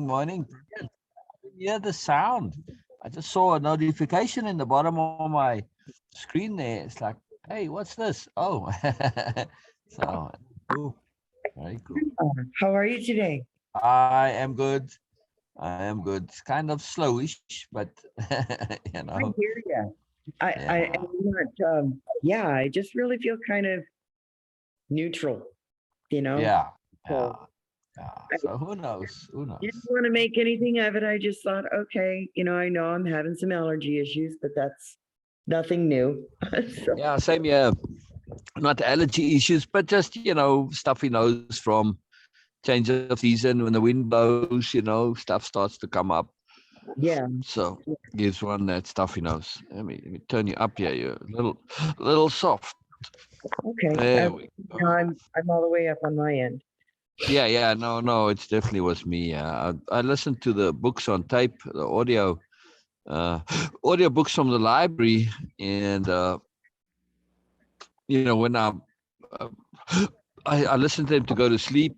morning. Yeah, the sound. I just saw a notification in the bottom of my screen there. It's like, hey, what's this? Oh, so cool, very cool. How are you today? I am good. I am good. It's kind of slowish, but I hear you. I yeah, am not, yeah, I just really feel kind of neutral, you know? yeah, yeah, So yeah. I So who knows? Who didn't knows? want to make anything of it. I just thought, okay, I know I'm having some allergy issues, but that's nothing new. So, Yeah, same here. Not allergy issues, but just stuffy nose from change of season when the wind blows. Stuff starts to come up. yeah. So gives one that stuffy nose. Let me turn you up here. You're a little soft. Okay. There we No, go. I'm all the way up on my end. Yeah, yeah. No, no. It's definitely was me. I listened to the books on tape, the uh, audio books from the library, and when uh, I listen to them to go to sleep,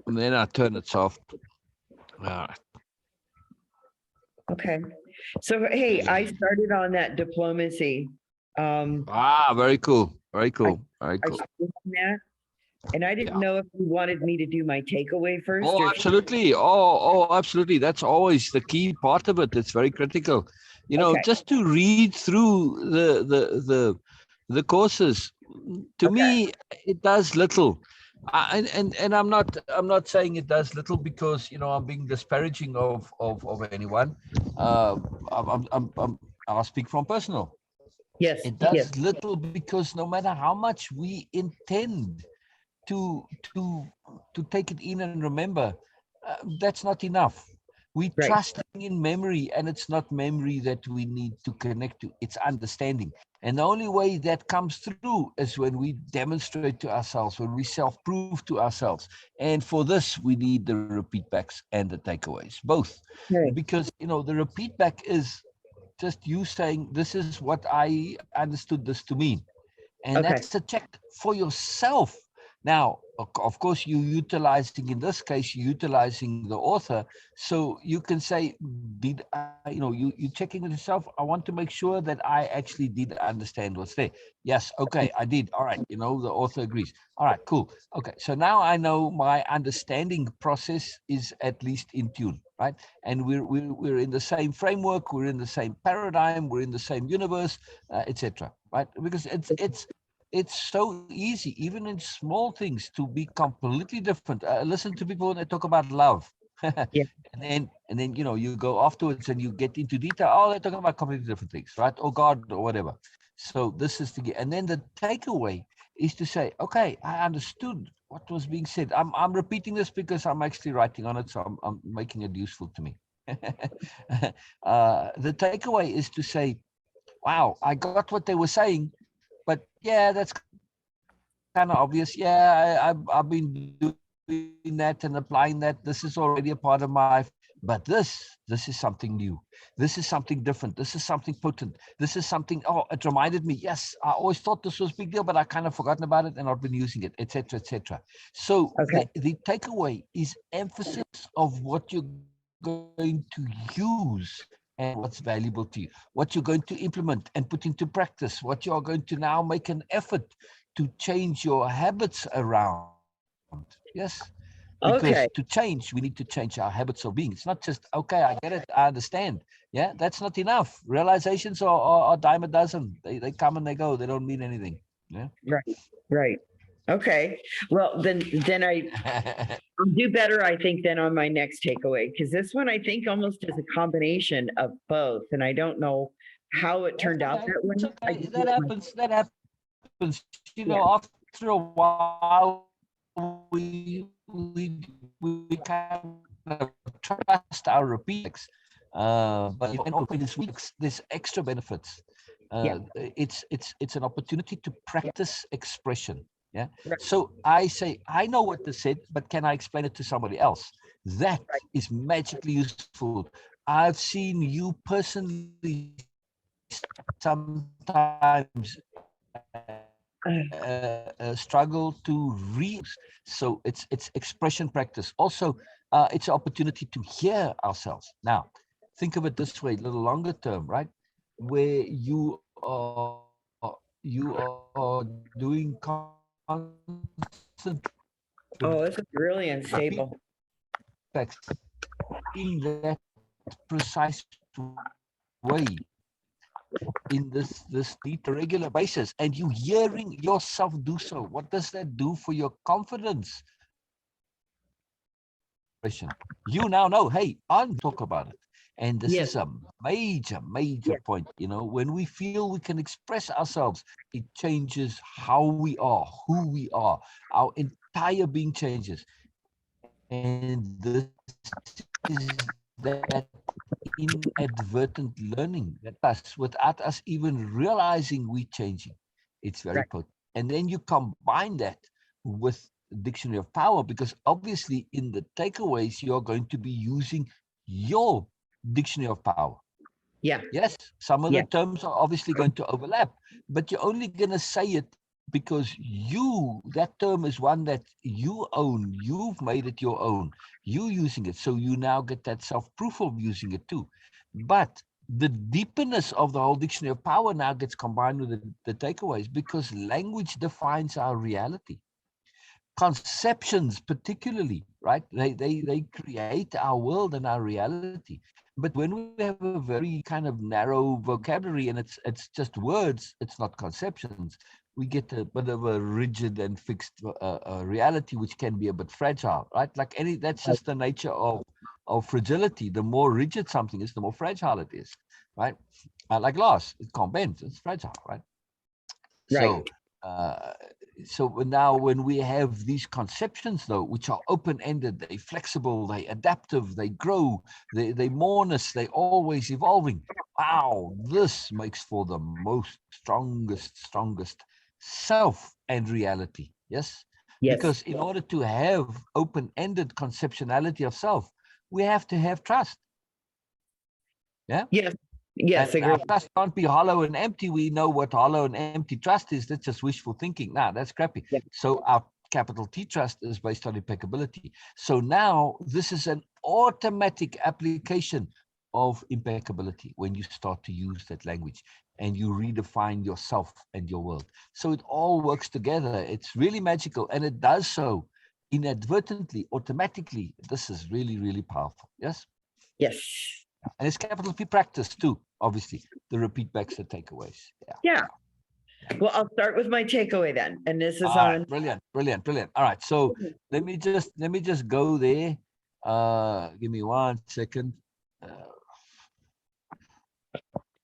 and then I turn it soft. Uh, Okay. So, hey, I started on that diplomacy. Um, very cool. Very I, cool. Very I cool. started on that, and I didn't Yeah. know if you wanted me to do my takeaway first Oh, or if you, absolutely. Oh, absolutely. That's always the key part of it. It's very critical. okay, Just to read through the courses. To okay, me, it does little. And I'm not saying it does little because I'm being disparaging of anyone. Uh, I'll speak from personal. yes, It yes, does little because no matter how much we intend to to to take it in and remember, that's not enough. We right, trusting in memory, and it's not memory that we need to connect to, it's understanding. And the only way that comes through is when we demonstrate to ourselves, when we self-prove to ourselves. And for this we need the repeat backs and the takeaways, both, okay, because the repeat back is just you saying, this is what I understood this to mean, and okay, that's a check for yourself. Now, of course, you utilizing, in this case, you utilizing the author, so you can say, did I, you checking with yourself, I want to make sure that I actually did understand what's there. Yes, okay, I did. All right, the author agrees. All right, cool. Okay, so now I know my understanding process is at least in tune, right? And we're in the same framework, we're in the same paradigm, we're in the same universe, etc. Right? Because it's so easy, even in small things, to be completely different. Listen to people when they talk about love, and yeah, then you go afterwards and you get into detail. Oh, they're talking about completely different things, right? Or God or whatever. So this is and then the takeaway is to say, okay, I understood what was being said. I'm repeating this because I'm actually writing on it, so I'm making it useful to me. The takeaway is to say, wow, I got what they were saying, but yeah, that's kind of obvious. Yeah, I've been doing that and applying that. This is already a part of my life. But this is something new. This is something different. This is something potent. This is something, oh, it reminded me. Yes, I always thought this was a big deal, but I kind of forgotten about it and not been using it, etc., etc. So the okay, takeaway is emphasis of what you're going to use and what's valuable to you, what you're going to implement and put into practice, what you are going to now make an effort to change your habits around. Yes, because to change, we okay, need to change our habits of being. It's not just, okay, I get it, I understand. Yeah, that's not enough. Realizations are dime a dozen. They come and they go. They don't mean anything. Yeah. right, right. Okay. Well, then I'll do better, I think, than on my next takeaway because this one I think almost is a combination of both, and I don't know how it That's turned out okay. that That's way. I okay. just That feel like, happens. That happens. After a yeah, while, we kind of trust our repeat backs. But and also when it's weeks, there's extra benefits. yeah, It's an opportunity to yeah, practice expression. Yeah. right, So I say, I know what they said, but can I explain it to somebody else? That right. is magically useful. I've seen you personally sometimes struggle to read things. So it's expression practice. Also, It's an opportunity to hear ourselves. Now, think of it this way, a little longer term, right? Where you are doing constant Oh, this is really feedbacks unstable. in that precise way, in this deep regular basis, and you hearing yourself do so, what does that do for your confidence? You now know, hey, I'm talk about it. And this Yes. is a major Yes. point. When we feel we can express ourselves, it changes how we are, who we are. Our entire being changes. And this is that inadvertent learning that us without us even realizing we're changing. It's very Right. potent. And then you combine that with dictionary of power, because obviously in the takeaways you're going to be using your dictionary of power. Yeah. Yes, some of the Yeah. terms are obviously going to overlap, but you're only going to say it because that term is one that you own. You've made it your own. You using it. So you now get that self-proof of using it too. But the deepness of the whole dictionary of power now gets combined with the takeaways, because language defines our reality. Conceptions particularly, right? They create our world and our reality. But when we have a very kind of narrow vocabulary and it's just words, it's not conceptions, we get a bit of a rigid and fixed reality, which can be a bit fragile, right? Like that's Right. just the nature of fragility. The more rigid something is, the more fragile it is, right? Like glass, it can't bend, it's fragile, right? Right. So, uh, so now when we have these conceptions, though, which are open-ended, they flexible, they adaptive, they grow, they moreness, they always evolving. Wow, this makes for the most strongest self and reality. Yes, Yes. because in order to have open-ended conceptuality of self, we have to have trust. Yeah. Yes. Yes. And Agree. our trust can't be hollow and empty. We know what hollow and empty trust is. That's just wishful thinking. Nah, that's crappy. Yeah. So our capital T trust is based on impeccability. So now this is an automatic application of impeccability when you start to use that language and you redefine yourself and your world. So it all works together. It's really magical, and it does so inadvertently, automatically. This is really powerful. Yes. Yes. And it's capital P practice too, obviously. The repeat backs, the takeaways. Yeah. Yeah. Yeah. Well, I'll start with my takeaway then. And this is All right. on. Brilliant. All right. So let me just go there. Give me 1 second.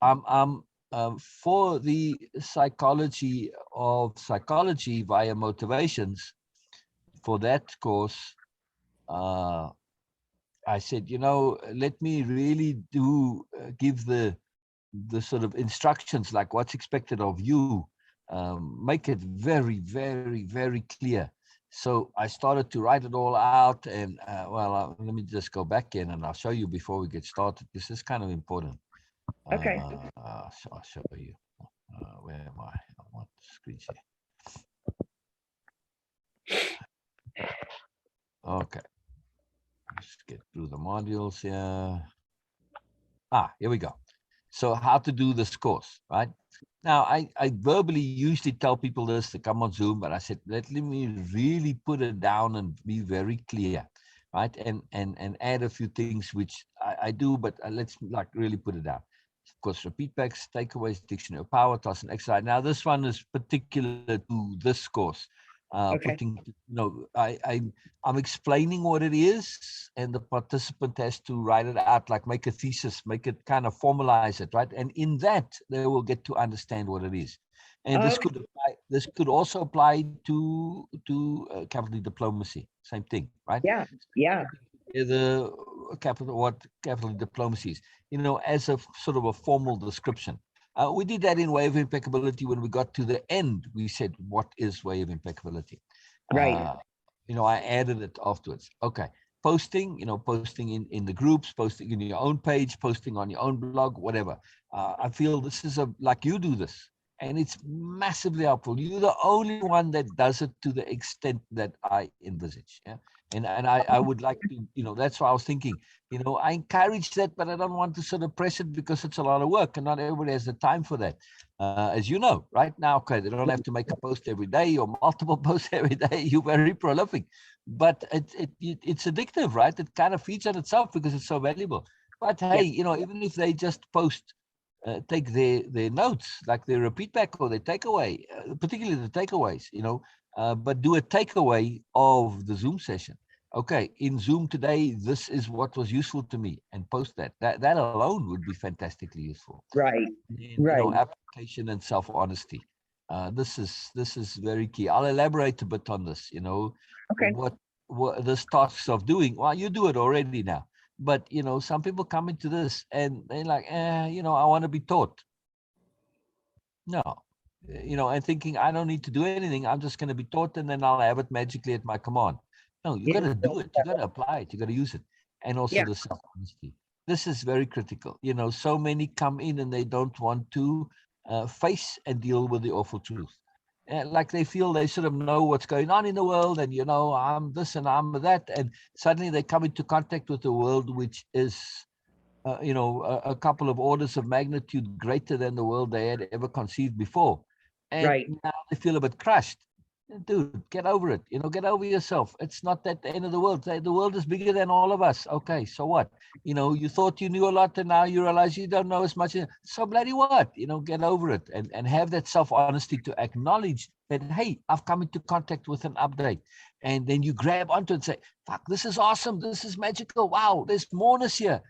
Uh, for the psychology of psychology via motivations, for that course, uh, I said, let me really give the sort of instructions, like what's expected of you, make it very clear. So I started to write it all out, and let me just go back in and I'll show you before we get started. This is kind of important. Okay. So I'll show you. Where am I? I want screen share. Okay, let's get through the modules here. Here we go. So how to do this course, right? Now, I verbally usually tell people this to come on Zoom, but I said, let me really put it down and be very clear, right? And add a few things, which I do, but let's like really put it down. Of course, repeat backs, takeaways, dictionary of power, task and exercise. Now, this one is particular to this course. Okay. I'm explaining what it is, and the participant has to write it out, like make a thesis, make it kind of formalize it, right? And in that, they will get to understand what it is. And this Okay. could apply, this could also apply to capital diplomacy, same thing, right? Yeah. Yeah. The what capital diplomacy is, as a sort of a formal description. We did that in way of impeccability. When we got to the end, we said, what is way of impeccability? Right. I added it afterwards. Okay. Posting, posting in the groups, posting in your own page, posting on your own blog, whatever. I feel this is like you do this. And it's massively helpful. You're the only one that does it to the extent that I envisage. Yeah. And I would like to, that's why I was thinking, I encourage that, but I don't want to sort of press it because it's a lot of work and not everybody has the time for that. As you know, right now, okay, they don't have to make a post every day or multiple posts every day. You're very prolific, but it's addictive, right? It kind of feeds on itself because it's so valuable. But hey, even if they just post, take their notes, like their repeat back or their takeaway, particularly the takeaways, but do a takeaway of the Zoom session. Okay, in Zoom today, this is what was useful to me, and post that. That alone would be fantastically useful. Right. And, Right. application and self-honesty. This is very key. I'll elaborate a bit on this. Okay. What the tasks of doing. Well, you do it already now, but some people come into this and they're like, I want to be taught. No, and thinking I don't need to do anything. I'm just going to be taught, and then I'll have it magically at my command. No, you got Yeah. to do it. You got to apply it. You got to use it, and also Yeah. the self-honesty. This is very critical. So many come in and they don't want to face and deal with the awful truth. Like they feel they sort of know what's going on in the world, and I'm this and I'm that, and suddenly they come into contact with a world which is a couple of orders of magnitude greater than the world they had ever conceived before. And Right. now they feel a bit crushed. Dude, get over it. Get over yourself. It's not that the end of the world. The world is bigger than all of us. Okay, so what? You thought you knew a lot and now you realize you don't know as much. So bloody what? Get over it and have that self-honesty to acknowledge that, hey, I've come into contact with an update. And then you grab onto it and say, fuck, this is awesome. This is magical. Wow, there's moreness here.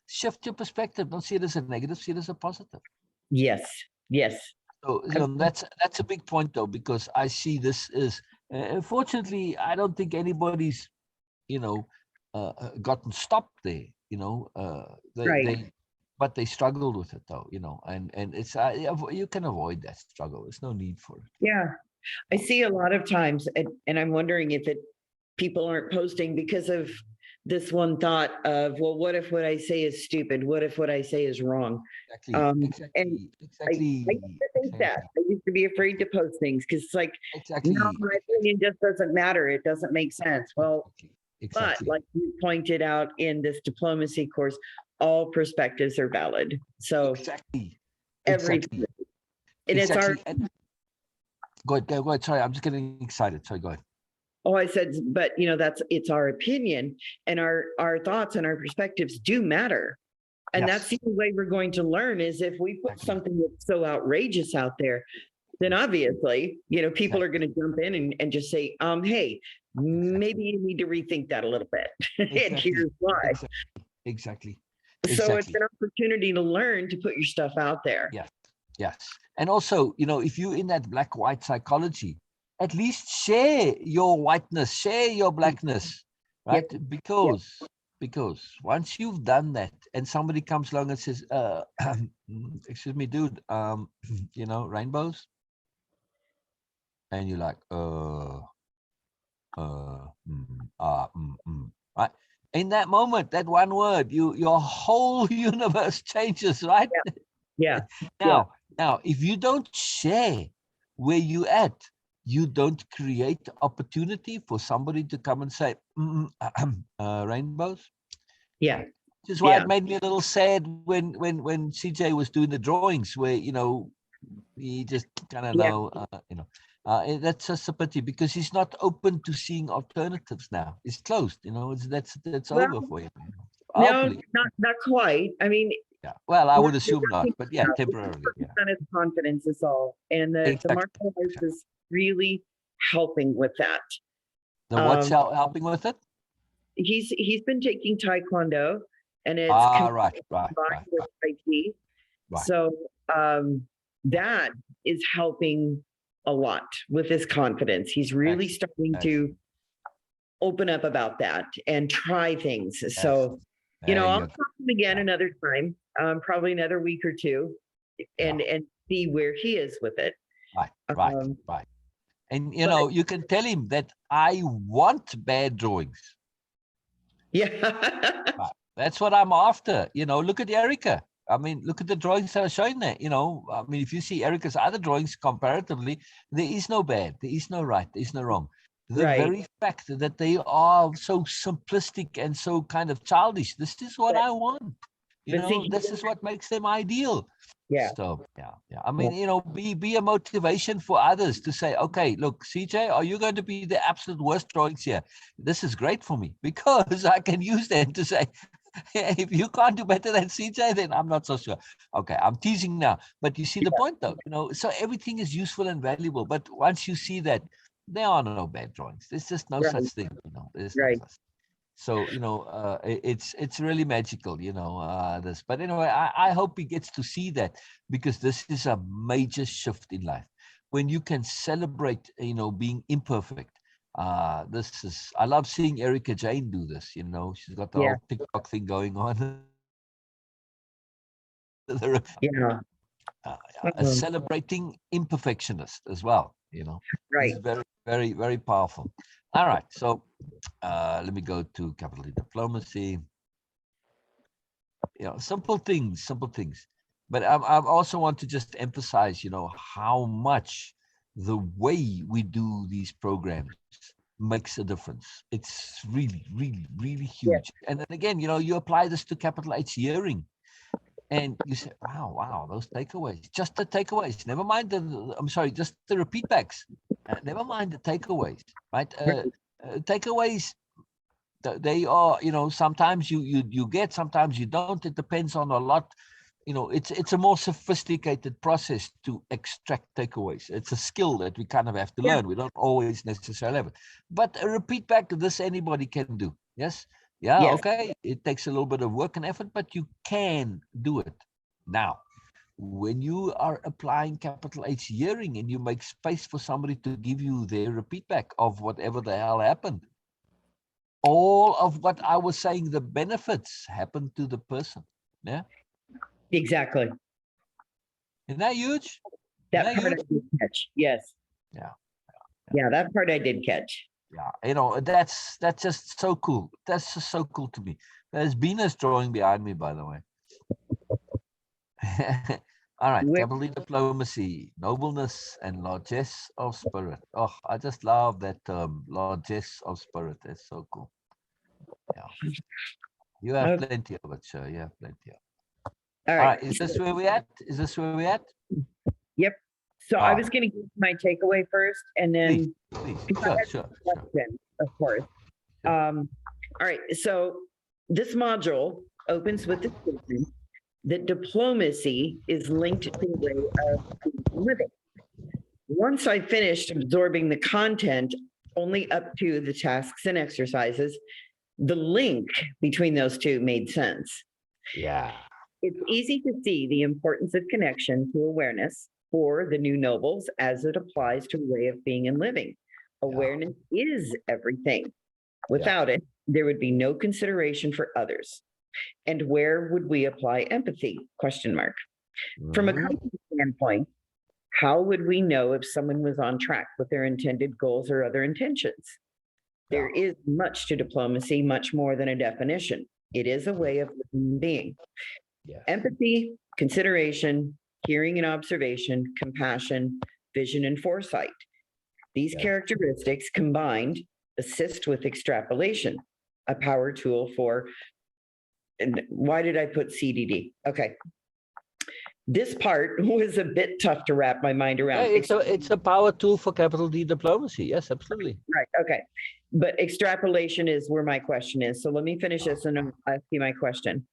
Shift your perspective. Don't see it as a negative, see it as a positive. Yes. Yes. So that's a big point though, because I see this as fortunately I don't think anybody's gotten stopped there. Right. But they struggled with it though. And it's you can avoid that struggle. There's no need for it. Yeah. I see a lot of times, and I'm wondering if people aren't posting because of this one thought of, well, what if what I say is stupid? What if what I say is wrong? And I used to think that. I used to be afraid to post things because it's like, no, my opinion just doesn't matter. It doesn't make sense. Well, but like you pointed out in this diplomacy course, all perspectives are valid. So every and it's our Go ahead. Sorry, I'm just getting excited. Sorry, go ahead. Oh, I said, but it's our opinion, and our thoughts and our perspectives do matter. And that's the only way we're going to learn is if we put something that's so outrageous out there, then obviously, people are going to jump in and just say, hey, maybe you need to rethink that a little bit. And here's why. Exactly. So it's an opportunity to learn to put your stuff out there. Yes. And also, if you're in that black-white psychology, at least share your whiteness, share your blackness, right? Because once you've done that and somebody comes along and says, excuse me, dude, rainbows. And you're like, right? In that moment, that one word, your whole universe changes, right? Yeah. Now, if you don't share where you at, you don't create opportunity for somebody to come and say, rainbows. Yeah. Which is why it made me a little sad when CJ was doing the drawings where, he just kind of that's just a pity because he's not open to seeing alternatives now. It's closed, that's over for him. No, not quite. I mean, well, I would assume not, but temporarily. His confidence is all, and the martial arts is really helping with that. What's helping with it? He's been taking Taekwondo, and it's right. with Tai Chi. So that is helping a lot with his confidence. He's really starting to open up about that and try things. So, I'll talk to him again another time, probably another week or two, and see where he is with it. Right. And you can tell him that I want bad drawings. Yeah. That's what I'm after. Look at Erica. I mean, look at the drawings that are showing there. I mean, if you see Erica's other drawings comparatively, there is no bad, there is no right, there is no wrong. The Right. very fact that they are so simplistic and so kind of childish, this is what I want. But see, This is what makes them ideal. yeah, So yeah. I mean, be a motivation for others to say, okay, look, CJ, are you going to be the absolute worst drawings here? This is great for me because I can use them to say, if you can't do better than CJ, then I'm not so sure. Okay, I'm teasing now, but you see the point though. So everything is useful and valuable. But once you see that, there are no bad drawings. There's just no right, such thing. There's no right. such. So it's really magical. This. But anyway, I hope he gets to see that, because this is a major shift in life when you can celebrate. Being imperfect. I love seeing Erica Jane do this. She's got the Yeah, whole TikTok thing going on. yeah. A Mhm. celebrating imperfectionist as well. This Right. is very, very, very powerful. All right, so let me go to capital D diplomacy. Simple things, simple things. But I also want to just emphasize, how much the way we do these programs makes a difference. It's really, really, really Yeah. huge. And then again, you apply this to capital H hearing, and you say, wow, those takeaways, just the takeaways, never mind just the repeat backs, never mind the takeaways, right? Takeaways, they are, sometimes you get, sometimes you don't. It depends on a lot. It's a more sophisticated process to extract takeaways. It's a skill that we kind of have to Yeah. learn. We don't always necessarily have it. But a repeat back to this, anybody can do. Yes. Yeah. Yes. Okay. It takes a little bit of work and effort, but you can do it. Now, when you are applying capital H hearing and you make space for somebody to give you their repeat back of whatever the hell happened, all of what I was saying, the benefits happen to the person. Yeah. Exactly. Isn't that huge? Isn't That that part I huge? did catch. Yes. Yeah. Yeah, that part I did catch. Yeah. That's just so cool. That's just so cool to me. There's Venus drawing behind me, by the way. All right. Where, Cavalry diplomacy, nobleness, and largesse of spirit. Oh, I just love that term, largesse of spirit. That's so cool. Yeah. You have oh, plenty of it, sir. You have plenty of it. all All right. right. Is this where we at? Is this where we at? Yep. So I Ah, was going to give my takeaway first, and please, then please. because I Sure, had sure, some sure. questions, of course. Sure. All right. So this module opens with the statement that diplomacy is linked to the way of living. Once I finished absorbing the content, only up to the tasks and exercises, the link between those two made sense. Yeah. It's easy to see the importance of connection to awareness for the new nobles as it applies to a way of being and living. Awareness is everything. Without it, there would be no consideration for others. And where would we apply empathy? Question mark. From a Mhm. coaching standpoint, how would we know if someone was on track with their intended goals or other intentions? Yeah. There is much to diplomacy, much more than a definition. It is a way of living and being. Yes. Empathy, consideration, hearing and observation, compassion, vision, and foresight. These Yes. characteristics combined assist with extrapolation, a power tool for, and why did I put CDD? Okay. This part was a bit tough to wrap my mind Yeah, around. it's a power tool for capital D diplomacy. Yes, absolutely. Right. Okay. But extrapolation is where my question is. So let me finish this and I'll ask you my question.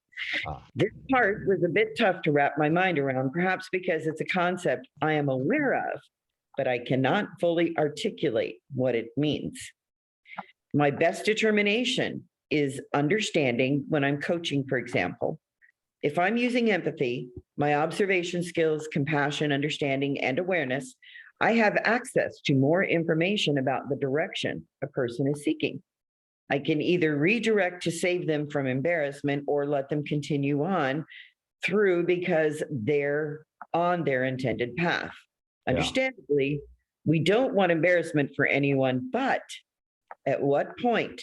Ah, This part was a bit tough to wrap my mind around, perhaps because it's a concept I am aware of, but I cannot fully articulate what it means. My best determination is understanding when I'm coaching, for example. If I'm using empathy, my observation skills, compassion, understanding, and awareness, I have access to more information about the direction a person is seeking. I can either redirect to save them from embarrassment or let them continue on through because they're on their intended path. yeah. Understandably, we don't want embarrassment for anyone, but at what point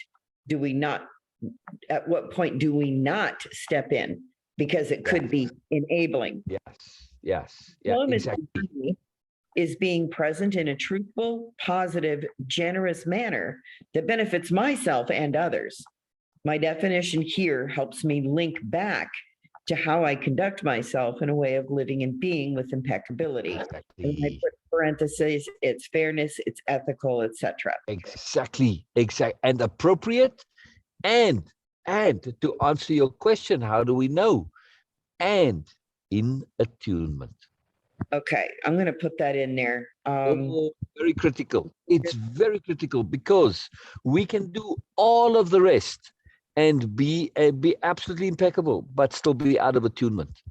do we not, at what point do we not step in because it could be enabling. Yeah, Diplomacy exactly. is being present in a truthful, positive, generous manner that benefits myself and others. My definition here helps me link back to how I conduct myself in a way of living and being with impeccability. And I Exactly. put parentheses, it's fairness, it's ethical, etc. Exactly. And appropriate. And to answer your question, how do we know? And in attunement. Okay, I'm going to put that in there. Oh, very critical. It's very critical because we can do all of the rest and be absolutely impeccable, but still be out of attunement.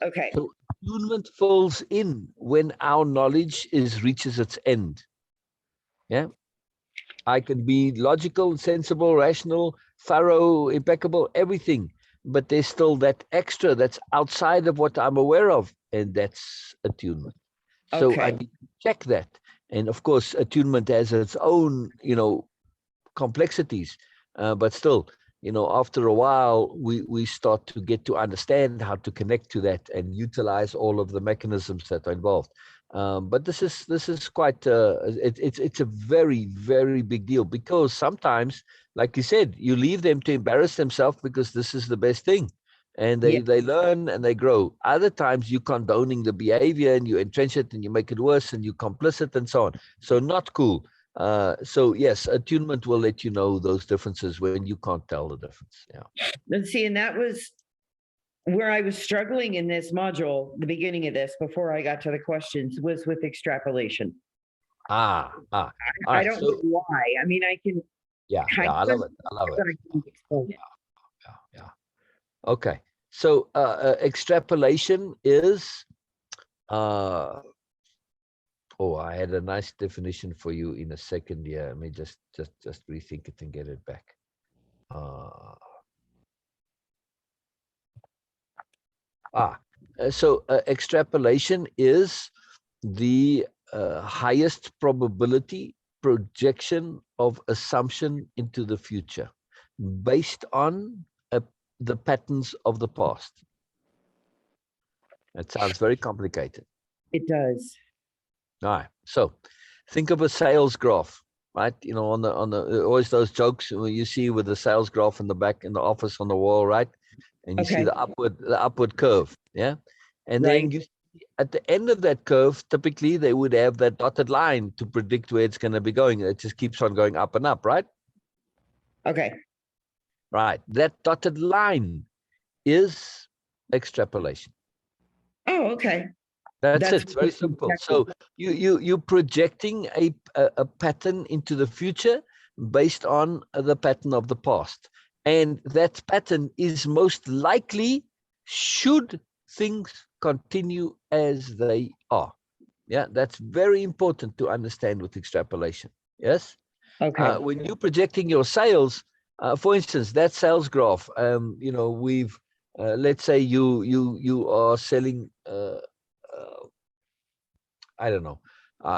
Okay. So attunement falls in when our knowledge reaches its end. Yeah. I can be logical, sensible, rational, thorough, impeccable, everything. But there's still that extra that's outside of what I'm aware of, and that's attunement. So I Okay. need to check that. And of course, attunement has its own, complexities. But still, after a while, we start to get to understand how to connect to that and utilize all of the mechanisms that are involved. But this is quite it's a very, very big deal, because sometimes, like you said, you leave them to embarrass themselves because this is the best thing, and Yeah. they learn and they grow. Other times you condoning the behavior and you entrench it and you make it worse and you complicit and so on. So not cool. So yes, attunement will let you know those differences when you can't tell the difference. Yeah. Let's see, and that was where I was struggling in this module, the beginning of this, before I got to the questions, was with extrapolation. All I right. don't So know why. I mean, I can kind I love of, it. I love it. but I can't explain it. Yeah. Okay. So extrapolation is I had a nice definition for you in a second here. Let me just rethink it and get it back. So extrapolation is the highest probability projection of assumption into the future based on the patterns of the past. That sounds very complicated. It does. All right. So think of a sales graph, right? On the always those jokes you see with the sales graph in the back in the office on the wall, right? And you see Okay. the upward curve, yeah. And Right. then you at the end of that curve, typically they would have that dotted line to predict where it's going to be going. It just keeps on going up and up, right? Okay. Right. That dotted line is extrapolation. Oh, okay. That's That's it. It's very simple. So you're projecting a pattern into the future based on the pattern of the past, and that pattern is most likely should things continue as they are. Yeah, that's very important to understand with extrapolation. Yes. okay. When you're projecting your sales, for instance, that sales graph, we've let's say you are selling. I don't know.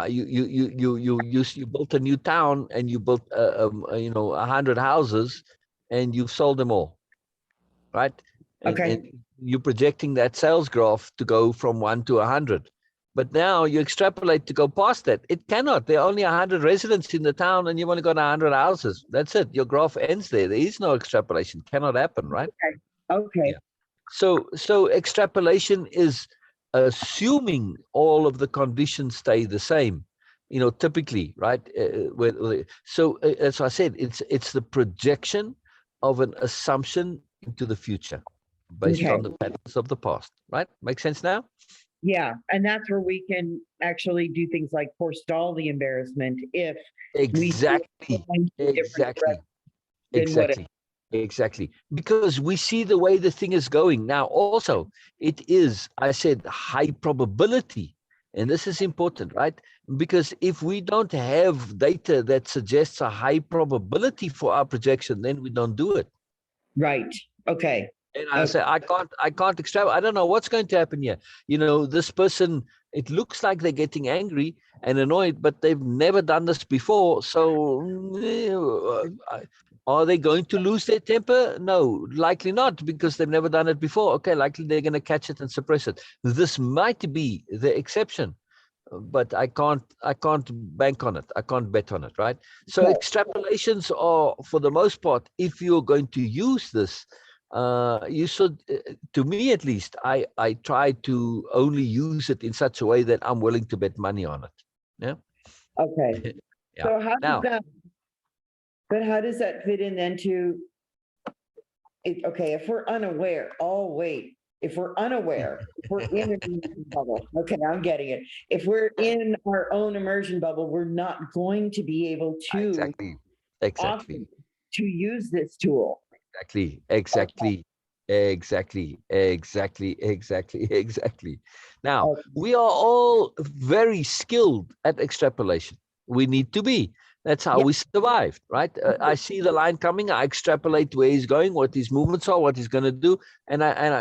You built a new town and you built 100 houses and you've sold them all, right? Okay. And you're projecting that sales graph to go from 1 to 100. But now you extrapolate to go past that. It cannot. There are only 100 residents in the town and you've only got 100 houses. That's it. Your graph ends there. There is no extrapolation. Cannot happen, right? Okay. Yeah. So extrapolation is assuming all of the conditions stay the same, typically, right? As I said, it's the projection of an assumption into the future based Okay. on the patterns of the past, right? Make sense now? Yeah. And that's where we can actually do things like forestall the embarrassment if Exactly. Exactly. than what it, Exactly. Because we see the way the thing is going. Now, also, it is, I said, high probability. And this is important, right? Because if we don't have data that suggests a high probability for our projection, then we don't do it. right. Okay. And I say, I can't extract. I don't know what's going to happen here. This person, it looks like they're getting angry and annoyed, but they've never done this before. So are they going to lose their temper? No, likely not, because they've never done it before. Okay, likely they're going to catch it and suppress it. This might be the exception, but I can't bank on it. I can't bet on it, right? So Right. extrapolations are, for the most part, if you're going to use this, you should, to me at least, I try to only use it in such a way that I'm willing to bet money on it. Yeah. Okay. Yeah. So how does Now, that, but how does that fit in then to, okay, if we're unaware, oh, wait, if we're unaware, if we're in an immersion bubble, okay, I'm getting it. If we're in our own immersion bubble, we're not going to be able to exactly, exactly. often to use this tool. Exactly, Okay. exactly, exactly, exactly, exactly, exactly. Now, Okay. we are all very skilled at extrapolation. We need to be. That's how Yeah. we survived, right? I see the line coming. I extrapolate where he's going, what his movements are, what he's going to do,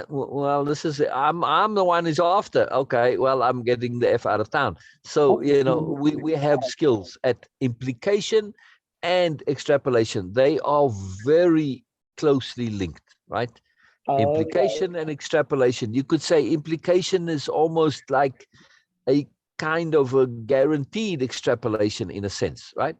well, this is I'm the one who's after. Okay, well, I'm getting the F out of town. So we have skills at implication and extrapolation. They are very closely linked, right? Okay. Implication and extrapolation. You could say implication is almost like a kind of a guaranteed extrapolation in a sense, right?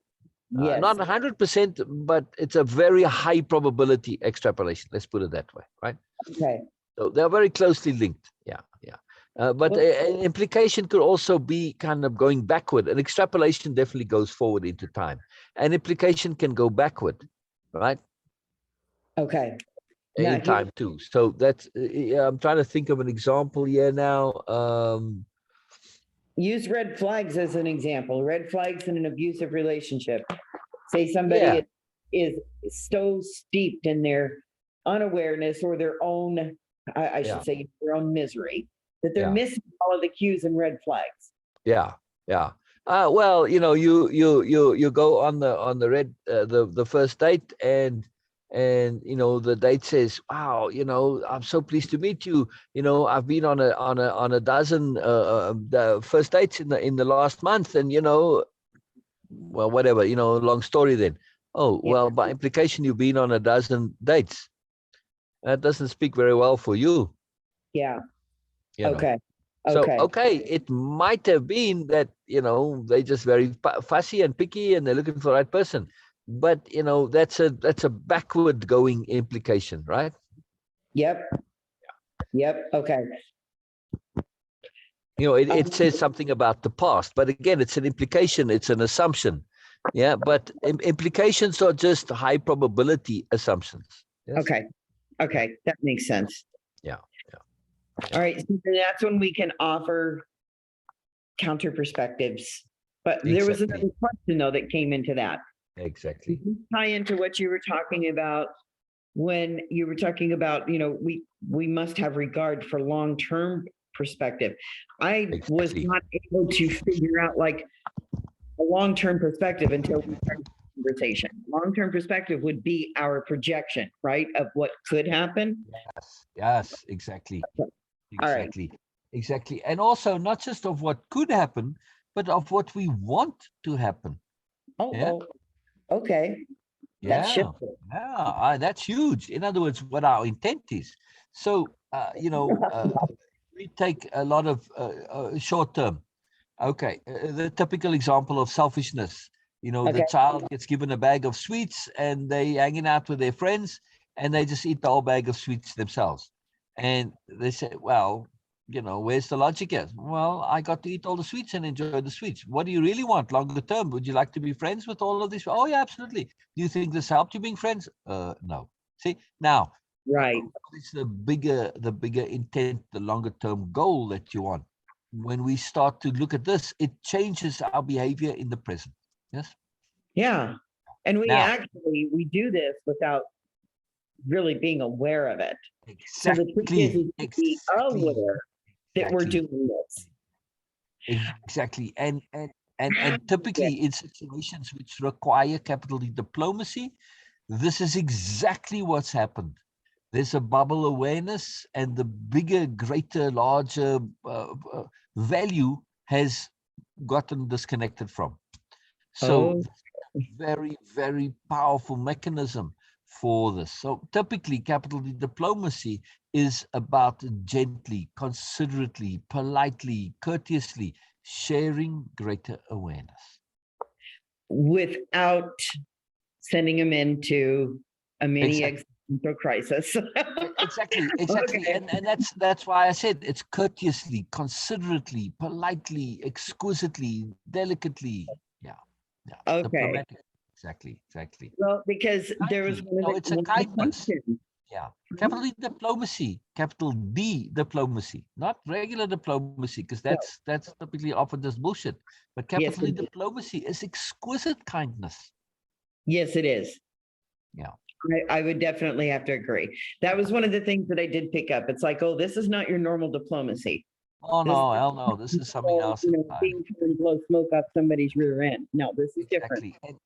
Yes. Not 100%, but it's a very high probability extrapolation. Let's put it that way, right? Okay. So they're very closely linked. Yeah, yeah. But Well, an implication could also be kind of going backward. An extrapolation definitely goes forward into time. An implication can go backward, right? okay. Now In here, time too. So that's, I'm trying to think of an example here now. use red flags as an example. Red flags in an abusive relationship. Say somebody Yeah, is so steeped in their unawareness or their own, I yeah, should say, their own misery, that they're yeah, missing all of the cues and red flags. yeah, yeah. Well, you go on the red the first date, and the date says, wow, I'm so pleased to meet you. I've been on a dozen the first dates in the last month, and well, whatever, long story then. Oh, Yeah. well, by implication, you've been on a dozen dates. That doesn't speak very well for you, Yeah. you know. Okay. So, Okay. okay, it might have been that, they're just very fussy and picky and they're looking for the right person. But, that's a backward going implication, right? Yep. Yep. Okay. It says something about the past, but again, it's an implication, it's an assumption. Yeah, but implications are just high probability assumptions. Yes. Okay. Yeah. Okay. That makes sense. Yeah. All right. So then that's when we can offer counter perspectives. But there was Exactly. another question though that came into that. Exactly. Tie into what you were talking about when you were talking about, we must have regard for long-term perspective. I was Exactly. not able to figure out like a long-term perspective until we started the conversation. Long-term perspective would be our projection, right, of what could happen. Yes, exactly. All right. Exactly. And also not just of what could happen, but of what we want to happen. Oh, Yeah. okay. That's Yeah. shifted. Yeah. That's huge. In other words, what our intent is. So, we take a lot of short term. Okay. The typical example of selfishness. The Okay. child gets given a bag of sweets and they hanging out with their friends and they just eat the whole bag of sweets themselves. And they say, well, where's the logic here? Well, I got to eat all the sweets and enjoy the sweets. What do you really want longer term? Would you like to be friends with all of these? Oh, yeah, absolutely. Do you think this helped you being friends? No. See, now, Right. it's the bigger intent, the longer term goal that you want. When we start to look at this, it changes our behavior in the present. Yes. Yeah. And Now, we do this without really being aware of it. So the trick is to be aware that we're doing this. Exactly. And typically in situations which require capital D diplomacy, this is exactly what's happened. There's a bubble awareness, and the bigger, greater, larger value has gotten disconnected from. So Oh, very, very powerful mechanism for this. So typically capital D diplomacy is about gently, considerately, politely, courteously sharing greater awareness. without sending them into a mini Exactly. existential crisis. Exactly. Okay. And that's why I said it's courteously, considerately, politely, exquisitely, delicately. Yeah. Yeah. Okay. Diplomatic. Exactly. Well, because there was Kindly. No, it's a one of the kindness. functions. Yeah. Capital D diplomacy, capital D diplomacy, not regular diplomacy, because No. that's typically often just bullshit. But Yes, capital D diplomacy is exquisite kindness. yes, it is. Yeah. I would definitely have to agree. That was one of the things that I did pick up. It's like, oh, this is not your normal diplomacy. Oh This, no, hell no. This is something else entirely. being trying to blow smoke up somebody's rear end. No, this is different. Exactly.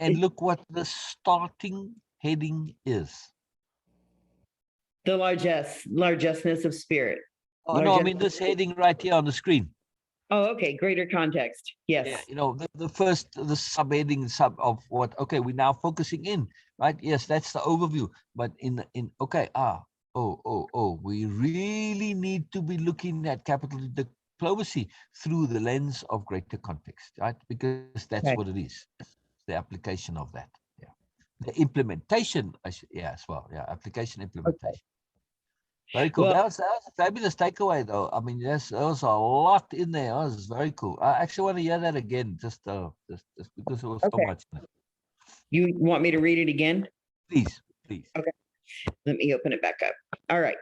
And look what the starting heading is. The largessness of spirit. Oh no, I mean this heading right here on the screen. Oh, okay. Greater context. Yeah, Yes. you know, the subheading of what, okay, we're now focusing in, right? Yes, that's the overview. But okay, we really need to be looking at capital diplomacy through the lens of greater context, right? Because that's Okay. what it is. The application of that. Yeah. The implementation, yeah, as well. Yeah, application implementation. Very cool. Well, That was a fabulous takeaway, though. I mean, yes, there was a lot in there. That was very cool. I actually want to hear that again, just because there was so okay. much in it. You want me to read it again? Please, please. Okay. Let me open it back up. All right.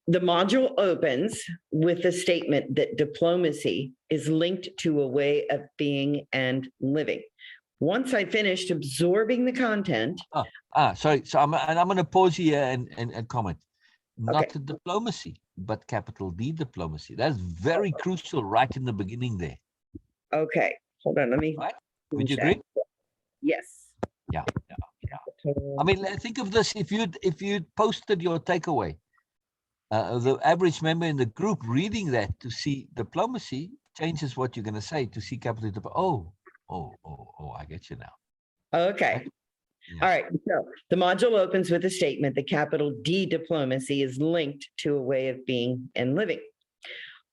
The module opens with the statement that diplomacy is linked to a way of being and living. Once I finished absorbing the content. Sorry. So I'm going to pause here and comment. Not Okay. diplomacy, but capital D diplomacy. That's very crucial right in the beginning there. Okay. Hold on. Let me. Right? Would you agree? Yes. Yeah. I mean, think of this. If you posted your takeaway, the average member in the group reading that to see diplomacy changes what you're going to say to see capital diplomacy. I get you now. Okay. Right? Yeah. All right. So the module opens with a statement that capital D diplomacy is linked to a way of being and living.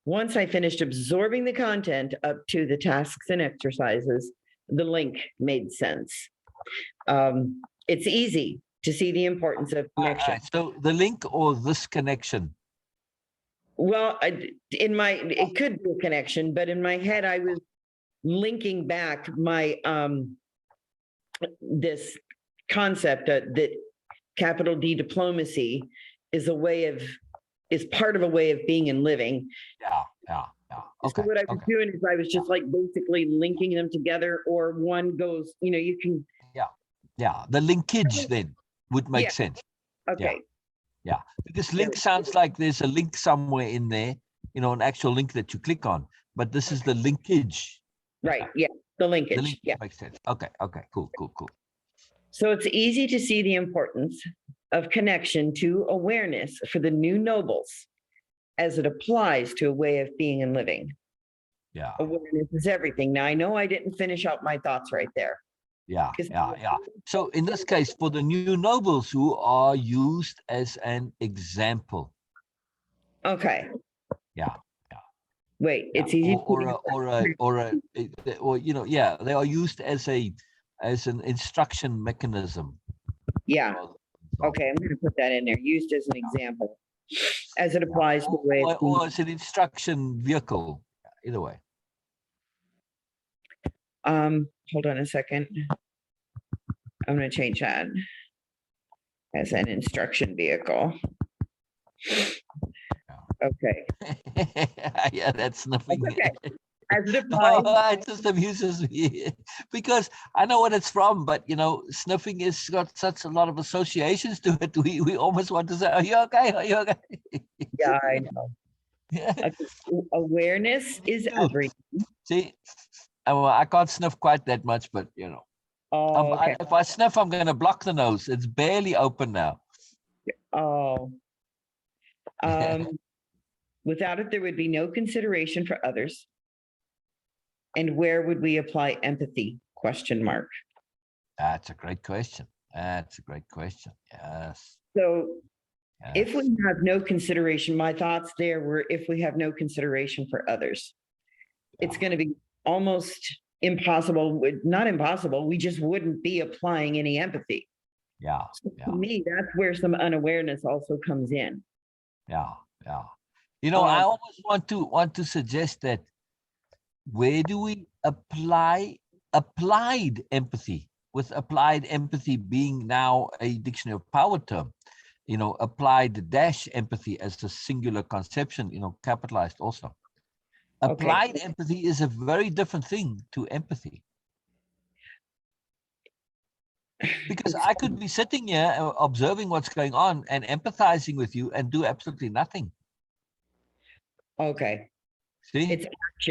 Once I finished absorbing the content up to the tasks and exercises, the link made sense. It's easy to see the importance of connection. So the link or this connection? Well, it could be a connection, but in my head, I was linking back my this concept that capital D diplomacy is part of a way of being and living. Yeah. Okay. So what I was doing is I was just like basically linking them together, or one goes, you can. Yeah. The linkage then would make sense. Okay. Yeah. Because link sounds like there's a link somewhere in there, an actual link that you click on, but this is the linkage. Right. Yeah. The linkage. The linkage makes sense. Okay. Cool. So it's easy to see the importance of connection to awareness for the new nobles as it applies to a way of being and living. Yeah. Awareness is everything. Now, I know I didn't finish out my thoughts right there. Yeah. So in this case, for the new nobles who are used as an example. Okay. Yeah. Wait, it's easy. They are used as an instruction mechanism. Yeah. Okay, I'm going to put that in there. Used as an example, as it applies to the way. Or as an instruction vehicle. Either way. Hold on a second. I'm going to change that as an instruction vehicle. Okay. Yeah, that's nothing. Okay. As it applies. It just amuses me because I know what it's from, but sniffing has got such a lot of associations to it. We almost want to say, "Are you okay? Are you okay?" Yeah, I know. Okay. Awareness is everything. See, I can't sniff quite that much, but Oh, okay. if I sniff, I'm going to block the nose. It's barely open now. Oh, without it, there would be no consideration for others. And where would we apply empathy? Question mark. That's a great question. That's a great question. Yes. So if Yes. we have no consideration, my thoughts there were if we have no consideration for others, it's going to be almost impossible, not impossible, we just wouldn't be applying any empathy. Yeah. So Yeah. to me, that's where some unawareness also comes in. Yeah. Yeah. You know, I almost want to suggest that where do we apply applied empathy, with applied empathy being now a dictionary of power term, you know, applied dash empathy as a singular conception, you know, capitalized also. Okay. Applied empathy is a very different thing to empathy. Because I could be sitting here observing what's going on and empathizing with you and do absolutely nothing. Okay. See? It's Yeah.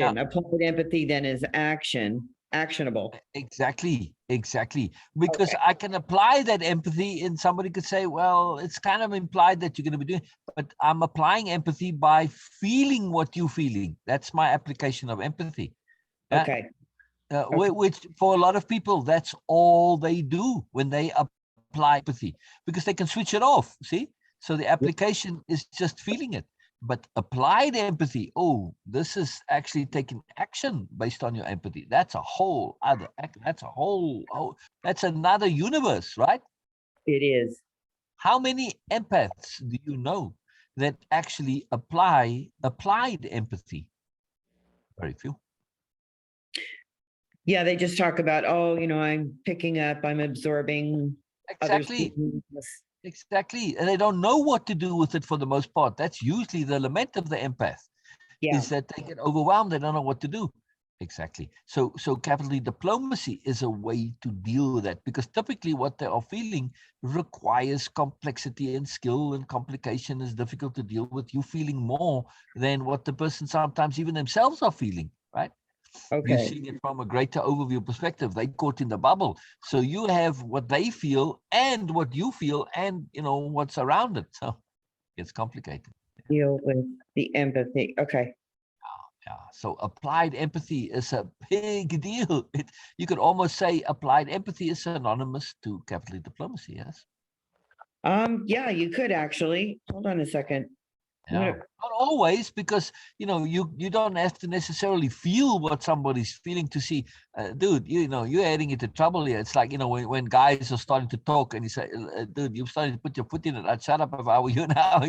action. Applied empathy then is action, actionable. Exactly. Because Okay. I can apply that empathy and somebody could say, well, it's kind of implied that you're going to be doing, but I'm applying empathy by feeling what you're feeling. That's my application of empathy. Okay. Which for a lot of people, that's all they do when they apply empathy, because they can switch it off. See? So the application is just feeling it. But applied empathy, oh, this is actually taking action based on your empathy. That's a whole other, that's another universe, right? It is. How many empaths do you know that actually applied empathy? Very few. Yeah, they just talk about, oh, I'm picking up, I'm absorbing others. Exactly. Exactly. And they don't know what to do with it for the most part. That's usually the lament of the empath, Yeah. is that they get overwhelmed. They don't know what to do. Exactly. So capital D diplomacy is a way to deal with that, because typically what they are feeling requires complexity and skill, and complication is difficult to deal with. You feeling more than what the person sometimes even themselves are feeling, right? You're Okay. seeing it from a greater overview perspective. They caught in the bubble. So you have what they feel and what you feel and, you know, what's around it. So it's complicated. Deal with the empathy. Okay. Yeah. So applied empathy is a big deal. You could almost say applied empathy is synonymous to capital diplomacy. Yes. Yeah, you could actually. Hold on a second. Yeah. Not always, because you don't have to necessarily feel what somebody's feeling to see, dude. You're heading into trouble here. It's like when guys are starting to talk and you say, dude, you're starting to put your foot in it. I'd shut up if I were you now.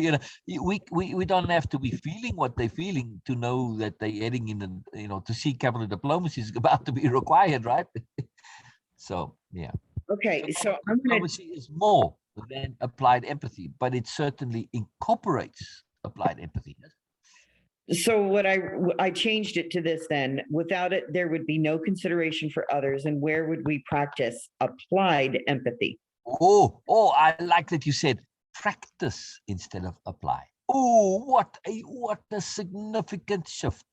We don't have to be feeling what they're feeling to know that they're heading in, to see capital diplomacy is about to be required, right? So yeah. Okay, so Capital I'm gonna. diplomacy is more than applied empathy, but it certainly incorporates applied empathy. So what I changed it to this then. Without it, there would be no consideration for others, and where would we practice applied empathy? Oh, I like that you said practice instead of apply. Oh, what a significant shift.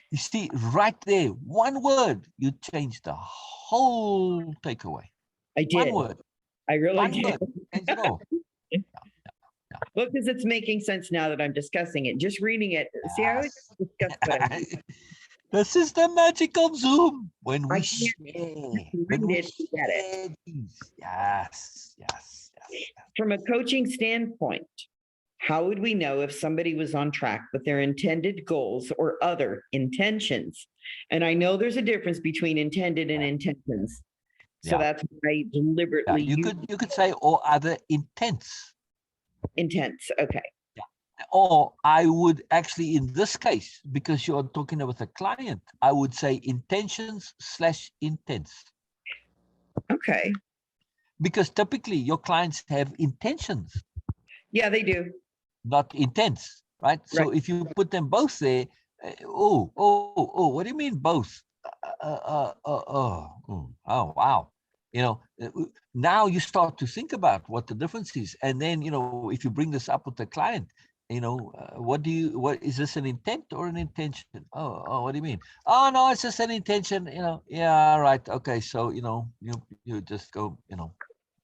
You see, right there, one word, you changed the whole takeaway. I One did. word, I really one did. word, change it all. Well, because it's making sense now that I'm discussing it. Just reading it. See, I always Yes. discuss what I read. This is the magic of Zoom. When I we can't share, read it to get it. things. Yes. From a coaching standpoint, how would we know if somebody was on track with their intended goals or other intentions? And I know there's a difference between intended and intentions. So Yeah. that's why I Yeah, deliberately use you could say or other intents. intents. Okay. Or I would actually, in this case, because you're talking with a client, I would say intentions/intents. Okay. Because typically your clients have intentions, Yeah, they do. not intents, right? Right. So if you put them both there, what do you mean both? Oh, wow. Now you start to think about what the difference is. And then, if you bring this up with the client, what is this an intent or an intention? What do you mean? Oh, no, it's just an intention, yeah, right. Okay. So, you just go,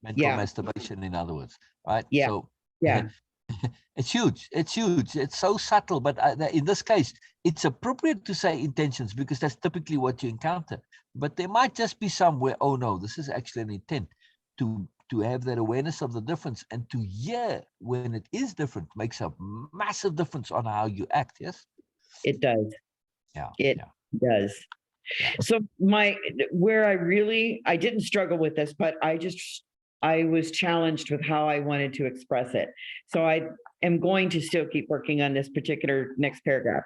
mental Yeah. masturbation, in other words, right? Yeah. So Yeah, It's huge. It's huge. It's so subtle, but in this case, it's appropriate to say intentions because that's typically what you encounter. But there might just be somewhere, oh no, this is actually an intent to have that awareness of the difference and to hear when it is different makes a massive difference on how you act. Yes. it does. Yeah. It Yeah. does. Yeah. So where I didn't struggle with this, but I was challenged with how I wanted to express it. So I am going to still keep working on this particular next paragraph.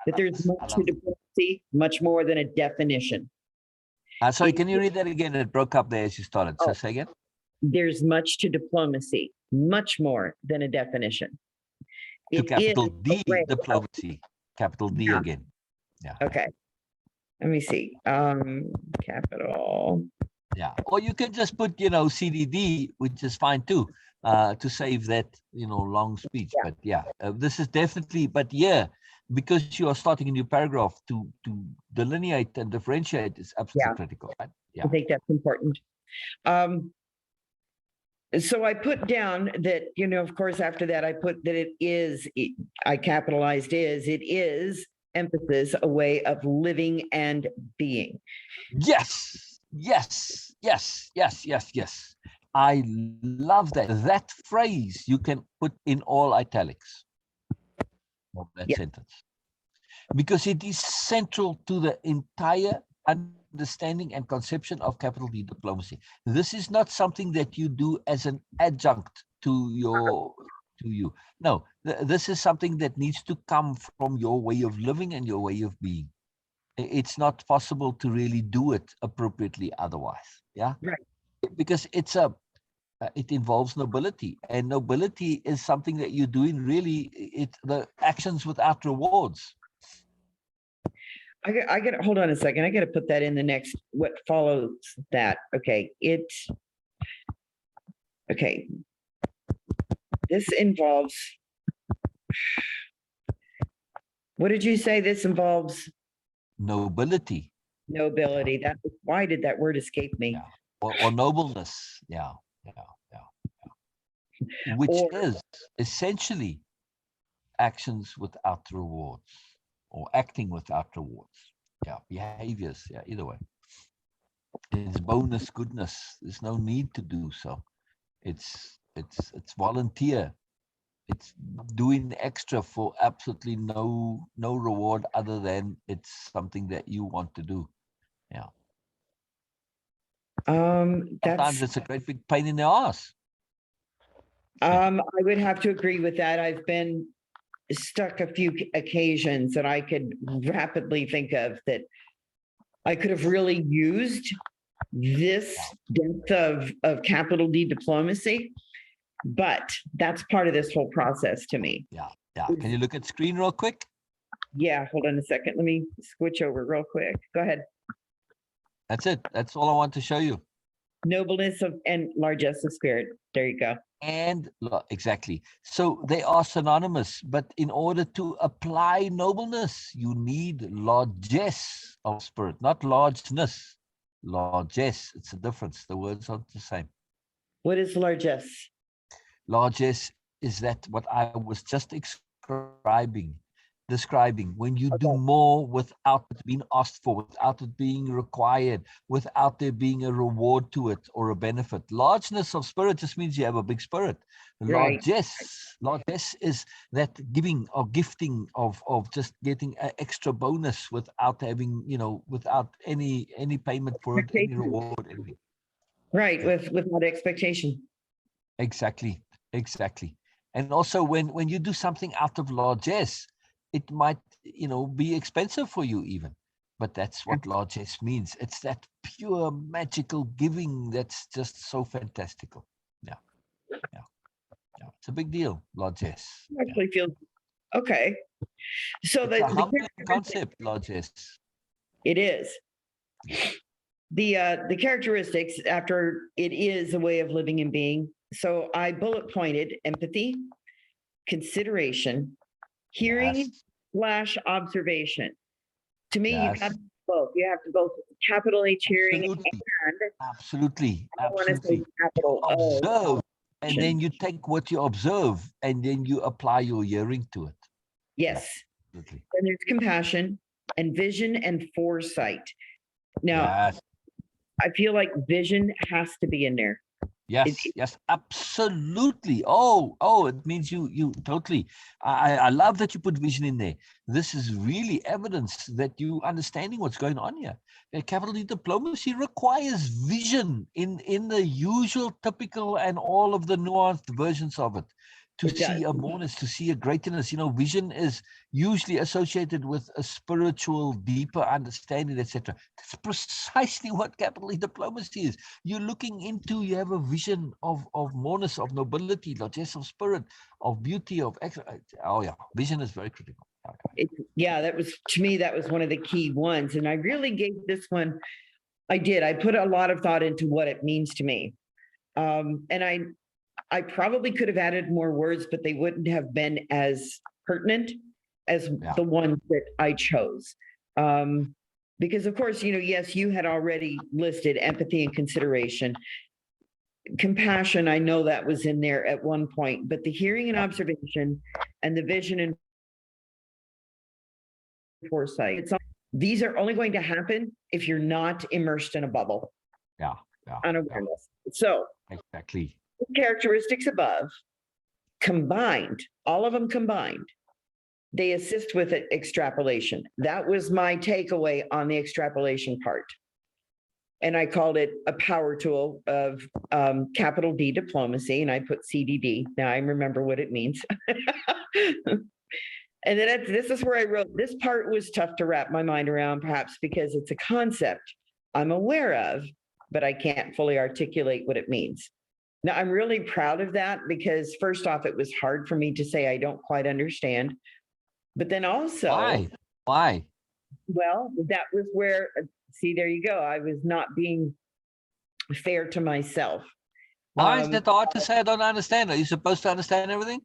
That there's I much to love. diplomacy, much more than a definition. Sorry, can you read that again? It broke up there as you started. So Oh, say again. there's much to diplomacy, much more than a definition. To It is capital a D, way. diplomacy. Capital D Yeah. again. Yeah. Okay. Let me see. Capital. Yeah. Or you can just put, CDD, which is fine too, to save that, long speech. Yeah. But yeah, this is definitely, but yeah, because you are starting a new paragraph to delineate and differentiate is absolutely Yeah. critical. Right? I Yeah. think that's important. So I put down that, of course, after that, I put that I capitalized it is emphasis, a way of living and being. Yes. Yes. Yes. Yes. Yes. Yes. I love that. That phrase you can put in all italics of that Yeah. sentence, because it is central to the entire understanding and conception of capital D diplomacy. This is not something that you do as an adjunct to you. No, this is something that needs to come from your way of living and your way of being. It's not possible to really do it appropriately otherwise. Yeah, Right. because it involves nobility, and nobility is something that you're doing really the actions without rewards. I got hold on a second. I got to put that in the next, what follows that. Okay. Okay. This involves, what did you say? This involves Nobility. nobility. Why did that word escape me? Yeah. Or nobleness. Yeah. Which is essentially actions without rewards or acting without rewards. Yeah. Behaviors. Yeah. Either way. It's bonus goodness. There's no need to do so. It's volunteer. It's doing extra for absolutely no reward other than it's something that you want to do. Yeah. Sometimes it's a great big pain in the ass. I would have to agree with that. I've been stuck a few occasions that I could rapidly think of that I could have really used this depth of capital D diplomacy, but that's part of this whole process to me. Yeah. Can you look at screen real quick? Yeah, hold on a second. Let me switch over real quick. Go ahead. That's it. That's all I want to show you. Nobleness and largesse of spirit. There you go. And exactly. So they are synonymous, but in order to apply nobleness, you need largesse of spirit, not largeness. Largesse, it's a difference. The words aren't the same. What is largesse? Largesse is that what I was just describing when you do more without it being asked for, without it being required, without there being a reward to it or a benefit. Largeness of spirit just means you have a big spirit. Right. Largesse is that giving or gifting of just getting an extra bonus without having, without any payment for it, any reward, anything. Right, without expectation. Exactly. And also when you do something out of largesse, it might, be expensive for you even, but that's what largesse means. It's that pure magical giving that's just so fantastical. Yeah. It's a big deal, largesse. Actually feels okay. So it's a humbling concept, largesse. It is. Yeah. The characteristics after it is a way of living and being. So I bullet pointed empathy, consideration, hearing / observation. To me, you got both. You have to both capital H hearing Absolutely. and Absolutely. I want to say capital O. And then you take what you observe and then you apply your hearing to it. Yes. Absolutely. And there's compassion and vision and foresight. Now, Yes. I feel like vision has to be in there. Yes, yes, absolutely. Oh, it means you totally. I love that you put vision in there. This is really evidence that you understanding what's going on here. Capital D diplomacy requires vision in the usual, typical, and all of the nuanced versions of it. To see a moreness, to see a greatness. Vision is usually associated with a spiritual, deeper understanding, etc. That's precisely what capital E diplomacy is. You're looking into, you have a vision of moreness, of nobility, largesse of spirit, of beauty, of excellence. Oh yeah, vision is very critical. That was, to me, that was one of the key ones. And I really gave this one, I put a lot of thought into what it means to me. And I probably could have added more words, but they wouldn't have been as pertinent as the ones that I chose. Because of course, yes, you had already listed empathy and consideration. Compassion, I know that was in there at one point, but the hearing and observation and the vision and foresight, these are only going to happen if you're not immersed in a bubble. Yeah. Unawareness. So exactly. Characteristics above combined, all of them combined, they assist with extrapolation. That was my takeaway on the extrapolation part. And I called it a power tool of capital D diplomacy, and I put CDD. Now I remember what it means. And then this is where I wrote, this part was tough to wrap my mind around, perhaps because it's a concept I'm aware of, but I can't fully articulate what it means. Now, I'm really proud of that because first off, it was hard for me to say I don't quite understand. But then also, Why? Well, that was where, see, there you go. I was not being fair to myself. Why is that hard to say I don't understand? Are you supposed to understand everything?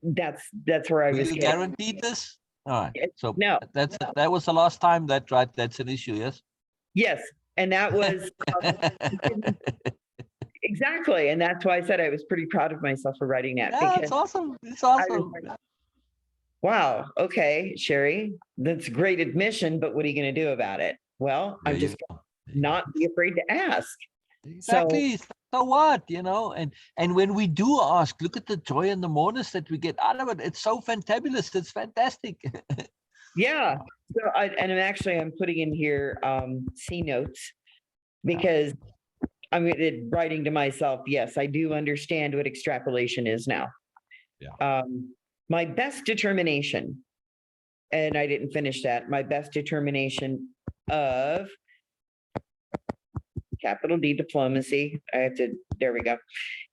That's where I was. You guaranteed this? All right. So no, that was the last time that's an issue, yes? Yes. And that was exactly. And that's why I said I was pretty proud of myself for writing that. Yeah, it's awesome. It's awesome. Wow. Okay, Sherry, that's great admission, but what are you going to do about it? Well, I'm just not be afraid to ask. Exactly. So what, and when we do ask, look at the joy and the moreness that we get out of it. It's so fantabulous. It's fantastic. Yeah. So I'm putting in here C notes because I'm writing to myself. Yes, I do understand what extrapolation is now. Yeah. My best determination, and I didn't finish that. My best determination of capital D diplomacy. There we go.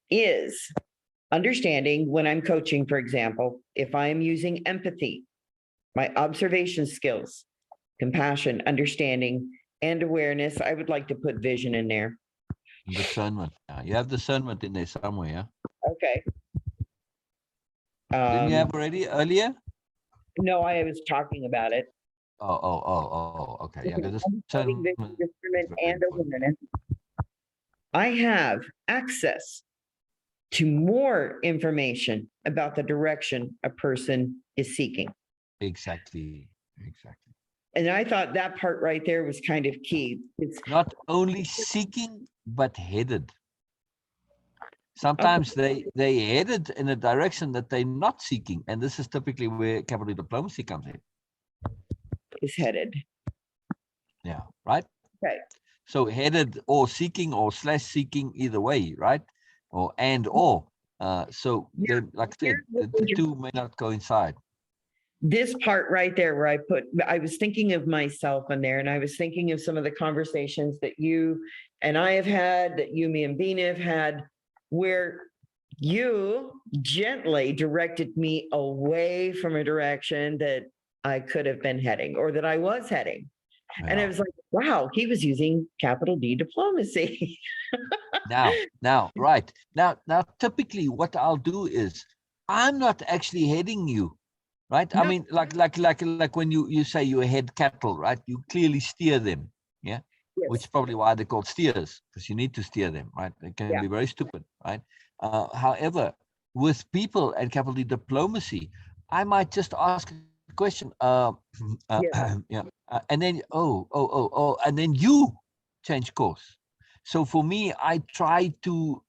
Is understanding when I'm coaching, for example, if I am using empathy, my observation skills, compassion, understanding, and awareness. I would like to put vision in there. Discernment. You have discernment in there somewhere, yeah? Okay. Didn't you have already earlier? No, I was talking about it. Okay. Yeah, discernment and awareness. I have access to more information about the direction a person is seeking. Exactly. And I thought that part right there was kind of key. It's not only seeking, but headed. Sometimes they headed in a direction that they're not seeking. And this is typically where capital diplomacy comes in. Is headed. Yeah, right? Okay. So headed or seeking or / seeking, either way, right? Or. So yeah, like I said, the two may not coincide. This part right there where I was thinking of myself in there, and I was thinking of some of the conversations that you and I have had, that you, me, and Bina have had, where you gently directed me away from a direction that I could have been heading or that I was heading. Yeah. And I was like, wow, he was using capital D diplomacy. Now, typically what I'll do is I'm not actually heading you. Right. No. I mean, like when you say you head cattle, right? You clearly steer them. Yeah. Yes. Which is probably why they're called steers, because you need to steer them, right? They can be very stupid, right? However, with people and capital D diplomacy, I might just ask a question, Yeah. yeah, and then and then you change course. So for me, I try to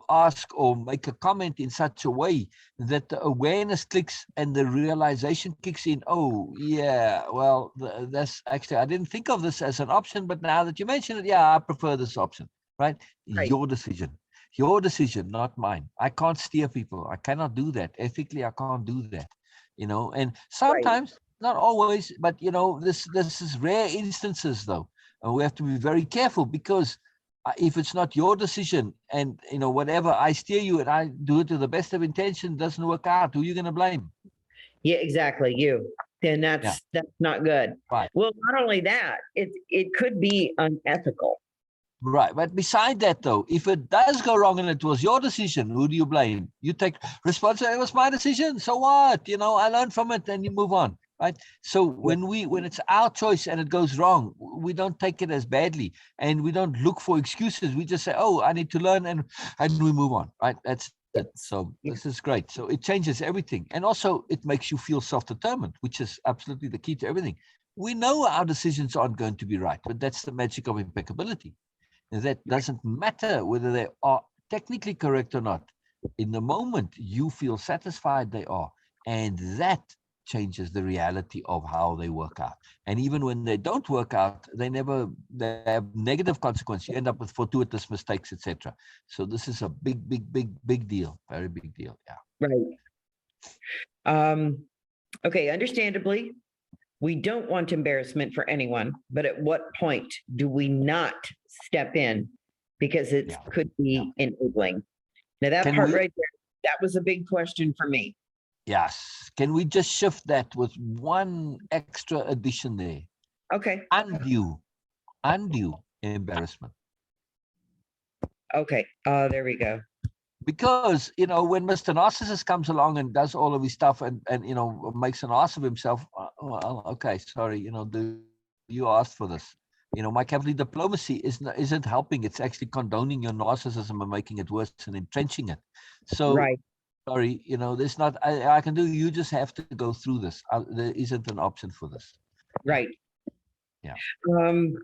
ask or make a comment in such a way that the awareness clicks and the realization kicks in. Oh, yeah, well, that's actually, I didn't think of this as an option, but now that you mention it, yeah, I prefer this option, right? Right. Your decision, not mine. I can't steer people. I cannot do that. Ethically, I can't do that, and Right. sometimes, not always, but, this is rare instances, though. And we have to be very careful because if it's not your decision and whatever I steer you and I do it to the best of intention doesn't work out, who are you going to blame? Yeah, exactly. You. And Yeah, that's not good. right, Well, not only that, it could be unethical. right. But beside that, though, if it does go wrong and it was your decision, who do you blame? You take responsibility. It was my decision. So what? I learned from it and you move on. Right. So Yeah. when it's our choice and it goes wrong, we don't take it as badly and we don't look for excuses. We just say, oh, I need to learn, and we move on. Right. That's it. Yes. So Yeah. this is great. So it changes everything. And also it makes you feel self-determined, which is absolutely the key to everything. We know our decisions aren't going to be right, but that's the magic of impeccability. That doesn't matter whether they are technically correct or not. In the moment, you feel satisfied they are. And that changes the reality of how they work out. And even when they don't work out, they have negative consequences. You end up with fortuitous mistakes, etc. So this is a big, big, big, big deal. Very big deal. Yeah. Right. Okay, understandably, we don't want embarrassment for anyone, but at what point do we not step in because it Yeah. could be enabling? Now, that Can part we right there, that was a big question for me. Yes. Can we just shift that with one extra addition there? Okay. Undue embarrassment. Okay. There we go. Because when Mr. Narcissist comes along and does all of his stuff and makes an ass of himself, well, okay, sorry, you asked for this. My capital diplomacy isn't helping. It's actually condoning your narcissism and making it worse and entrenching it. So Right. sorry, there's not I can do. You just have to go through this. There isn't an option for this. Yeah, Right. yeah, Um,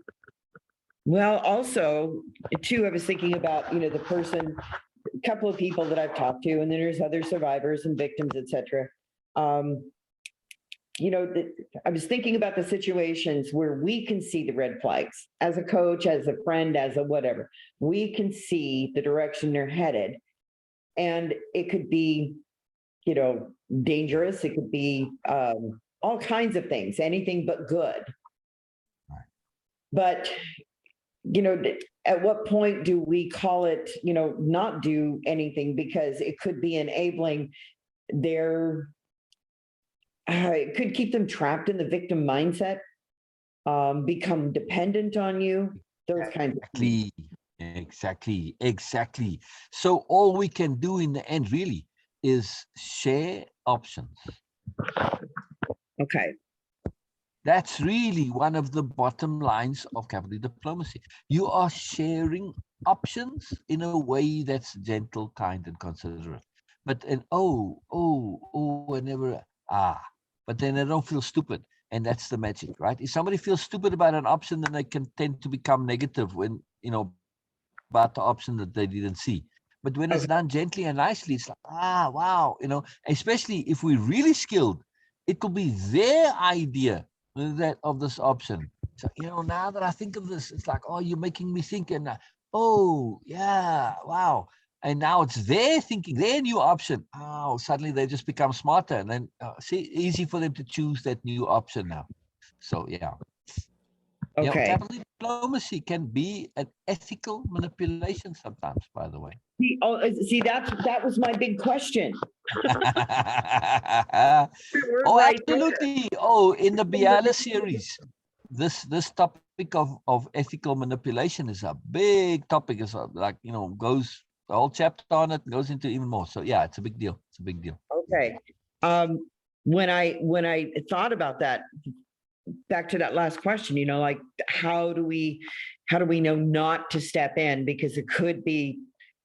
well, also, too, I was thinking about, the person, a couple of people that I've talked to, and then there's other survivors and victims, et cetera. Um, I was thinking about the situations where we can see the red flags as a coach, as a friend, as a whatever. We can see the direction they're headed. And it could be, dangerous. It could be all kinds of things, anything but good. right. But, at what point do we call it, not do anything because it could be enabling their it could keep them trapped in the victim mindset, become dependent on you, those kinds of things. Exactly. So all we can do in the end really is share options. Okay. That's really one of the bottom lines of capital diplomacy. You are sharing options in a way that's gentle, kind, and considerate. But whenever but then they don't feel stupid, and that's the magic, right? If somebody feels stupid about an option, then they can tend to become negative when about the option that they didn't see. But when it's done gently and nicely, it's like, wow, especially if we're really skilled, it could be their idea that of this option. So, now that I think of this, it's like, oh, you're making me think. And oh, yeah, wow. And now it's their thinking, their new option. Oh, suddenly they just become smarter. And then, see, easy for them to choose that new option now. So, yeah. Okay. Capital diplomacy can be an ethical manipulation sometimes, by the way. See, that was my big question. We're Oh, right there. absolutely. Oh, in the Biala series, this topic of ethical manipulation is a big topic. It's like, goes the whole chapter on it, goes into even more. So yeah, it's a big deal. It's a big deal. Okay. When I thought about that, back to that last question, like how do we know not to step in because it could be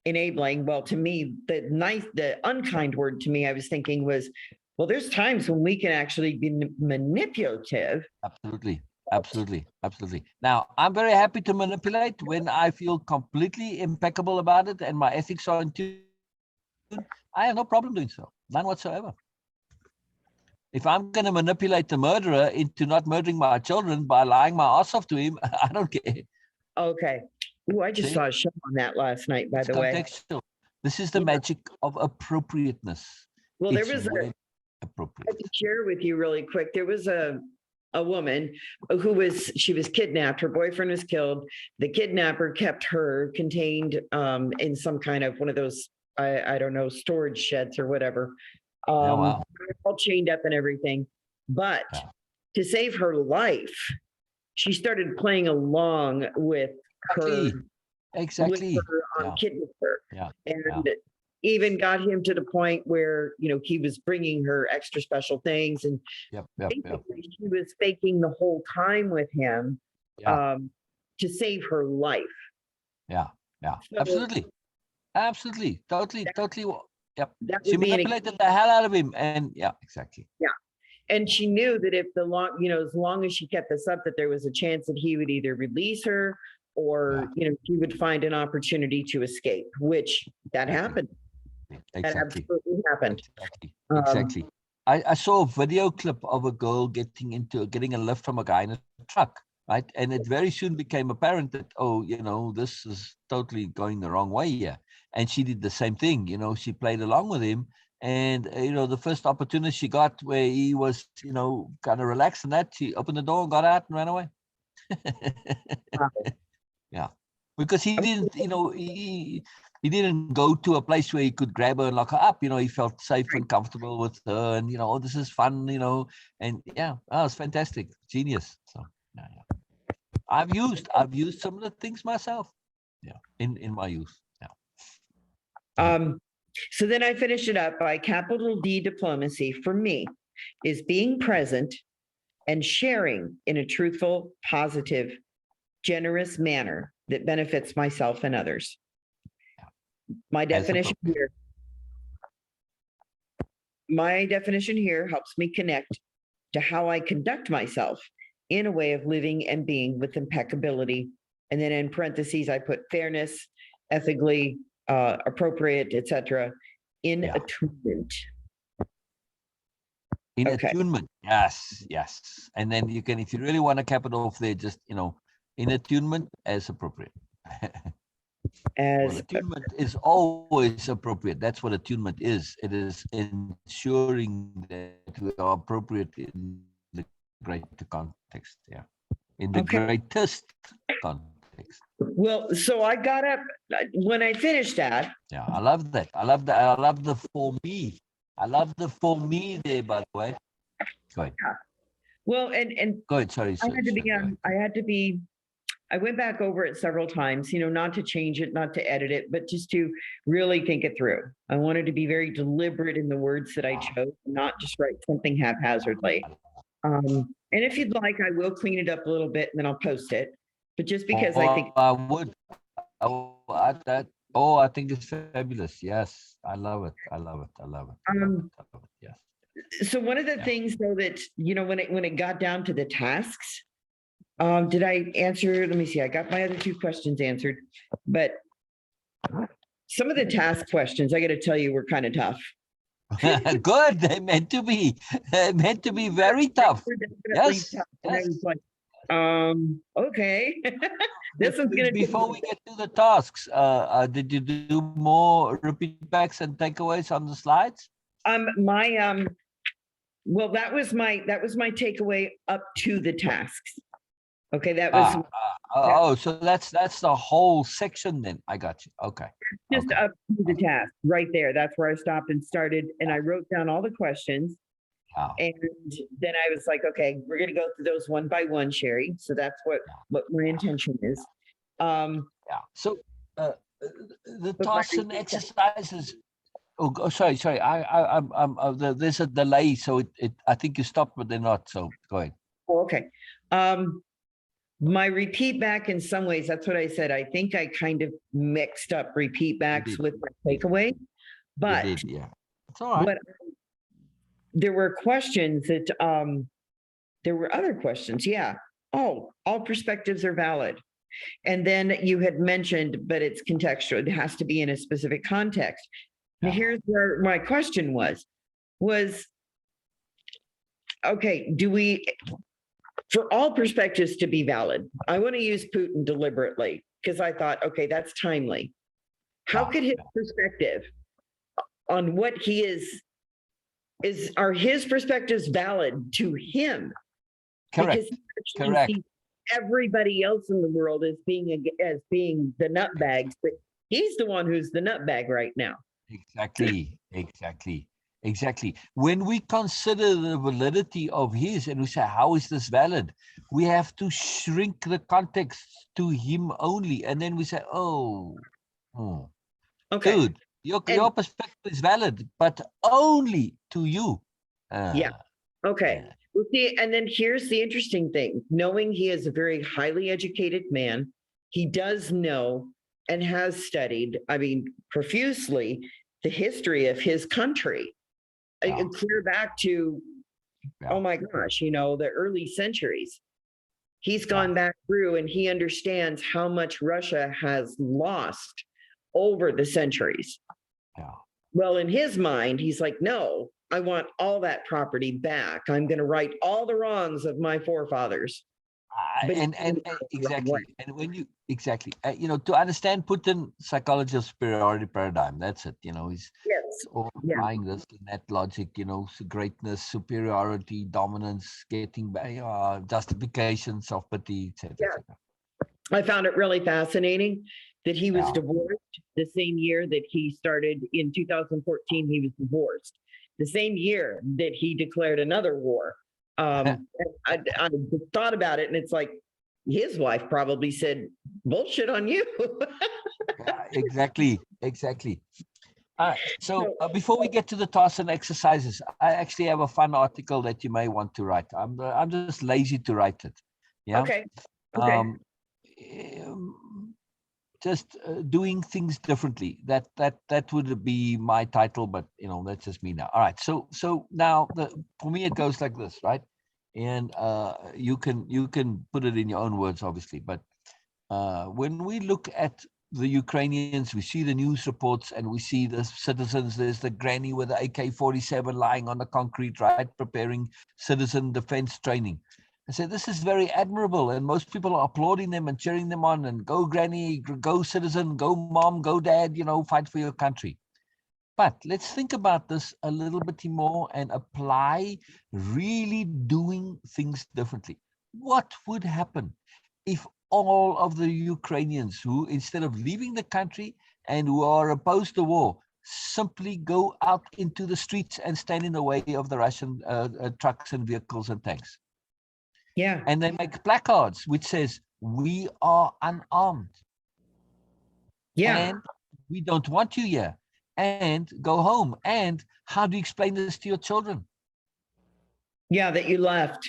enabling. Well, to me, the unkind word to me, I was thinking was, well, there's times when we can actually be manipulative. Absolutely. Absolutely. Absolutely. Now, I'm very happy to manipulate when I feel completely impeccable about it and my ethics are in tune. I have no problem doing so. None whatsoever. If I'm going to manipulate the murderer into not murdering my children by lying my ass off to him, I don't care. Okay. Ooh, I just See? saw a show on that last night, by It's the way. contextual. This is the Yeah. magic of appropriateness. Well, there It's was when I appropriate. can share with you really quick. There was a woman who she was kidnapped. Her boyfriend was killed. The kidnapper kept her contained in some kind of one of those, I don't know, storage sheds or whatever. Yeah, wow. All chained up and everything. But Yeah. to save her life, she started playing along with her, Exactly. on kidnapping her. Yeah. And even got him to the point where, he was bringing her extra special things. And Yep. basically she was faking the whole time with him to save her life. Yeah. So Absolutely. Totally. Yep. that She would be manipulated the hell out of him. And yeah, exactly. yeah. And she knew that if as long as she kept this up, that there was a chance that he would either release her or, she would find an opportunity to escape, which that happened. That Exactly. absolutely happened. Exactly. I saw a video clip of a girl getting a lift from a guy in a truck, right? And it very soon became apparent that, this is totally going the wrong way here. And she did the same thing, she played along with him. And, the first opportunity she got where he was, kind of relaxed and that, she opened the door and got out and ran away. Yeah. Because he didn't, he didn't go to a place where he could grab her and lock her up. He felt safe and comfortable with her and, this is fun, and yeah, it's fantastic. Genius. So, yeah. I've used some of the things myself. Yeah. In my youth. Yeah. So then I finished it up by capital D diplomacy for me is being present and sharing in a truthful, positive, generous manner that benefits myself and others. My definition here helps me connect to how I conduct myself in a way of living and being with impeccability. And then in parentheses, I put fairness, ethically, appropriate, etc. in attunement. In attunement, yes. And then you can, if you really want to cap it off there, just, in attunement as appropriate. Attunement is always appropriate. That's what attunement is. It is ensuring that we are appropriate in the greater context. Yeah. In the greatest context. Well, so I got up when I finished that. Yeah, I love that. I love the for me. I love the for me there, by the way. Go ahead. Well, and go ahead. Sorry. I went back over it several times, not to change it, not to edit it, but just to really think it through. I wanted to be very deliberate in the words that I chose, not just write something haphazardly. And if you'd like, I will clean it up a little bit and then I'll post it. But just because I think I would. I think it's fabulous. Yes, I love it. Yes. So one of the things, though, that when it got down to the tasks, did I answer? Let me see. I got my other two questions answered, but some of the task questions, I got to tell you, were kind of tough. Good. They meant to be. Meant to be very tough. Yes. Tough. And I was like, okay. This is gonna. Before we get to the tasks, did you do more repeat backs and takeaways on the slides? Well, that was my takeaway up to the tasks. Okay, that was. So that's the whole section then. I got you. Okay. Just up to the task right there. That's where I stopped and started, and I wrote down all the questions. And then I was like, okay, we're going to go through those one by one, Sherry. So that's what my intention is. So the tasks and exercises. Oh, sorry. There's a delay, so I think you stopped, but they're not. So go ahead. Okay. My repeat back in some ways, that's what I said. I think I kind of mixed up repeat backs did. with my You did. takeaway. You But did, yeah. It's all right. what there were questions that there were other questions. Yeah. Oh, all perspectives are valid. And then you had mentioned, but it's contextual. It has to be in a specific context. Now Yeah. here's where my question was, okay, do we, for all perspectives to be valid, I want to use Putin deliberately because I thought, okay, that's timely. How Yeah. could his perspective on what he are his perspectives valid to him? Because Correct. he actually Correct. sees everybody else in the world as being the nutbags, but he's the one who's the nutbag right now. Exactly. Exactly. Exactly. When we consider the validity of his and we say, how is this valid? We have to shrink the context to him only. And then we say, oh, Okay. dude, your And perspective is valid, but only to you. yeah. Okay. Yeah. Well, see, and then here's the interesting thing. Knowing he is a very highly educated man, he does know and has studied, I mean, profusely, the history of his country. Yeah. Clear back to, Yeah. oh my gosh, the early centuries. He's Yeah. gone back through and he understands how much Russia has lost over the centuries. Yeah. Well, in his mind, he's like, no, I want all that property back. I'm going to right all the wrongs of my forefathers. But And exactly, and when you exactly, to understand Putin psychology of superiority paradigm, that's it. He's yes, all yeah, applying this in that logic. Greatness, superiority, dominance, getting back, justification, self-pity, etc., yeah. etc. I found it really fascinating that he was Yeah. divorced the same year that he started in 2014. He was divorced the same year that he declared another war. I thought about it, and it's like his wife probably said, "Bullshit on you." Yeah, exactly, exactly. All right. So So, before we get to the tasks and exercises, I actually have a fun article that you may want to write. I'm just lazy to write it. Yeah. okay, okay, Um, just doing things differently. That would be my title, but that's just me now. All right. So now for me it goes like this, right? And you can put it in your own words, obviously. But when we look at the Ukrainians, we see the news reports and we see the citizens. There's the granny with the AK-47 lying on the concrete, right, preparing citizen defense training. I said, this is very admirable, and most people are applauding them and cheering them on, and go granny, go citizen, go mom, go dad, fight for your country. But let's think about this a little bit more and apply really doing things differently. What would happen if all of the Ukrainians who, instead of leaving the country and who are opposed to war, simply go out into the streets and stand in the way of the Russian trucks and vehicles and tanks? yeah, And they make placards which says, we are unarmed yeah, and we don't want you here, and go home. And how do you explain this to your children? yeah. That you left.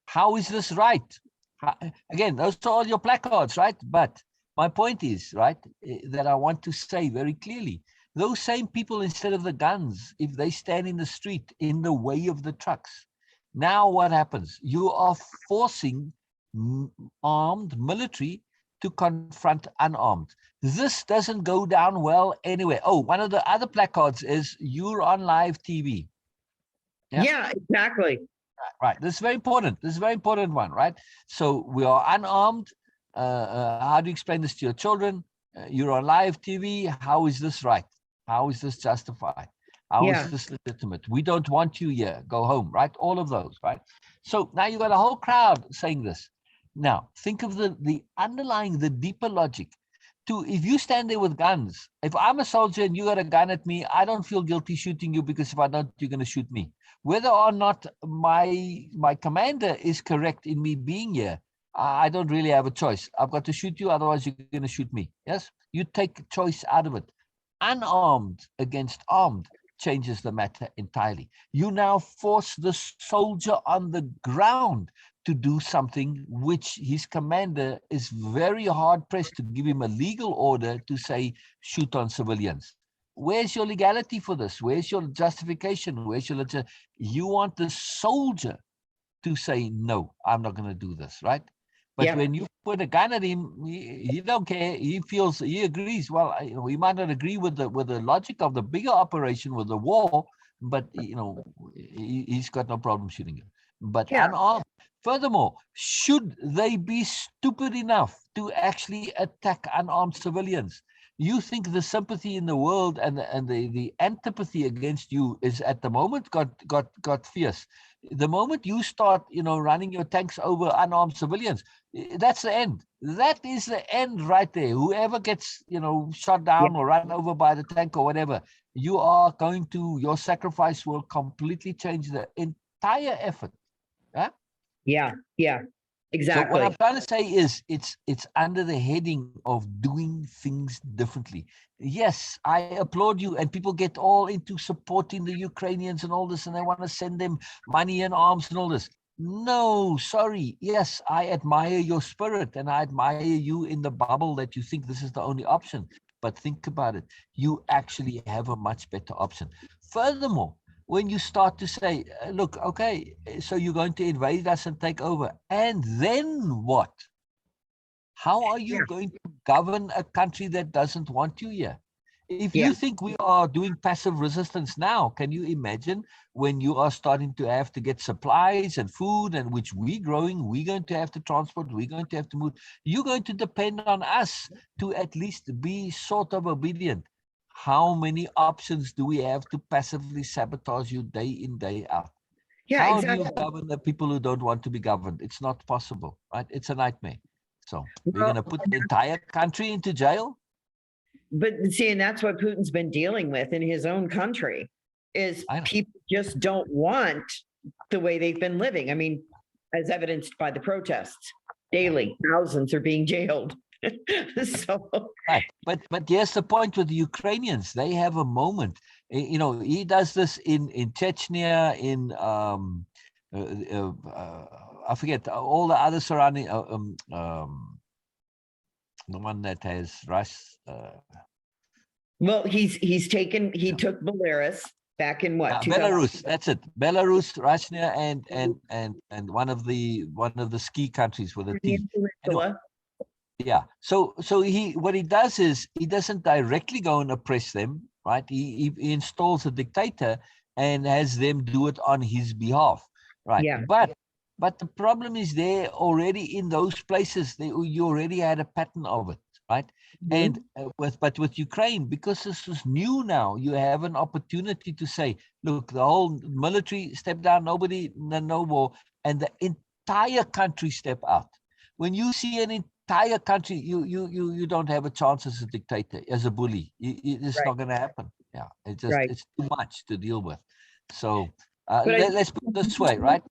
How is this right? Again, those are all your placards, right? But my point is, right, that I want to say very clearly, those same people, instead of the guns, if they stand in the street in the way of the trucks, now what happens? You are forcing armed military to confront unarmed. This doesn't go down well anywhere. Oh, one of the other placards is, you're on live TV. Yeah, exactly. Right. This is very important. This is a very important one, right? So we are unarmed. How do you explain this to your children? You're on live TV. How is this right? How is this justified? How is Yeah, this legitimate? We don't want you here. Go home, right? All of those, right? So now you got a whole crowd saying this. Now think of the underlying, the deeper logic. If you stand there with guns, if I'm a soldier and you got a gun at me, I don't feel guilty shooting you, because if I don't, you're going to shoot me. Whether or not my commander is correct in me being here, I don't really have a choice. I've got to shoot you, otherwise you're going to shoot me. Yes, you take choice out of it. Unarmed against armed changes the matter entirely. You now force the soldier on the ground to do something which his commander is very hard pressed to give him a legal order to say, shoot on civilians. Where's your legality for this? Where's your justification? Where's your you want the soldier to say, no, I'm not going to do this, right? But when you put a gun at him, he don't care. He feels, he agrees. Well, we might not agree with the logic of the bigger operation with the war, but he's got no problem shooting you. But unarmed. Furthermore, should they be stupid enough to actually attack unarmed civilians? You think the sympathy in the world and the antipathy against you is at the moment got fierce. The moment you start, running your tanks over unarmed civilians, that's the end. That is the end right there. Whoever gets, shot down or run over by the tank or whatever, your sacrifice will completely change the entire effort. Huh? Yeah, exactly. So what I'm trying to say is it's under the heading of doing things differently. Yes, I applaud you, and people get all into supporting the Ukrainians and all this, and they want to send them money and arms and all this. No, sorry. Yes, I admire your spirit, and I admire you in the bubble that you think this is the only option. But think about it. You actually have a much better option. Furthermore, when you start to say, look, okay, so you're going to invade us and take over, and then what? How are you going to govern a country that doesn't want you here? If you think we are doing passive resistance now, can you imagine when you are starting to have to get supplies and food, and which we're growing, we're going to have to transport, we're going to have to move. You're going to depend on us to at least be sort of obedient. How many options do we have to passively sabotage you day in, day out? How do you govern the people who don't want to be governed? It's not possible, right? It's a nightmare. So we're going to put the entire country into jail? But see, and that's what Putin's been dealing with in his own country, is people just don't want the way they've been living. I mean, as evidenced by the protests, daily, thousands are being jailed. So, right. But here's the point with the Ukrainians. They have a moment. He does this in Chechnya, in I forget all the other surrounding the one that has Russia. Well, he took Belarus back in what? Belarus. That's it. Belarus, Russia, and one of the ski countries with a T. Anyway, yeah. So what he does is he doesn't directly go and oppress them, right? He installs a dictator and has them do it on his behalf, right? Yeah. But the problem is there already in those places. You already had a pattern of it, right? Mm-hmm. And with Ukraine, because this is new now, you have an opportunity to say, look, the whole military step down, no more, and the entire country step out. When you see an entire country, you don't have a chance as a dictator, as a bully. It's not going to happen. Yeah, it's too much to deal with. So let's put it this way, right?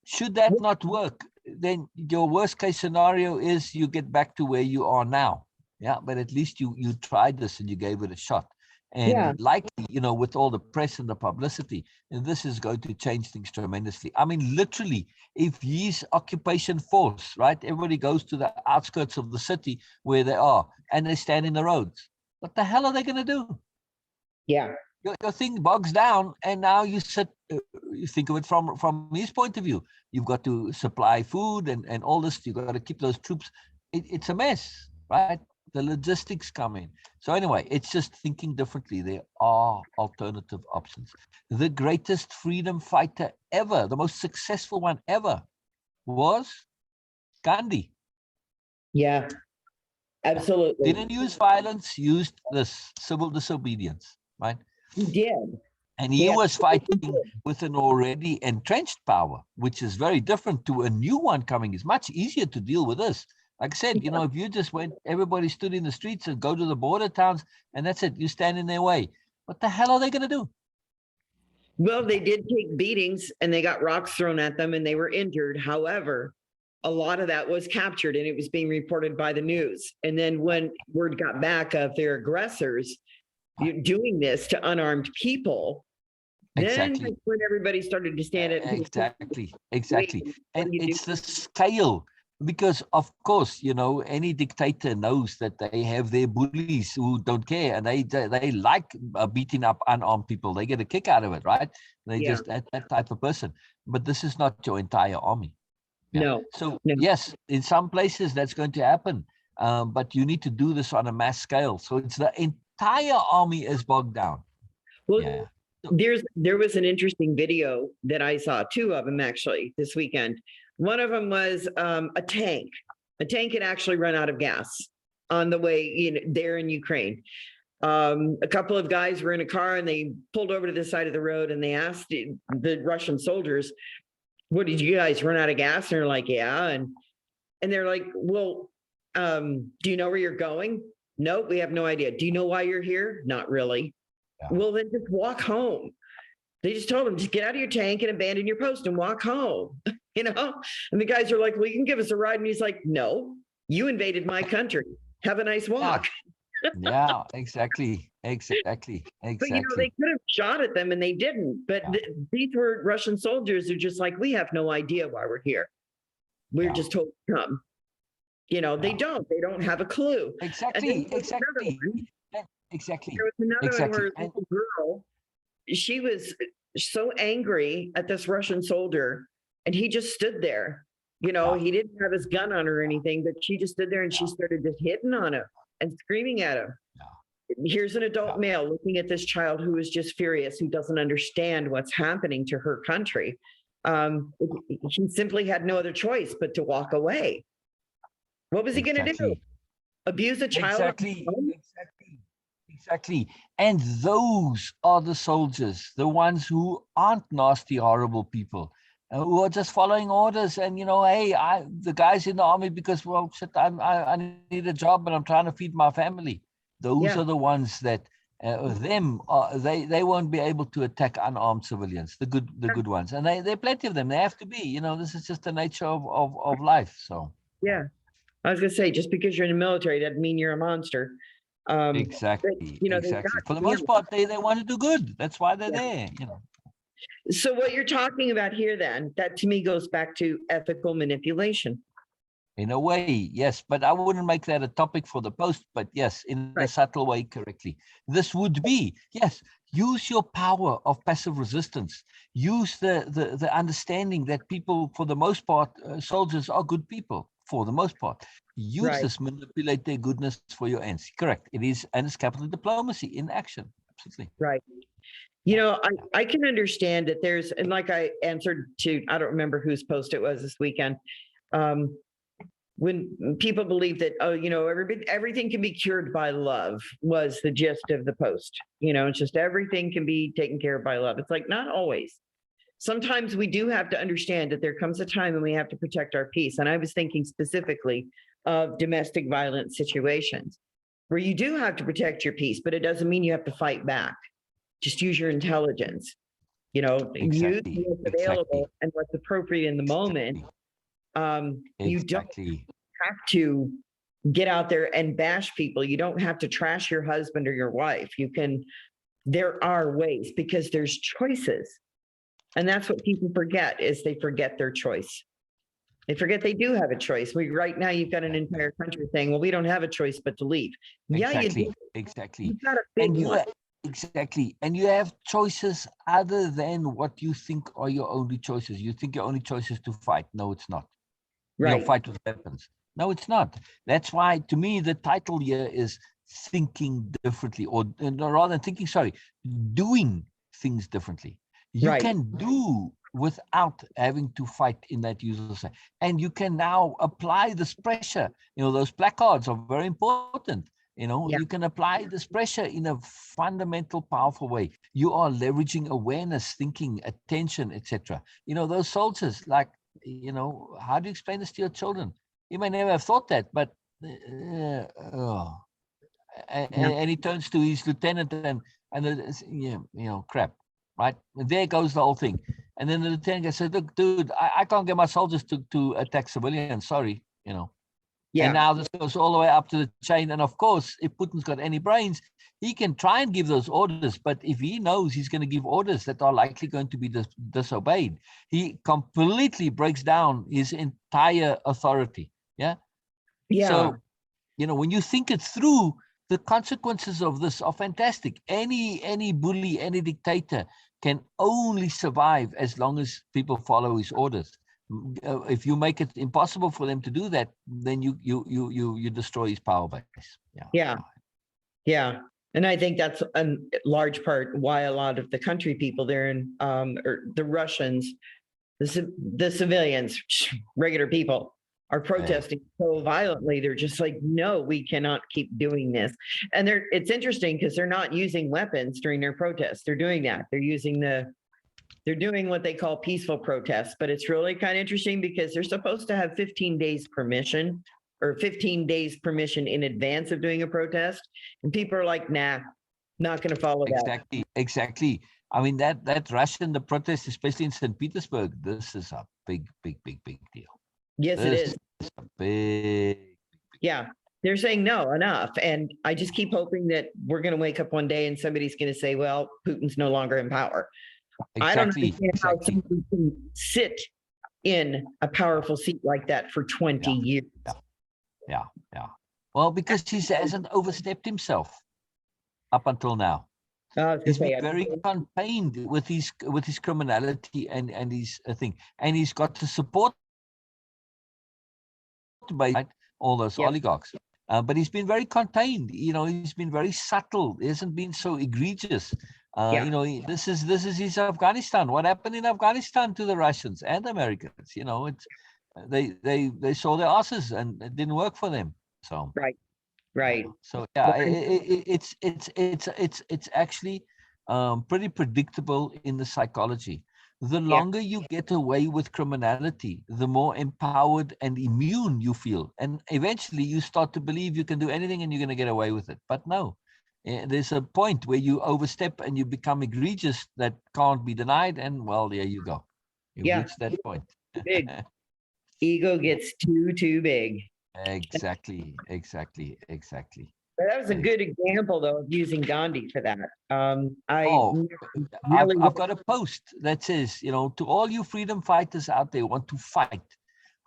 Should that not work, then your worst case scenario is you get back to where you are now. Yeah, but at least you tried this and you gave it a shot. And likely, with all the press and the publicity, and this is going to change things tremendously. I mean, literally, if he's occupation force, right? Everybody goes to the outskirts of the city where they are, and they stand in the roads. What the hell are they going to do? Yeah. Your thing bogs down, and now you think of it from his point of view. You've got to supply food and all this. You've got to keep those troops. It's a mess, right? The logistics come in. So anyway, it's just thinking differently. There are alternative options. The greatest freedom fighter ever, the most successful one ever, was Gandhi. Yeah, absolutely. Didn't use violence, used this civil disobedience, right? He did. And he was fighting with an already entrenched power, which is very different to a new one coming. It's much easier to deal with this. Like I said, if you just went, everybody stood in the streets and go to the border towns, and that's it. You stand in their way. What the hell are they going to do? Well, they did take beatings and they got rocks thrown at them and they were injured. However, a lot of that was captured and it was being reported by the news. And then when word got back of their aggressors doing this to unarmed people, Then Exactly. that's when everybody started to stand up. Exactly. Wait, Exactly. what And do you do? it's the scale, because of course, you know, any dictator knows that they have their bullies who don't care, and they like beating up unarmed people. They get a kick out of it, right? They Yeah, just that type of person. But this is not your entire army. Yeah. no, So no. yes, in some places that's going to happen, but you need to do this on a mass scale. So it's the entire army is bogged down. Well, Yeah. So, there was an interesting video that I saw, two of them actually this weekend. One of them was a tank. A tank had actually run out of gas on the way, there in Ukraine. A couple of guys were in a car and they pulled over to the side of the road and they asked the Russian soldiers, "What did you guys run out of gas?" And they're like, "Yeah." And they're like, "Well, do you know where you're going?" "Nope, we have no idea." "Do you know why you're here?" "Not really." yeah. "Well, then just walk home." They just told him, just get out of your tank and abandon your post and walk home, you know? And the guys are like, "Well, you can give us a ride." And he's like, "No, you invaded my country. Have a nice Yeah. walk." Yeah, exactly. Exactly. But, they Exactly. could have shot at them and they didn't. But Yeah. these were Russian soldiers who just like, "We have no idea why we're here. We're Yeah. just told to come." They Yeah. don't have a clue. And then Exactly. there was another Exactly. one. Exactly. There was another one Exactly. where a And little girl, she was so angry at this Russian soldier, and he just stood there. yeah, He didn't have his gun on or anything, but she just stood there and she yeah, started just hitting on him and screaming at him. yeah, Here's an yeah. adult male looking at this child who is just furious, who doesn't understand what's happening to her country. He simply had no other choice but to walk away. What was he going to do? Exactly. Abuse a child on the Exactly. phone? Exactly. Exactly. And those are the soldiers, the ones who aren't nasty, horrible people, who are just following orders. And, hey, the guys in the army, because, well, shit, I need a job and I'm trying to feed my family. Those Yeah. are the ones that they won't be able to attack unarmed civilians, the good ones. And there are plenty of them. They have to be, this is just the nature of life. So. Yeah. I was going to say, just because you're in the military doesn't mean you're a monster. But, Exactly. they've Exactly. got For to the be most able. part, they want to do good. That's why they're Yeah. there. So what you're talking about here, then, that to me goes back to ethical manipulation. In a way, yes, but I wouldn't make that a topic for the post. But yes, in a Right. subtle way, correctly. This would be, yes, use your power of passive resistance. Use the understanding that people, for the most part, soldiers are good people, for the most part. Use Right. this, manipulate their goodness for your ends. Correct. It is, and it's capital diplomacy in action. Absolutely. Right. I can understand that there's, and like I answered to, I don't remember whose post it was this weekend. When people believe that, everything can be cured by love, was the gist of the post. It's just everything can be taken care of by love. It's like, not always. Sometimes we do have to understand that there comes a time when we have to protect our peace. And I was thinking specifically of domestic violence situations where you do have to protect your peace, but it doesn't mean you have to fight back. Just use your intelligence, use Exactly. what's Exactly. available and what's appropriate in the moment. You don't Exactly. have to get out there and bash people. You don't have to trash your husband or your wife. There are ways, because there's choices. And that's what people forget, is they forget their choice. They forget they do have a choice. Right now, you've got an entire country saying, "Well, we don't have a choice but to leave." Yeah, you do. Exactly. You've got a big one. Exactly. And you have choices other than what you think are your only choices. You think your only choice is to fight. No, it's not. Right. Fight with weapons. No, it's not. That's why, to me, the title here is thinking differently, or rather than thinking, doing things differently. You Right. can do without having to fight in that usual sense. And you can now apply this pressure. Those placards are very important. Yeah. You can apply this pressure in a fundamental, powerful way. You are leveraging awareness, thinking, attention, etc. Those soldiers, like, how do you explain this to your children? You may never have thought that, but and he turns to his lieutenant and crap, right? And there goes the whole thing. And then the lieutenant said, "Look, dude, I can't get my soldiers to attack civilians. Sorry, And now this goes all the way up to the chain. And of course, if Putin's got any brains, he can try and give those orders. But if he knows he's going to give orders that are likely going to be disobeyed, he completely breaks down his entire authority. Yeah. So, when you think it through, the consequences of this are fantastic. Any bully, any dictator can only survive as long as people follow his orders. If you make it impossible for them to do that, then you destroy his power base. Yeah. And I think that's a large part why a lot of the country people there in or the Russians, the civilians, regular people, are protesting so violently. They're just like, no, we cannot keep doing this. And it's interesting because they're not using weapons during their protests. They're doing that. They're doing what they call peaceful protests, but it's really kind of interesting because they're supposed to have 15 days permission or 15 days permission in advance of doing a protest. And people are like, nah, not going to follow that. Exactly. I mean, that the protest, especially in St. Petersburg, this is a big deal. Yes, it is. A big. Yeah. They're saying no, enough. And I just keep hoping that we're going to wake up one day and somebody's going to say, well, Putin's no longer in power. I don't understand how somebody can sit in a powerful seat like that for 20 years. Yeah. Well, because he hasn't overstepped himself up until now. He's been very contained with his criminality and his thing, and he's got the support by all those oligarchs. But he's been very contained. He's been very subtle. He hasn't been so egregious. This is his Afghanistan. What happened in Afghanistan to the Russians and the Americans? It's they saw their asses and it didn't work for them. So right. So it's actually pretty predictable in the psychology. The longer you get away with criminality, the more empowered and immune you feel, and eventually you start to believe you can do anything and you're going to get away with it. But no. There's a point where you overstep and you become egregious that can't be denied, and well, there you go. You reach that point. Big. Ego gets too big. Exactly. But that was a good example, though, of using Gandhi for that. I've got a post that says, to all you freedom fighters out there who want to fight,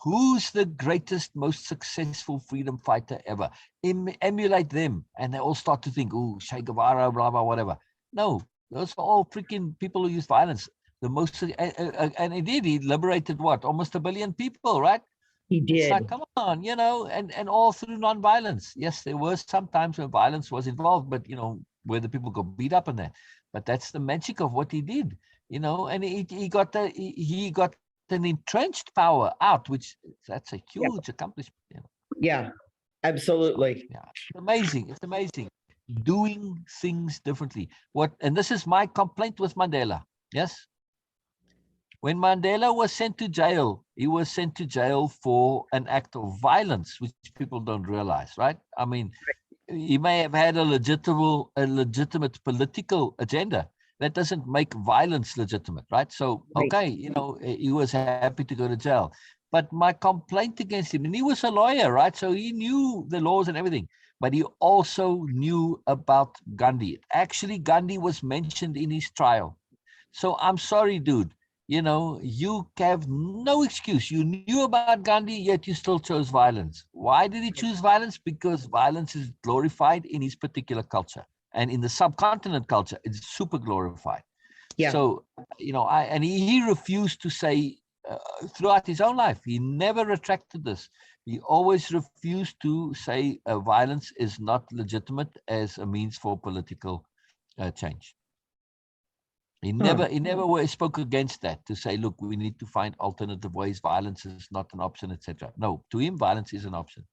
who's the greatest, most successful freedom fighter ever? Emulate them. And they all start to think, oh, Che Guevara, blah, blah, whatever. No, those are all freaking people who use violence. The most, and he liberated what? Almost 1 billion people, right? He did. It's like, come on, and all through non-violence. Yes, there were some times when violence was involved, but, where the people got beat up in that. But that's the magic of what he did, and he got an entrenched power out, which that's a huge accomplishment. Yeah, absolutely. Yeah, it's amazing. Doing things differently. And this is my complaint with Mandela. Yes. When Mandela was sent to jail, he was sent to jail for an act of violence, which people don't realize, right? I mean, he may have had a legitimate political agenda. That doesn't make violence legitimate, right? So, okay, he was happy to go to jail. But my complaint against him, and he was a lawyer, right? So he knew the laws and everything, but he also knew about Gandhi. Actually, Gandhi was mentioned in his trial. So I'm sorry, dude. You have no excuse. You knew about Gandhi, yet you still chose violence. Why did he choose violence? Because violence is glorified in his particular culture. And in the subcontinent culture, it's super glorified. Yeah. So, he refused to say throughout his own life, he never retracted this. He always refused to say violence is not legitimate as a means for political change. He never spoke against that, to say, look, we need to find alternative ways. Violence is not an option, etc. No, to him, violence is an option.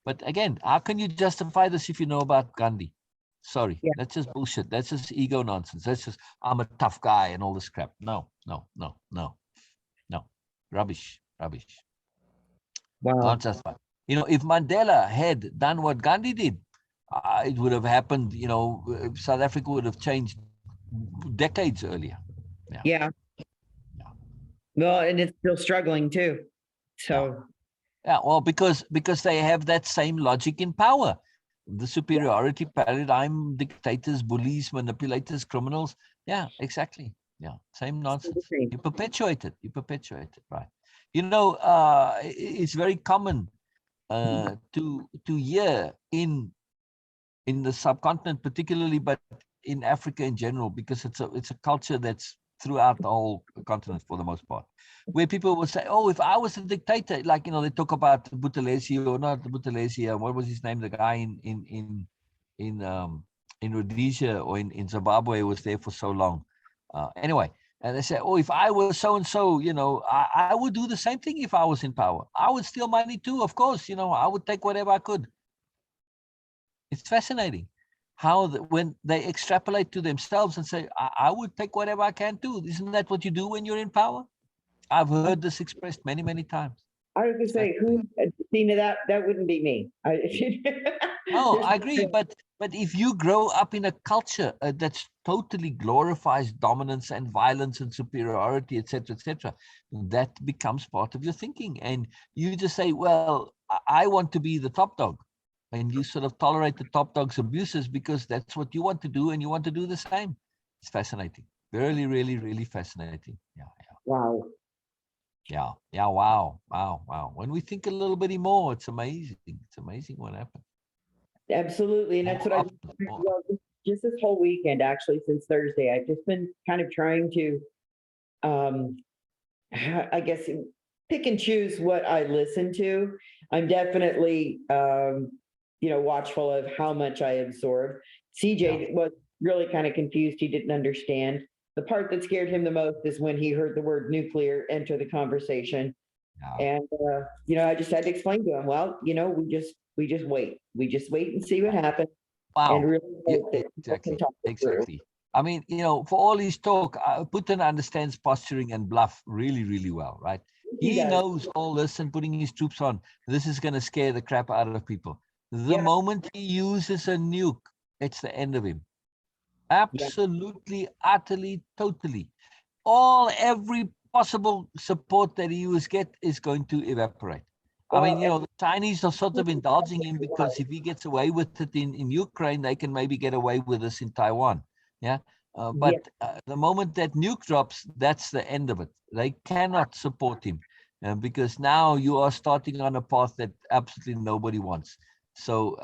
But again, how can you justify this if you know about Gandhi? Sorry, that's just bullshit. That's just ego nonsense. That's just, I'm a tough guy and all this crap. No. Rubbish. Wow. Not justify. If Mandela had done what Gandhi did, it would have happened, South Africa would have changed decades earlier. Yeah. Well, and it's still struggling too. So Yeah, well, because they have that same logic in power. The superiority paradigm, dictators, bullies, manipulators, criminals. Yeah, exactly. Yeah, same nonsense. You perpetuate it. You perpetuate it, right? You know, it's very common to hear in the subcontinent, particularly, but in Africa in general, because it's a culture that's throughout the whole continent for the most part, where people will say, "Oh, if I was a dictator," like they talk about Buthelezi or not Buthelezi, what was his name? The guy in in Rhodesia or in Zimbabwe was there for so long. Anyway, and they say, "Oh, if I was so and so, I would do the same thing if I was in power. I would steal money too, of course. I would take whatever I could." It's fascinating how when they extrapolate to themselves and say, I would take whatever I can too. Isn't that what you do when you're in power? I've heard this expressed many, many times. I was going to say, who, Tina, that wouldn't be me. No, I agree. But if you grow up in a culture that's totally glorifies dominance and violence and superiority, etc., that becomes part of your thinking. And you just say, well, I want to be the top dog. And you sort of tolerate the top dog's abuses because that's what you want to do, and you want to do the same. It's fascinating. Really, really, really fascinating. Yeah. Wow. Yeah. Wow. When we think a little bit more, it's amazing. It's amazing what happens. Absolutely. And that's what well, just this whole weekend, actually, since Thursday, I've just been kind of trying to, I guess, pick and choose what I listen to. I'm definitely, watchful of how much I absorb. CJ was really kind of confused. He didn't understand. The part that scared him the most is when he heard the word nuclear enter the conversation. And, I just had to explain to him, well, we just wait. We just wait and see what happens. Wow. And really Exactly. I mean, for all his talk, Putin understands posturing and bluff really, really well, right? He knows all this and putting his troops on. This is going to scare the crap out of people. The moment he uses a nuke, it's the end of him. Absolutely, utterly, totally. Every possible support that he was get is going to evaporate. I mean, the Chinese are sort of indulging him because if he gets away with it in Ukraine, they can maybe get away with this in Taiwan. Yeah. But the moment that nuke drops, that's the end of it. They cannot support him because now you are starting on a path that absolutely nobody wants. So,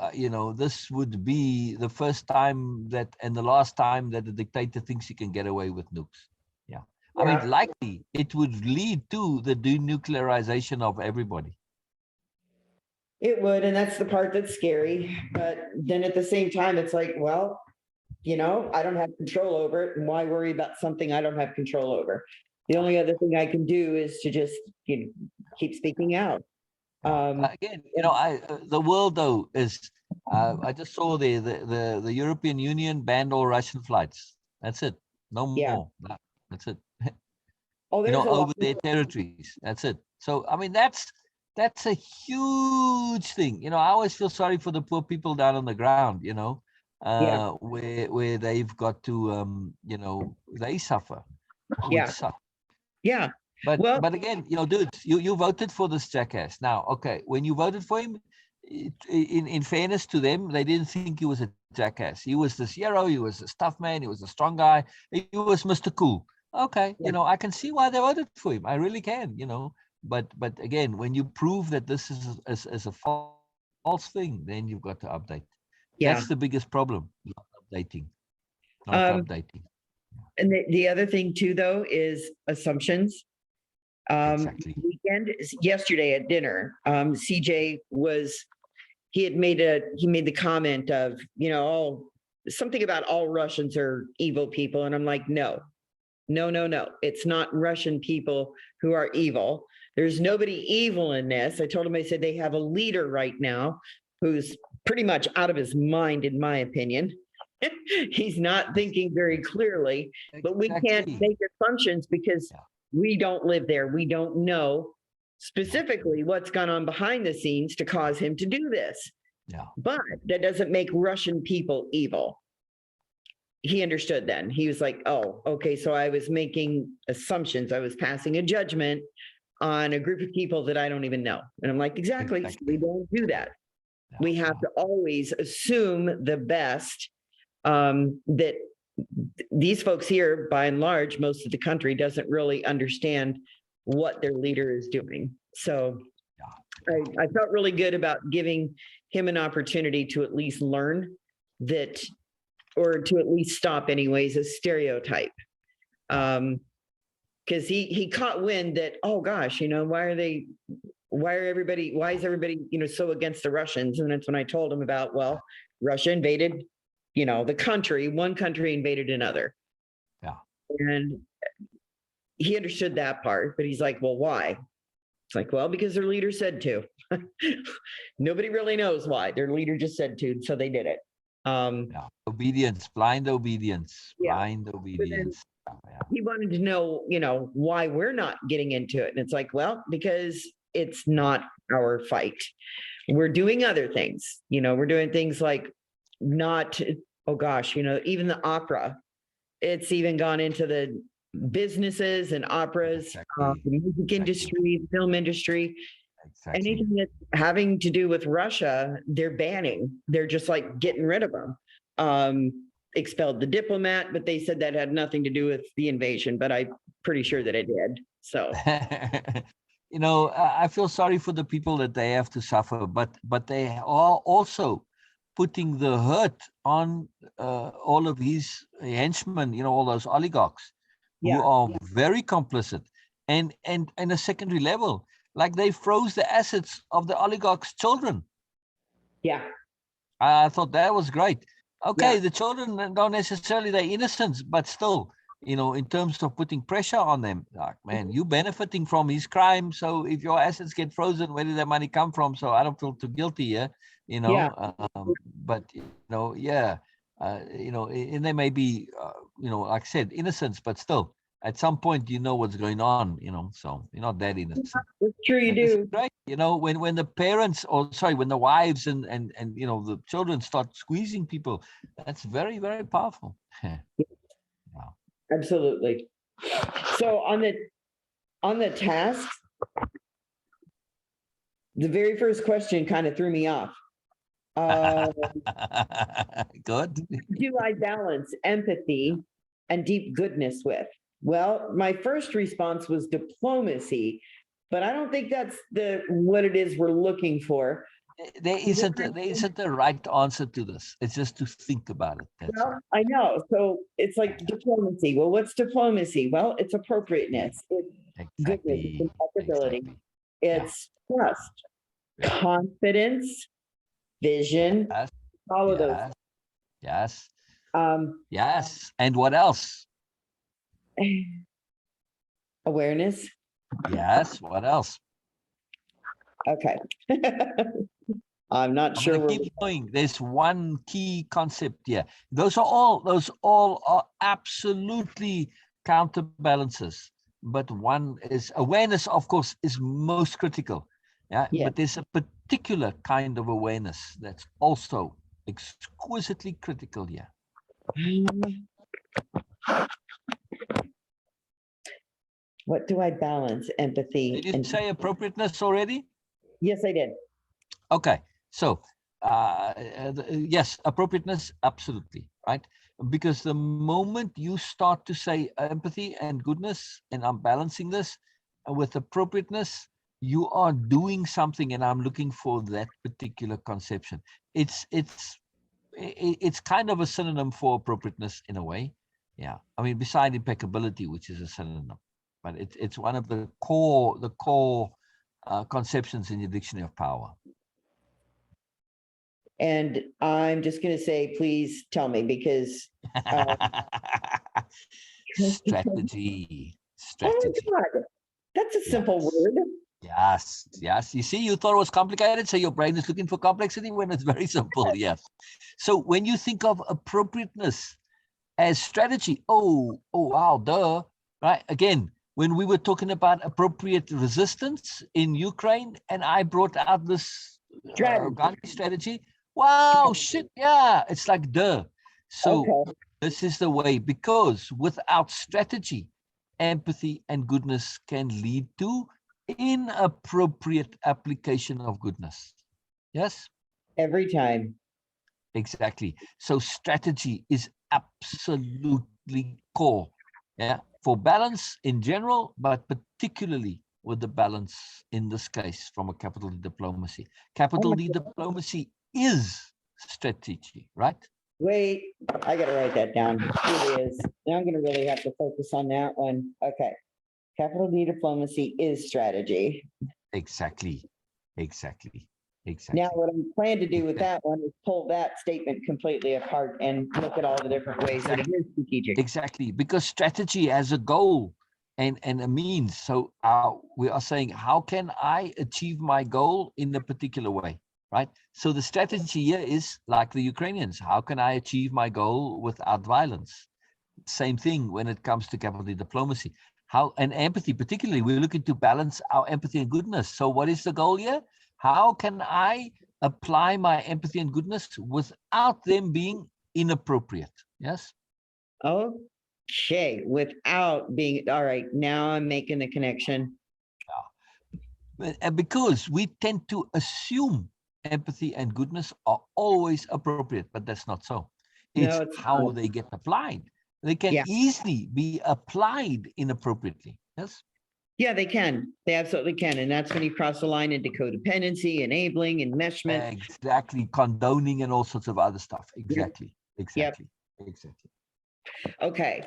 this would be the first time and the last time that the dictator thinks he can get away with nukes. Yeah. I mean, likely it would lead to the denuclearization of everybody. It would, and that's the part that's scary. But then at the same time, it's like, well, I don't have control over it, and why worry about something I don't have control over? The only other thing I can do is to just keep speaking out. Again, the world though is. I just saw the European Union banned all Russian flights. That's it. No more. That's it. Over their territories. That's it. So I mean, that's a huge thing. I always feel sorry for the poor people down on the ground. Where they've got to, they suffer. Yeah. But again, dudes, you voted for this jackass. Now, okay, when you voted for him, in fairness to them, they didn't think he was a jackass. He was this hero. He was a tough man. He was a strong guy. He was Mr. Cool. Okay, I can see why they voted for him. I really can. But again, when you prove that this is a false thing, then you've got to update. That's the biggest problem. Not updating. And the other thing too, though, is assumptions. Exactly. Yesterday at dinner, CJ he made the comment of, something about all Russians are evil people. And I'm like, no. It's not Russian people who are evil. There's nobody evil in this. I told him, I said, they have a leader right now who's pretty much out of his mind, in my opinion. He's not thinking very clearly, but we can't make assumptions because we don't live there. We don't know specifically what's gone on behind the scenes to cause him to do this. Yeah. But that doesn't make Russian people evil. He understood then. He was like, oh, okay, so I was making assumptions. I was passing a judgment on a group of people that I don't even know. And I'm like, exactly. Exactly. We don't do that. Yeah, We have to always assume the best. That these folks here, by and large, most of the country doesn't really understand what their leader is doing. So I felt really good about giving him an opportunity to at least learn that, or to at least stop anyways, a stereotype. Because he caught wind that, oh gosh, why is everybody, so against the Russians? And that's when I told him about, well, Russia invaded, the country, one country invaded another. Yeah. And he understood that part, but he's like, well, why? It's like, well, because their leader said to. Nobody really knows why. Their leader just said to, so they did it. Obedience, blind obedience, Yeah. blind obedience. He wanted to know, why we're not getting into it. And it's like, well, because it's not our fight. We're doing other things. We're doing things like not, oh gosh, even the opera. It's even gone into the businesses and operas, the music industry, the film industry. Anything that's having to do with Russia, they're banning. They're just like getting rid of them. Expelled the diplomat, but they said that had nothing to do with the invasion, but I'm pretty sure that it did. So, I feel sorry for the people that they have to suffer, but they are also putting the hurt on all of his henchmen, all those oligarchs who are very complicit, and a secondary level, like they froze the assets of the oligarchs' children. Yeah, I thought that was great. Okay, the children don't necessarily, they're innocent, but still, in terms of putting pressure on them, like, man, you benefiting from his crime. So if your assets get frozen, where did that money come from? So I don't feel too guilty here, but, and they may be, like I said, innocence, but still, at some point, what's going on, so you're not that innocent. It's true, you do. Right. When the parents, when the wives and the children start squeezing people, that's very, very powerful. Wow. Absolutely. So on the tasks, the very first question kind of threw me off. Good. Do I balance empathy and deep goodness with? Well, my first response was diplomacy, but I don't think that's what it is we're looking for. There isn't a right answer to this. It's just to think about it. Well, I know. So it's like diplomacy. Well, what's diplomacy? Well, it's appropriateness. It's goodness. It's impeccability. It's trust, confidence, vision, all of those. Yes. Yes. And what else? Awareness. Yes. What else? Okay. I'm not sure. Keep going. There's one key concept here. Those all are absolutely counterbalances. But one is awareness, of course, is most critical. Yeah. But there's a particular kind of awareness that's also exquisitely critical here. What do I balance? Empathy. Did you say appropriateness already? Yes, I did. Okay. So, yes, appropriateness, absolutely, right? Because the moment you start to say empathy and goodness, and I'm balancing this with appropriateness, you are doing something, and I'm looking for that particular conception. It's kind of a synonym for appropriateness in a way. Yeah. I mean, beside impeccability, which is a synonym, but it's one of the core conceptions in the dictionary of power. And I'm just going to say, please tell me, because strategy. Oh God, that's a simple word. Yes. You see, you thought it was complicated, so your brain is looking for complexity when it's very simple. Yes. So when you think of appropriateness as strategy, oh wow, duh, right? Again, when we were talking about appropriate resistance in Ukraine, and I brought out this Gandhi strategy. Wow, shit, yeah, it's like duh. So this is the way, because without strategy, empathy and goodness can lead to inappropriate application of goodness. Yes? Every time. Exactly. So strategy is absolutely core. Yeah. For balance in general, but particularly with the balance in this case from a capital D diplomacy. Oh Capital my D God. diplomacy is strategy, right? Wait, I gotta write that down. It really is. Now I'm gonna really have to focus on that one. Okay. Capital D diplomacy is strategy. Exactly. Exactly. Now, Exactly. what I'm planning to do with Exactly. that one is pull that statement completely apart and look at all the different ways that it is strategic. Exactly. Because strategy has a goal and a means. So we are saying, how can I achieve my goal in a particular way? Right. So the strategy here is like the Ukrainians. How can I achieve my goal without violence? Same thing when it comes to capital diplomacy. How and empathy, particularly, we're looking to balance our empathy and goodness. So what is the goal here? How can I apply my empathy and goodness without them being inappropriate? Yes. Okay, without being, all right, now I'm making the connection. And because we tend to assume empathy and goodness are always appropriate, but that's not so. No, It's it's how not. they get applied. They can Yeah. easily be applied inappropriately. Yes. Yeah, they can. They absolutely can. And that's when you cross the line into codependency, enabling, enmeshment. Exactly. Condoning and all sorts of other stuff. Yep. Exactly. Yep. Exactly. Exactly. Okay.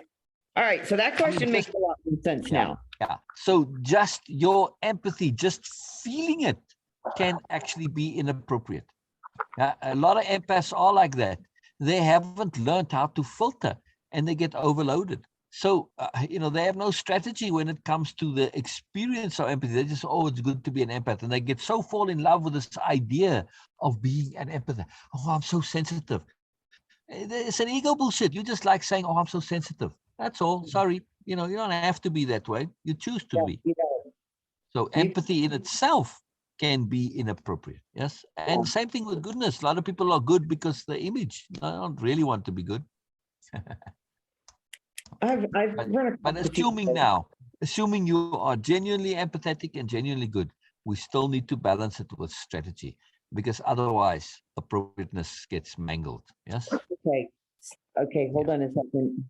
All right. So that I mean, question makes just a lot more sense yeah, now. yeah. So just your empathy, just feeling it can actually be inappropriate. A lot of empaths are like that. They haven't learned how to filter and they get overloaded. So, they have no strategy when it comes to the experience of empathy. They just, oh, it's good to be an empath. And they get so fall in love with this idea of being an empath. Oh, I'm so sensitive. It's an ego bullshit. You just like saying, oh, I'm so sensitive. That's all. Sorry. You don't have to be that way. You choose to Yeah, be. you know, So you, empathy in itself can be inappropriate. Yes. And same thing with goodness. A lot of people are good because the image. I don't really want to be good. I've But run across the assuming people. now, assuming you are genuinely empathetic and genuinely good, we still need to balance it with strategy because otherwise appropriateness gets mangled. Yes. Okay. Okay. Yeah. Hold on a second.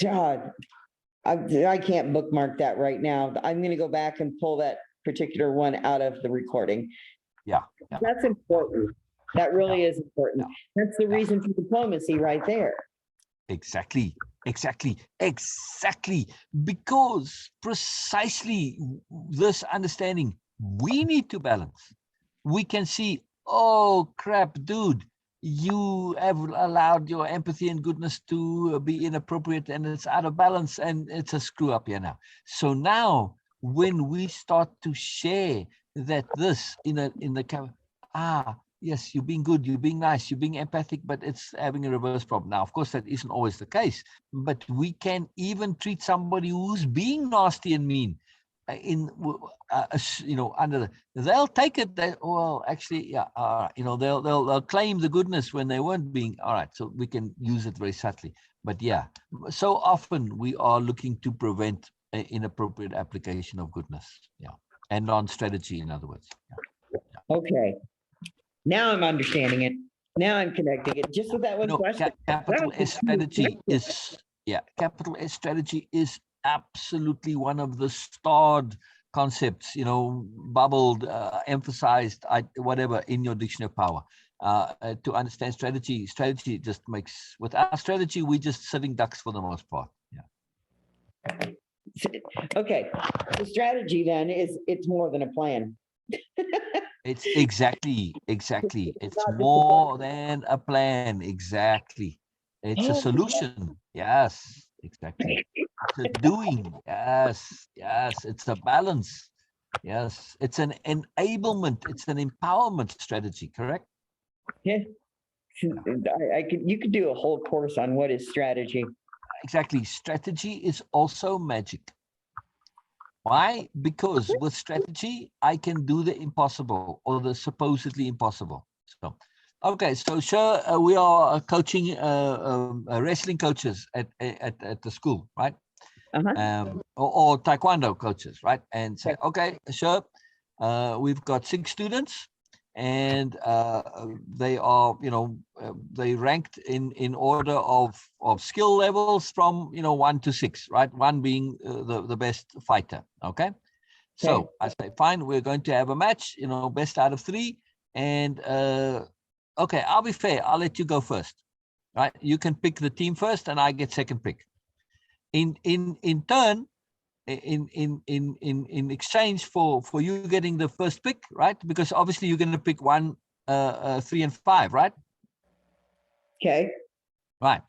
God, I can't bookmark that right now. I'm going to go back and pull that particular one out of the recording. Yeah. Yeah. That's important. That really is important. Yeah. That's the Yeah. reason for diplomacy right there. Exactly. Because precisely this understanding, we need to balance. We can see, oh crap, dude, you have allowed your empathy and goodness to be inappropriate and it's out of balance and it's a screw up here now. So now when we start to share that this in the yes, you're being good, you're being nice, you're being empathic, but it's having a reverse problem. Now, of course, that isn't always the case, but we can even treat somebody who's being nasty and mean they'll take it that, well, actually, yeah, they'll claim the goodness when they weren't being, all right, so we can use it very subtly. But yeah, so often we are looking to prevent inappropriate application of goodness. Yeah. And non-strategy, in other words. Yeah. Okay. Now I'm understanding it. Now I'm connecting it just with that one question. Capital S strategy capital S strategy is absolutely one of the starred concepts, bubbled, emphasized, whatever in your dictionary of power. To understand strategy just makes, with our strategy, we're just sitting ducks for the most part. Yeah. Okay. The strategy then it's more than a plan. It's exactly. It's Not just a more than a plan. Exactly. It's a plan. solution. Yes, exactly. It's a doing. Yes, it's a balance. Yes, it's an enablement. It's an empowerment strategy, correct? Yeah. You could do a whole course on what is strategy. Exactly. Strategy is also magic. Why? Because with strategy, I can do the impossible or the supposedly impossible. So, okay. So, Sher, we are coaching wrestling coaches at the school, right? Uh-huh. or taekwondo coaches, right? And say, okay, sure, we've got 6 students, and they are, they ranked in order of skill levels from 1 to 6, right? 1 being the best fighter. Okay. So I say, fine, we're going to have a match, best out of 3. And okay, I'll be fair. I'll let you go first, right? You can pick the team first, and I get second pick. In turn, in exchange for you getting the first pick, right? Because obviously you're going to pick 1, 3, and 5, right? Okay. Right.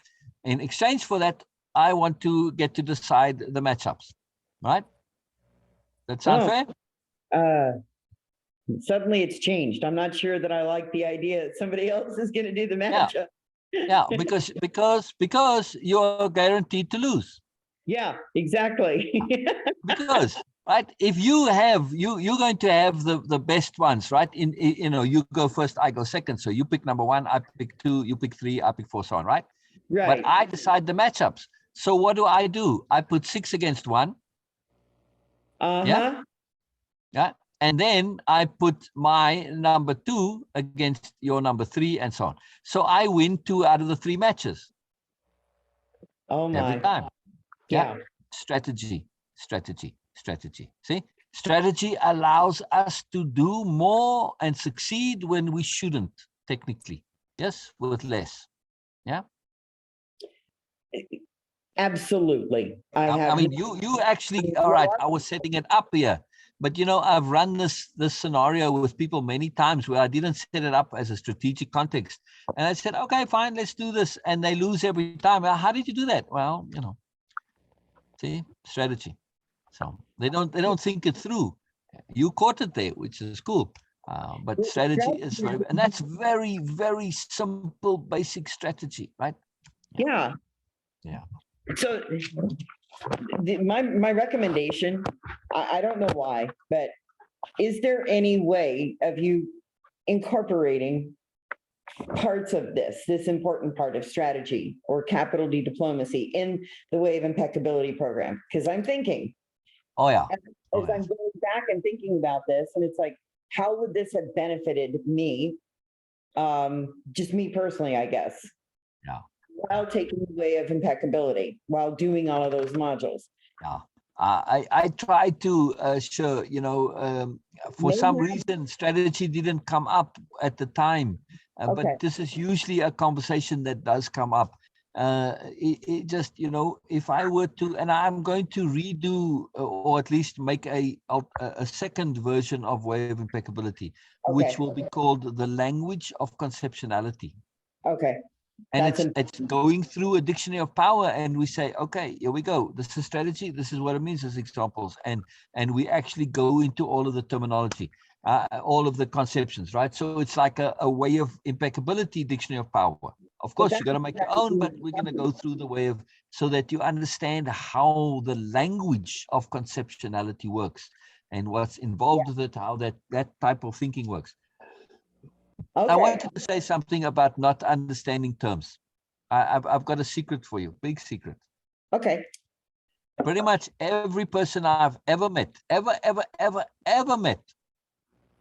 In exchange for that, I want to get to decide the matchups, right? That sound fair? Suddenly it's changed. I'm not sure that I like the idea that somebody else is going to do the matchup. Yeah, because you're guaranteed to lose. Yeah, exactly. Because right, if you have you're going to have the best ones, right? You go first, I go second. So you pick number 1, I pick 2, you pick 3, I pick 4, so on, right? Right. But I decide the matchups. So what do? I put 6 against 1. Yeah. Yeah. And then I put my number 2 against your number 3, and so on. So I win 2 out of the 3 matches. Oh my. Every time. Yeah. Strategy. See, strategy allows us to do more and succeed when we shouldn't, technically. Yes, with less. Yeah. Absolutely. I mean, you actually, all right, I was setting it up here, but I've run this scenario with people many times where I didn't set it up as a strategic context. And I said, okay, fine, let's do this. And they lose every time. Well, how did you do that? Well, see, strategy. So they don't think it through. You caught it there, which is cool. But strategy is very, and that's very, very simple, basic strategy, right? Yeah. Yeah. So my recommendation, I don't know why, but is there any way of you incorporating parts of this important part of strategy or capital D diplomacy in the Way of Impeccability program? Because I'm thinking, oh yeah, as I'm going back and thinking about this, and it's like, how would this have benefited me? Just me personally, I guess. Yeah. While taking the Way of Impeccability, while doing all of those modules. Yeah. I tried to, Sure, for some reason, strategy didn't come up at the time. But this is usually a conversation that does come up. It just, if I were to, and I'm going to redo or at least make a second version of Way of Impeccability, which will be called the language of conceptuality. Okay. And it's going through a dictionary of power, and we say, okay, here we go. This is strategy. This is what it means as examples, and we actually go into all of the terminology, all of the conceptions, right? So it's like a Way of Impeccability dictionary of power. Of course, you're going to make your own, but we're going to go through the way of, so that you understand how the language of conceptuality works and what's involved with it, how that type of thinking works. I wanted to say something about not understanding terms. I've got a secret for you, big secret. Okay. Pretty much every person I've ever met, ever met,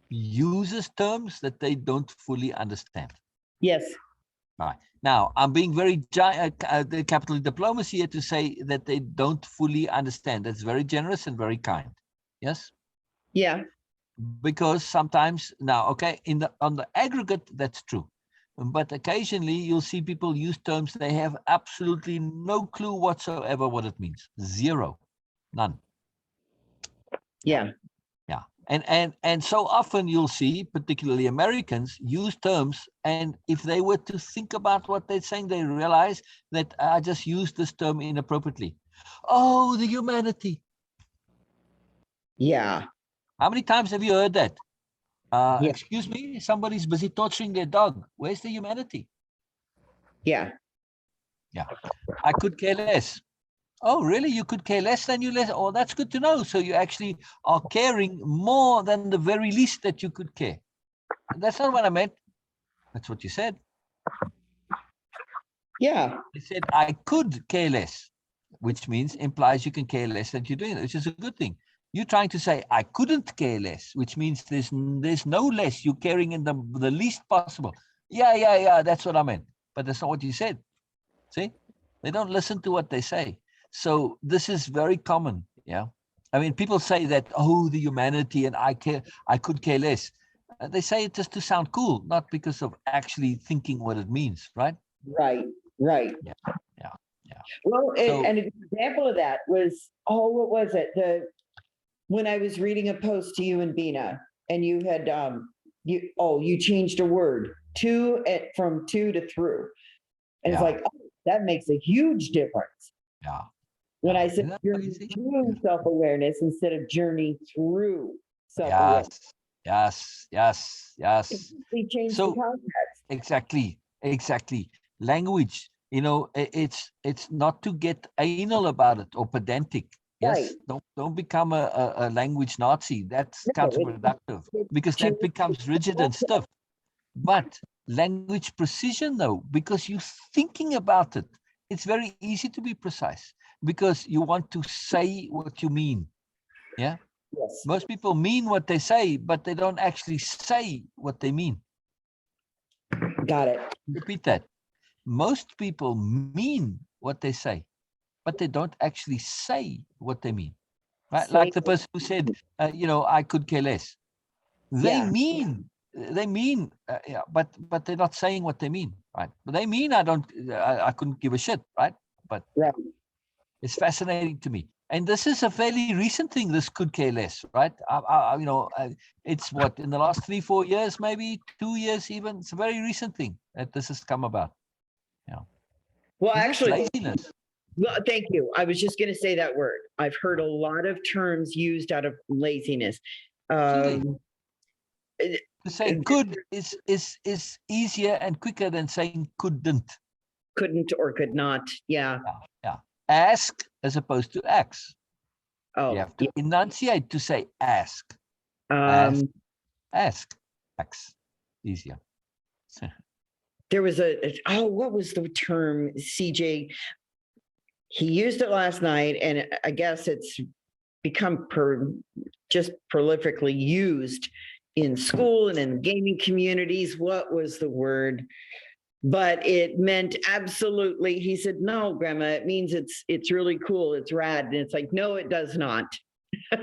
uses terms that they don't fully understand. Yes. Right. Now, I'm being very the capital diplomacy here to say that they don't fully understand. That's very generous and very kind. Yes? Yeah. Because sometimes now, okay, on the aggregate, that's true. But occasionally you'll see people use terms they have absolutely no clue whatsoever what it means. Zero. None. Yeah. Yeah. And so often you'll see, particularly Americans, use terms, and if they were to think about what they're saying, they realize that I just used this term inappropriately. Oh, the humanity. Yeah. How many times have you heard that? Yeah. Excuse me, somebody's busy torturing their dog. Where's the humanity? Yeah. Yeah. I could care less. Oh, really? You could care less than you less? Oh, that's good to know. So you actually are caring more than the very least that you could care. That's not what I meant. That's what you said. Yeah. You said I could care less. which means implies you can care less that you're doing it, which is a good thing. You're trying to say, I couldn't care less, which means there's no less. You're caring in the least possible. Yeah, that's what I meant. But that's not what you said. See? They don't listen to what they say. So this is very common. Yeah. I mean, people say that, oh, the humanity and I could care less. They say it just to sound cool, not because of actually thinking what it means, right? Right, right. Yeah, yeah. Well, So, and an example of that was, what was it? When I was reading a post to you and Bina, and you had you changed a word from to to through. And it's yeah, like, oh, that makes a huge difference. yeah. When I Isn't said that journey crazy? through self-awareness instead of journey through self-awareness. Yes. We changed the So context. exactly. Language, it's not to get anal about it or pedantic. Right. Yes, don't become a language Nazi. That's No, counterproductive because that changed the becomes rigid and context. stiff. But language precision, though, because you're thinking about it, it's very easy to be precise because you want to say what you mean. Yeah. Yes. Most people mean what they say, but they don't actually say what they mean. Got it. Repeat that. Most people mean what they say, but they don't actually say what they mean. Right? Say, Like the person who said, I could care less. They yeah. mean, yeah, but they're not saying what they mean, right? But they mean I couldn't give a shit, right? But Right. it's fascinating to me. And this is a fairly recent thing. This could care less, right? It's what in the last 3-4 years, maybe 2 years, even. It's a very recent thing that this has come about. Yeah. Well, Is it actually, laziness? well, thank you. I was just going to say that word. I've heard a lot of terms used out of laziness. Absolutely. Um, To say could is easier and quicker than saying couldn't. couldn't or could not. Yeah. Yeah. Ask as opposed to ask. You Oh, have to enunciate to say ask. yeah. Ask. Ask. Easier. There was what was the term, CJ? He used it last night, and I guess it's become just prolifically used in school and in gaming communities. What was the word? But it meant absolutely. He said, "No, Grandma, it means it's really cool. It's rad." And it's like, no, it does not. No,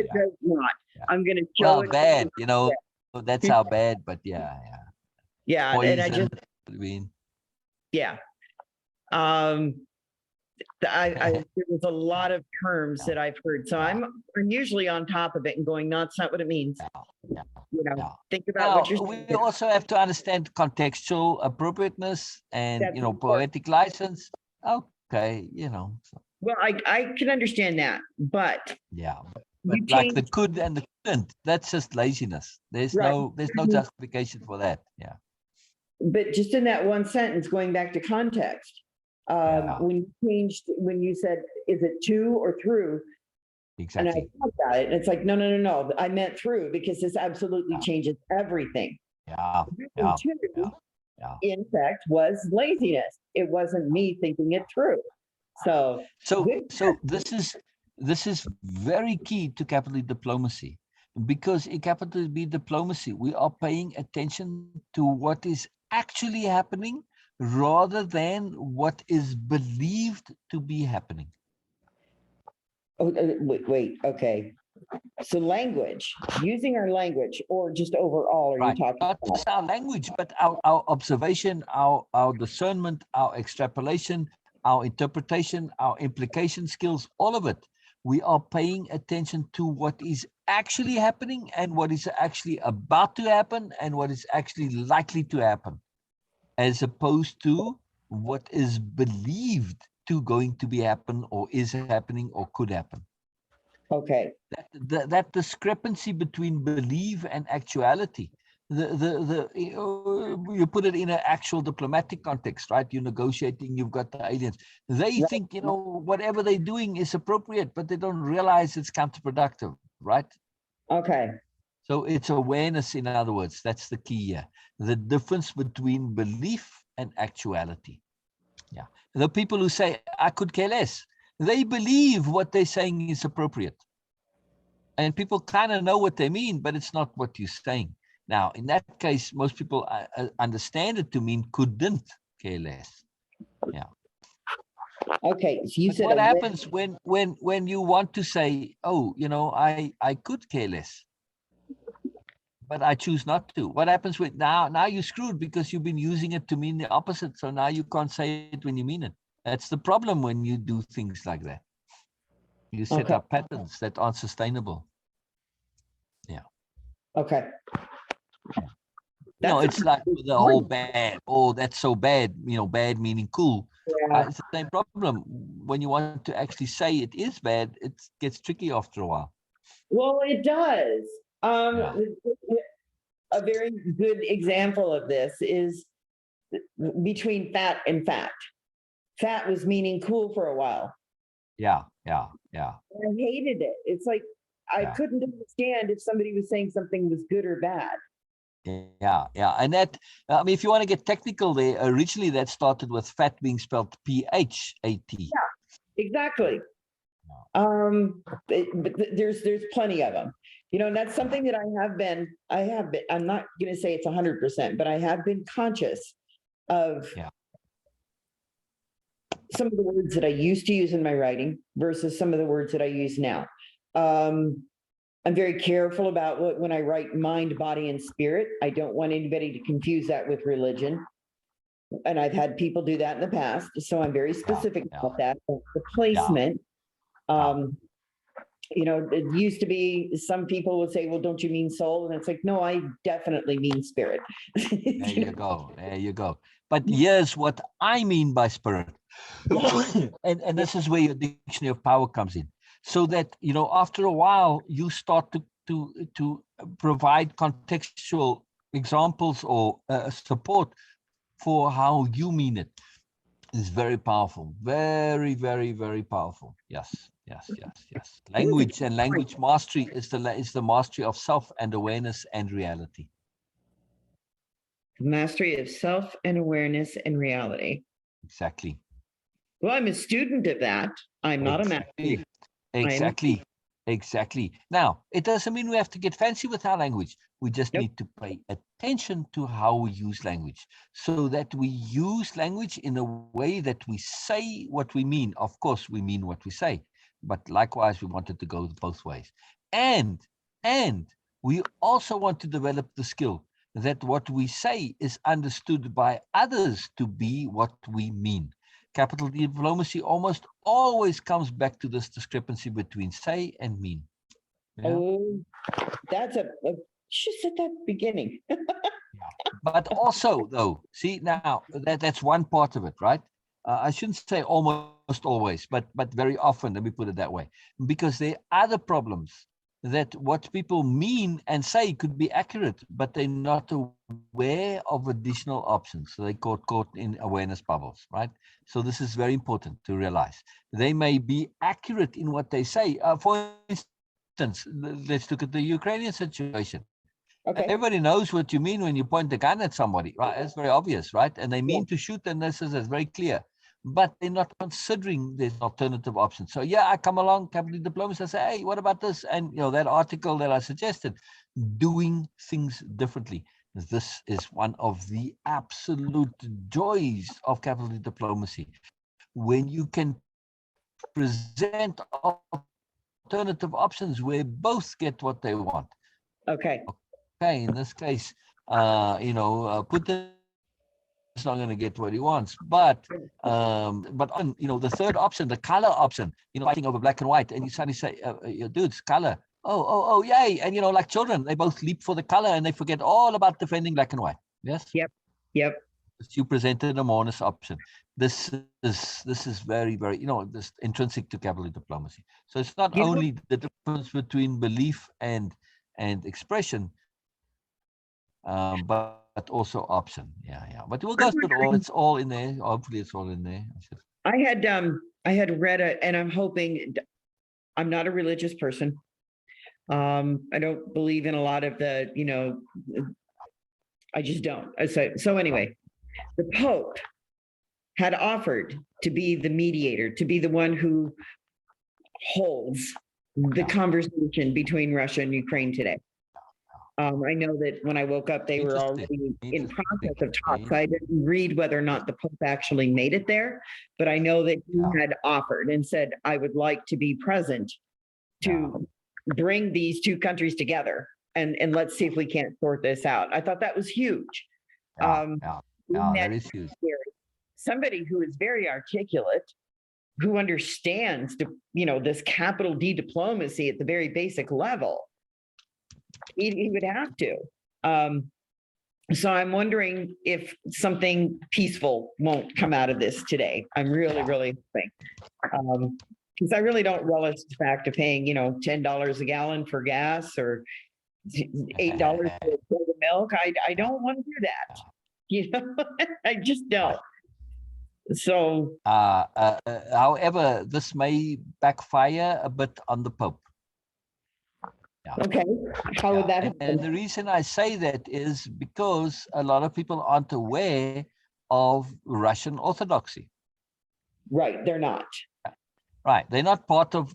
it does not. I'm going to show Well, it. bad, that's how bad, but yeah. Yeah, and I Poison. just, yeah. Um, there was a lot of terms that I've heard, so I'm usually on top of it and going, no, that's not what it means. Think about what you're saying. We also have to understand contextual appropriateness and poetic license. Okay, So. Well, I can understand that, but yeah, but like the could and the couldn't, that's just laziness. There's no justification for that. Yeah. But just in that one sentence, going back to context, when you said, is it to or through? Exactly. And I thought about it, and it's like, no, I meant through, because this absolutely changes everything. Yeah. In fact, was laziness. It wasn't me thinking it through. So this is very key to capital diplomacy, because in capital B diplomacy, we are paying attention to what is actually happening rather than what is believed to be happening. Oh, wait, okay. So language, using our language, or just overall, are you talking not about? just our language, but our observation, our discernment, our extrapolation, our interpretation, our implication skills, all of it. We are paying attention to what is actually happening and what is actually about to happen and what is actually likely to happen, as opposed to what is believed to going to be happen or is happening or could happen. Okay. That discrepancy between belief and actuality, you put it in an actual diplomatic context, right? You're negotiating, you've got the aliens. They think, whatever they're doing is appropriate, but they don't realize it's counterproductive, right? Okay. So it's awareness, in other words. That's the key here. The difference between belief and actuality. Yeah. The people who say, I could care less, they believe what they're saying is appropriate. And people kind of know what they mean, but it's not what you're saying. Now, in that case, most people understand it to mean couldn't care less. Yeah. Okay, so you But said what happens when you want to say, oh, I could care less, but I choose not to? What happens with now you're screwed because you've been using it to mean the opposite. So now you can't say it when you mean it. That's the problem when you do things like that. You set okay, up patterns that aren't sustainable. Yeah. okay. No, That's a it's like the whole bad. Oh, that's so bad. Bad meaning cool. yeah. It's the same problem. When you want to actually say it is bad, it gets tricky after a while. Well, it does. Yeah. A very good example of this is between fat and fat. Fat was meaning cool for a while. Yeah. Yeah. Yeah. I hated it. It's like I Yeah. couldn't understand if somebody was saying something was good or bad. Yeah, yeah, and that, I mean, if you want to get technical, there originally that started with fat being spelled PHAT. Exactly. But there's plenty of them, and that's something that I have been, I'm not going to say it's 100%, but I have been conscious of Yeah, some of the words that I used to use in my writing versus some of the words that I use now. I'm very careful about when I write mind, body, and spirit. I don't want anybody to confuse that with religion. And I've had people do that in the past. So I'm very yeah, specific yeah, about that. The yeah, placement, yeah. it used to be some people would say, well, don't you mean soul? And it's like, no, I definitely mean spirit. There you go. There you go. But here's what I mean by spirit. And Yeah. this is where your dictionary of power comes in. So that, after a while, you start to provide contextual examples or support for how you mean it. Is very powerful. Very, very, very powerful. Yes, yes, yes, yes. It was a Language and point. language mastery is the mastery of self and awareness and reality. Mastery of self and awareness and reality. Exactly. Well, I'm a student of that. I'm not a master. Exactly. I'm Exactly. Exactly. Now, it doesn't mean we have to get fancy with our language. We just nope. need to pay attention to how we use language so that we use language in a way that we say what we mean. Of course, we mean what we say, but likewise, we want it to go both ways. And, and we also want to develop the skill that what we say is understood by others to be what we mean. Capital diplomacy almost always comes back to this discrepancy between say and mean. Yeah. Oh, that's should said that at the beginning. Yeah. But also, though, see now that's one part of it, right? I shouldn't say almost always, but very often. Let me put it that way, because there are other problems that what people mean and say could be accurate, but they're not aware of additional options. So they caught in awareness bubbles, right? So this is very important to realize. They may be accurate in what they say. For instance, let's look at the Ukrainian situation. Okay. Everybody knows what you mean when you point the gun at somebody, right? It's very obvious, right? And they Yeah. mean to shoot, and this is very clear. But they're not considering there's an alternative option. So yeah, I come along, capital diplomacy, I say, hey, what about this? And that article that I suggested, doing things differently. This is one of the absolute joys of capital diplomacy. When you can present alternative options where both get what they want. Okay. Okay, in this case, Putin is not going to get what he wants, but on the third option, the color option, fighting over black and white, and you suddenly say, dude's color. Oh, yay! And like children, they both leap for the color and they forget all about defending black and white. Yes. Yep. Yep. You presented a honest option. This is very, very, this intrinsic to capital diplomacy. So it's not You know, only the difference between belief and expression, but also option. Yeah. But we'll go through it all. It's all in there. Hopefully, it's all in there. I had read and I'm hoping. I'm not a religious person. I don't believe in a lot of I just don't. So anyway, the Pope had offered to be the mediator, to be the one who holds the conversation between Russia and Ukraine today. I know that when I woke up, they were already in process of talks. I didn't read whether or not the Pope actually made it there, but I know that he had offered and said, I would like to be present to bring these two countries together and let's see if we can't sort this out. I thought that was huge. That is huge. Somebody who is very articulate, who understands this capital D diplomacy at the very basic level. He would have to. So I'm wondering if something peaceful won't come out of this today. I'm really hoping. Because I really don't relish the fact of paying, $10 a gallon for gas or $8 for a quart of milk. I don't want to do that. I just don't. So, however, this may backfire a bit on the Pope. Okay, how would that happen? And the reason I say that is because a lot of people aren't aware of Russian Orthodoxy. Right, they're not. Right, they're not part of.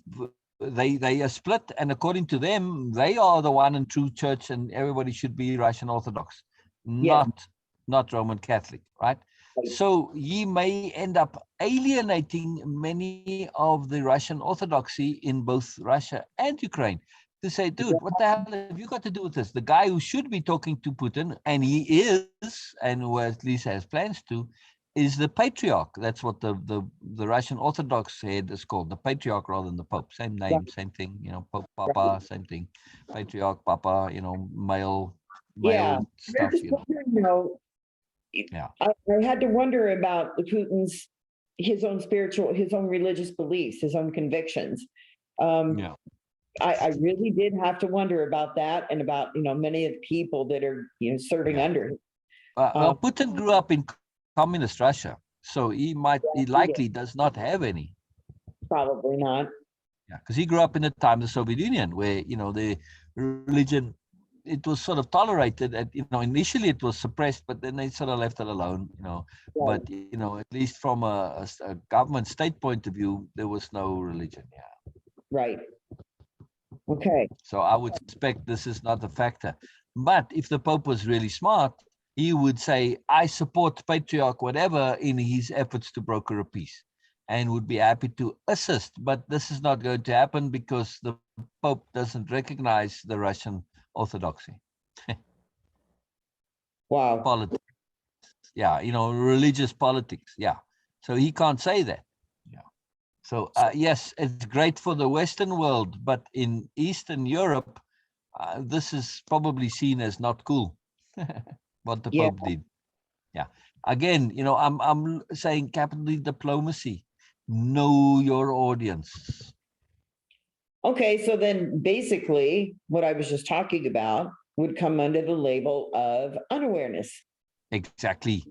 They are split, and according to them, they are the one and true church, and everybody should be Russian Orthodox, not Roman Catholic, right? So ye may end up alienating many of the Russian Orthodoxy in both Russia and Ukraine. To say, dude, what the hell have you got to do with this? The guy who should be talking to Putin, and he is, and who at least has plans to, is the patriarch. That's what the Russian Orthodox head is called, the patriarch rather than the Pope. Same name, same thing, Pope, Papa, same thing. Patriarch, Papa, male stuff. I had to wonder about Putin's, his own religious beliefs, his own convictions. I really did have to wonder about that and about, many of the people that are, serving under him. Well, Putin grew up in communist Russia, so he likely does not have any. Probably not. Yeah, because he grew up in the time of the Soviet Union, where, the religion, it was sort of tolerated. And, initially it was suppressed, but then they sort of left it alone, But, at least from a government state point of view, there was no religion. Yeah. Right. Okay. So I would suspect this is not a factor. But if the Pope was really smart, he would say, I support Patriarch whatever in his efforts to broker a peace, and would be happy to assist. But this is not going to happen because the Pope doesn't recognize the Russian Orthodoxy. Wow. Politics. Yeah, religious politics. Yeah. So he can't say that. So, yes, it's great for the Western world, but in Eastern Europe, this is probably seen as not cool, what the Pope did. Yeah. Again, I'm saying capital diplomacy. Know your audience. Okay, so then basically what I was just talking about would come under the label of unawareness. Exactly.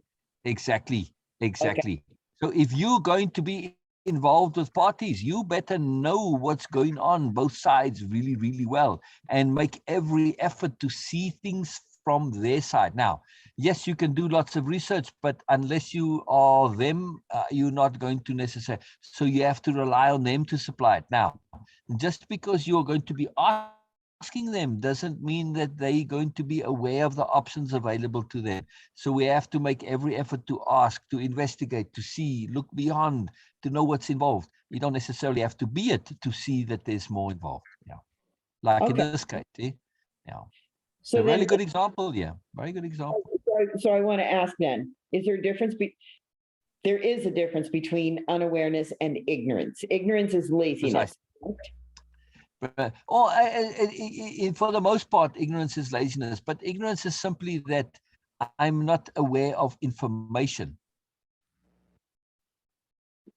Okay. So if you're going to be involved with parties, you better know what's going on both sides really, really well, and make every effort to see things from their side. Now, yes, you can do lots of research, but unless you are them, you're not going to necessarily. So you have to rely on them to supply it. Now, just because you're going to be asking them doesn't mean that they're going to be aware of the options available to them. So we have to make every effort to ask, to investigate, to see, look beyond, to know what's involved. You don't necessarily have to be it to see that there's more involved. Yeah, like in this case. Yeah. So a really good example. Yeah, very good example. So I want to ask then: is there a difference? There is a difference between unawareness and ignorance. Ignorance is laziness. For the most part, ignorance is laziness, but ignorance is simply that I'm not aware of information.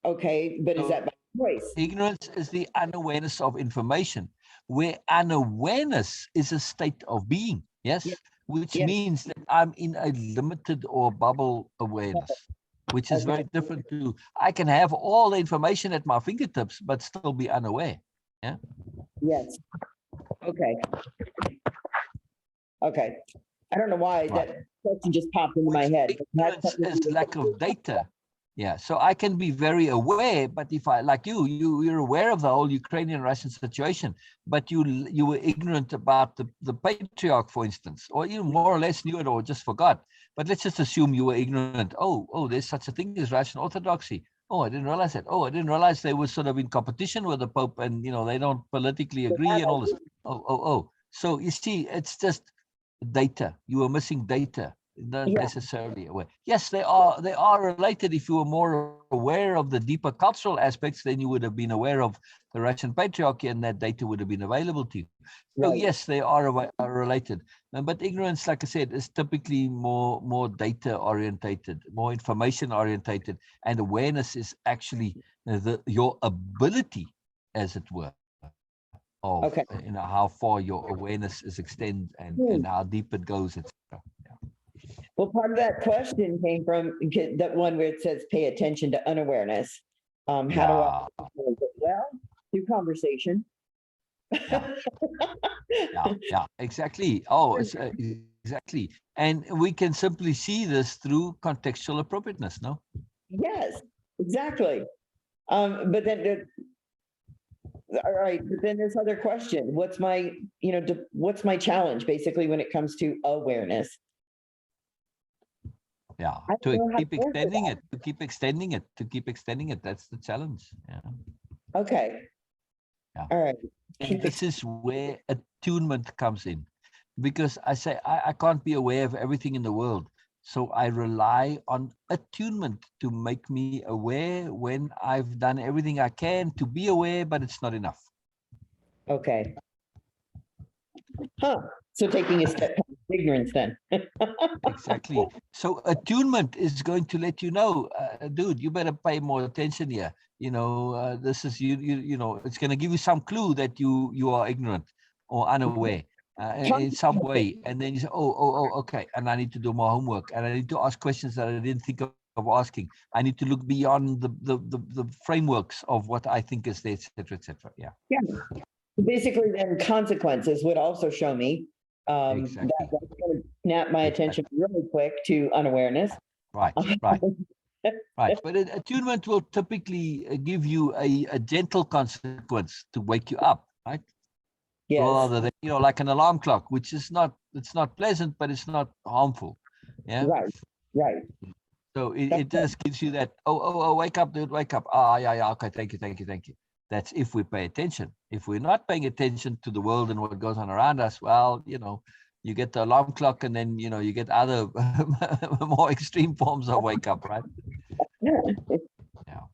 Okay, but is that by choice? Ignorance is the unawareness of information, where unawareness is a state of being, which means that I'm in a limited or bubble awareness, which is very different to, I can have all the information at my fingertips, but still be unaware. Yeah. Yes. Okay. I don't know why that question just popped into my head. Ignorance is lack of data. Yeah, so I can be very aware, but if I, like you're aware of the whole Ukrainian-Russian situation, but you were ignorant about the patriarch, for instance, or you more or less knew it or just forgot. But let's just assume you were ignorant. Oh, there's such a thing as Russian Orthodoxy. Oh, I didn't realize that. Oh, I didn't realize they were sort of in competition with the Pope, and they don't politically agree and all this. Oh. So you see, it's just data. You were missing data, not Yeah, necessarily aware. Yes, they are related. If you were more aware of the deeper cultural aspects, then you would have been aware of the Russian patriarchy, and that data would have been available to you. So right. yes, they are related. But ignorance, like I said, is typically more data orientated, more information orientated, and awareness is actually your ability, as it were, of Okay. how far your awareness is extend and Hmm. how deep it goes, etc. Well, part of that question came from that one where it says pay attention to unawareness. How do I? Yeah, Well, through conversation. yeah, yeah, exactly. Oh, it's, exactly. And we can simply see this through contextual appropriateness, no? Yes, exactly. But then, all right, but then this other question, what's my challenge basically when it comes to awareness? Yeah, I to don't know how keep to answer extending it, to keep extending it, to keep extending it. That's the challenge. Yeah, that. Okay, yeah. all right. And this is where attunement comes in, because I say I can't be aware of everything in the world. So I rely on attunement to make me aware when I've done everything I can to be aware, but it's not enough. Okay. Huh. So taking a step past ignorance then. Exactly. So attunement is going to let you know, dude, you better pay more attention here. This is it's going to give you some clue that you are ignorant or unaware in some way. And then you say, oh, okay. And I need to do more homework, and I need to ask questions that I didn't think of asking. I need to look beyond the frameworks of what I think is there, etc., etc. Yeah, Yeah. Basically, then consequences would also show me exactly. that's going to snap my attention Exactly. really quick to unawareness. Right, right. Right, but attunement will typically give you a gentle consequence to wake you up, right? Yes, Rather than like an alarm clock, which is it's not pleasant, but it's not harmful. Yeah. right, right. So That's it just gives you that, oh, wake up, dude, wake up. Ah, yeah, okay, thank you, thank you, thank you. That's if we pay attention. If we're not paying attention to the world and what goes on around us, well, you get the alarm clock, and then you get other more extreme forms of wake up, right? Yeah.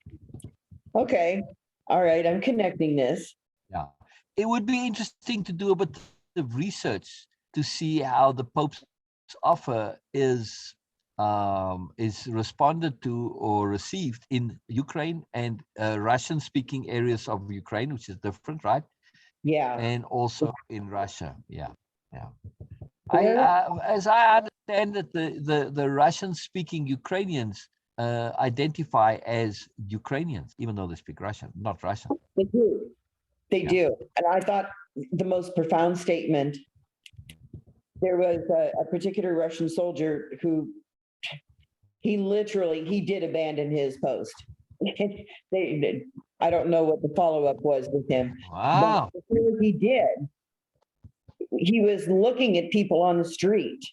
okay. All right, I'm connecting this. Yeah, it would be interesting to do a bit of research to see how the Pope's offer is responded to or received in Ukraine and Russian-speaking areas of Ukraine, which is different, right? Yeah. And also in Russia. Yeah, yeah. Where? As I understand it, the Russian-speaking Ukrainians identify as Ukrainians, even though they speak Russian, not Russian. They do. They Yeah. do. And I thought the most profound statement, there was a particular Russian soldier who he did abandon his post. I don't know what the follow-up was with him, but Wow. before he did, he was looking at people on the street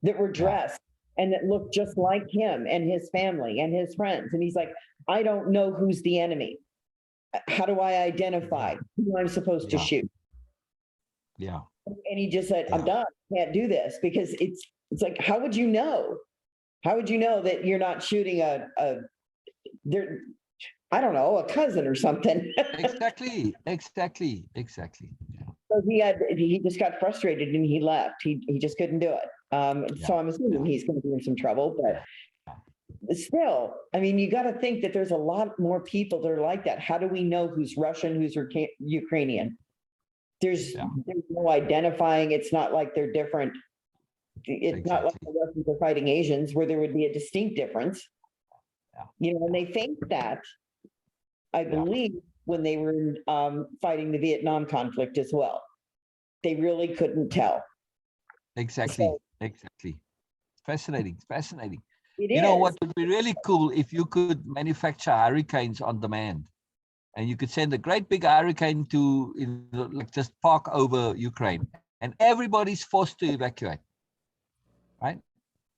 that were Yeah. dressed and that looked just like him and his family and his friends. And he's like, I don't know who's the enemy. How do I identify who I'm supposed to Yeah. shoot? Yeah. And he just said, I'm Yeah. done. Can't do this, because it's like, how would you know? How would you know that you're not shooting there? I don't know, a cousin or something. Exactly. Yeah. So he just got frustrated and he left. He just couldn't do it. So Yeah. I'm assuming Yeah. he's going to be in some trouble, but still, I mean, you got to think that there's a lot more people that are like that. How do we know who's Russian, who's Ukrainian? There's Yeah. there's no identifying. It's not like they're different. It's not like Exactly. the Russians are fighting Asians where there would be a distinct difference. Yeah. And they think that, I Yeah. believe, when they were fighting the Vietnam conflict as well. They really couldn't tell. Exactly. So Exactly. Fascinating. Fascinating. It You know is. what would be really cool if you could manufacture hurricanes on demand, and you could send a great big hurricane to, like, just park over Ukraine, and everybody's forced to evacuate. Right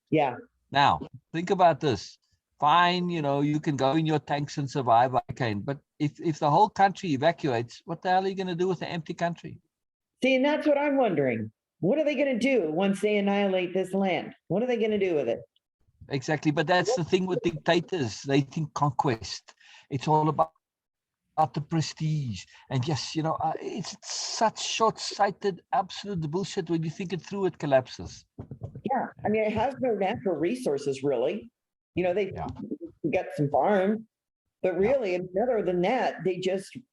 Yeah. now, think about this. Fine, you can go in your tanks and survive a hurricane, but if the whole country evacuates, what the hell are you going to do with an empty country? See, and that's what I'm wondering. What are they going to do once they annihilate this land? What are they going to do with it? Exactly, but that's the thing with dictators. They think conquest. It's all about the prestige. And yes, it's such short-sighted, absolute bullshit. When you think it through, it collapses. Yeah. I mean, it has no natural resources, really. They Yeah. got some farms, but really, other than that,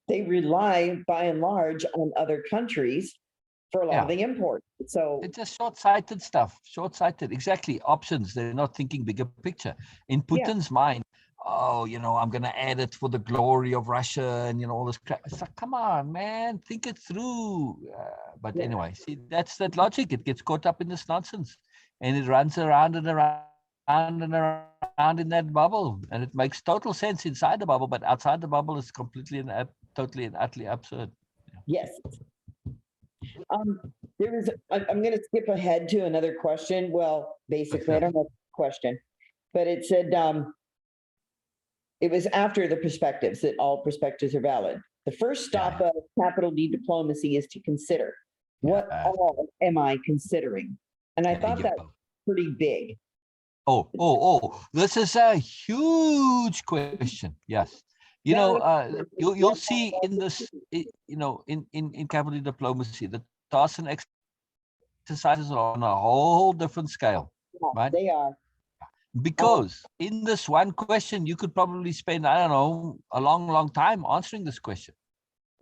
they rely by and large on other countries for a lot of the import. So it's just short-sighted stuff. Short-sighted, exactly. Options. They're not thinking bigger picture. In Putin's mind, I'm going to add it for the glory of Russia and, all this crap. It's like, come on, man, think it through. But anyway, see, that's that logic. It gets caught up in this nonsense, and it runs around and around and around in that bubble, and it makes total sense inside the bubble, but outside the bubble is completely and totally and utterly absurd. Yes. I'm going to skip ahead to another question. Well, basically, I don't know the question, but it said it was after the perspectives, that all perspectives are valid. The first stop of capital D diplomacy is to consider what all am I considering? And I thought that was pretty big. This is a huge question. Yes. You'll see in this, in capital diplomacy, the tasks and exercises are on a whole different scale, right? They are. Because in this one question, you could probably spend, I don't know, a long, long time answering this question.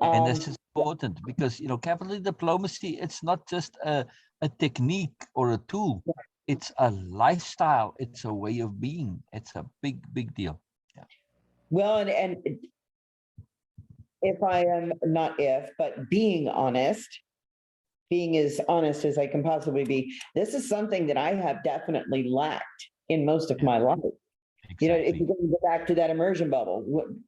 And this is important because, capital diplomacy, it's not just a technique or a tool. It's a lifestyle. It's a way of being. It's a big, big deal. Yeah. Well, and if I am but being as honest as I can possibly be, this is something that I have definitely lacked in most of my life. Exactly. If you go back to that immersion bubble,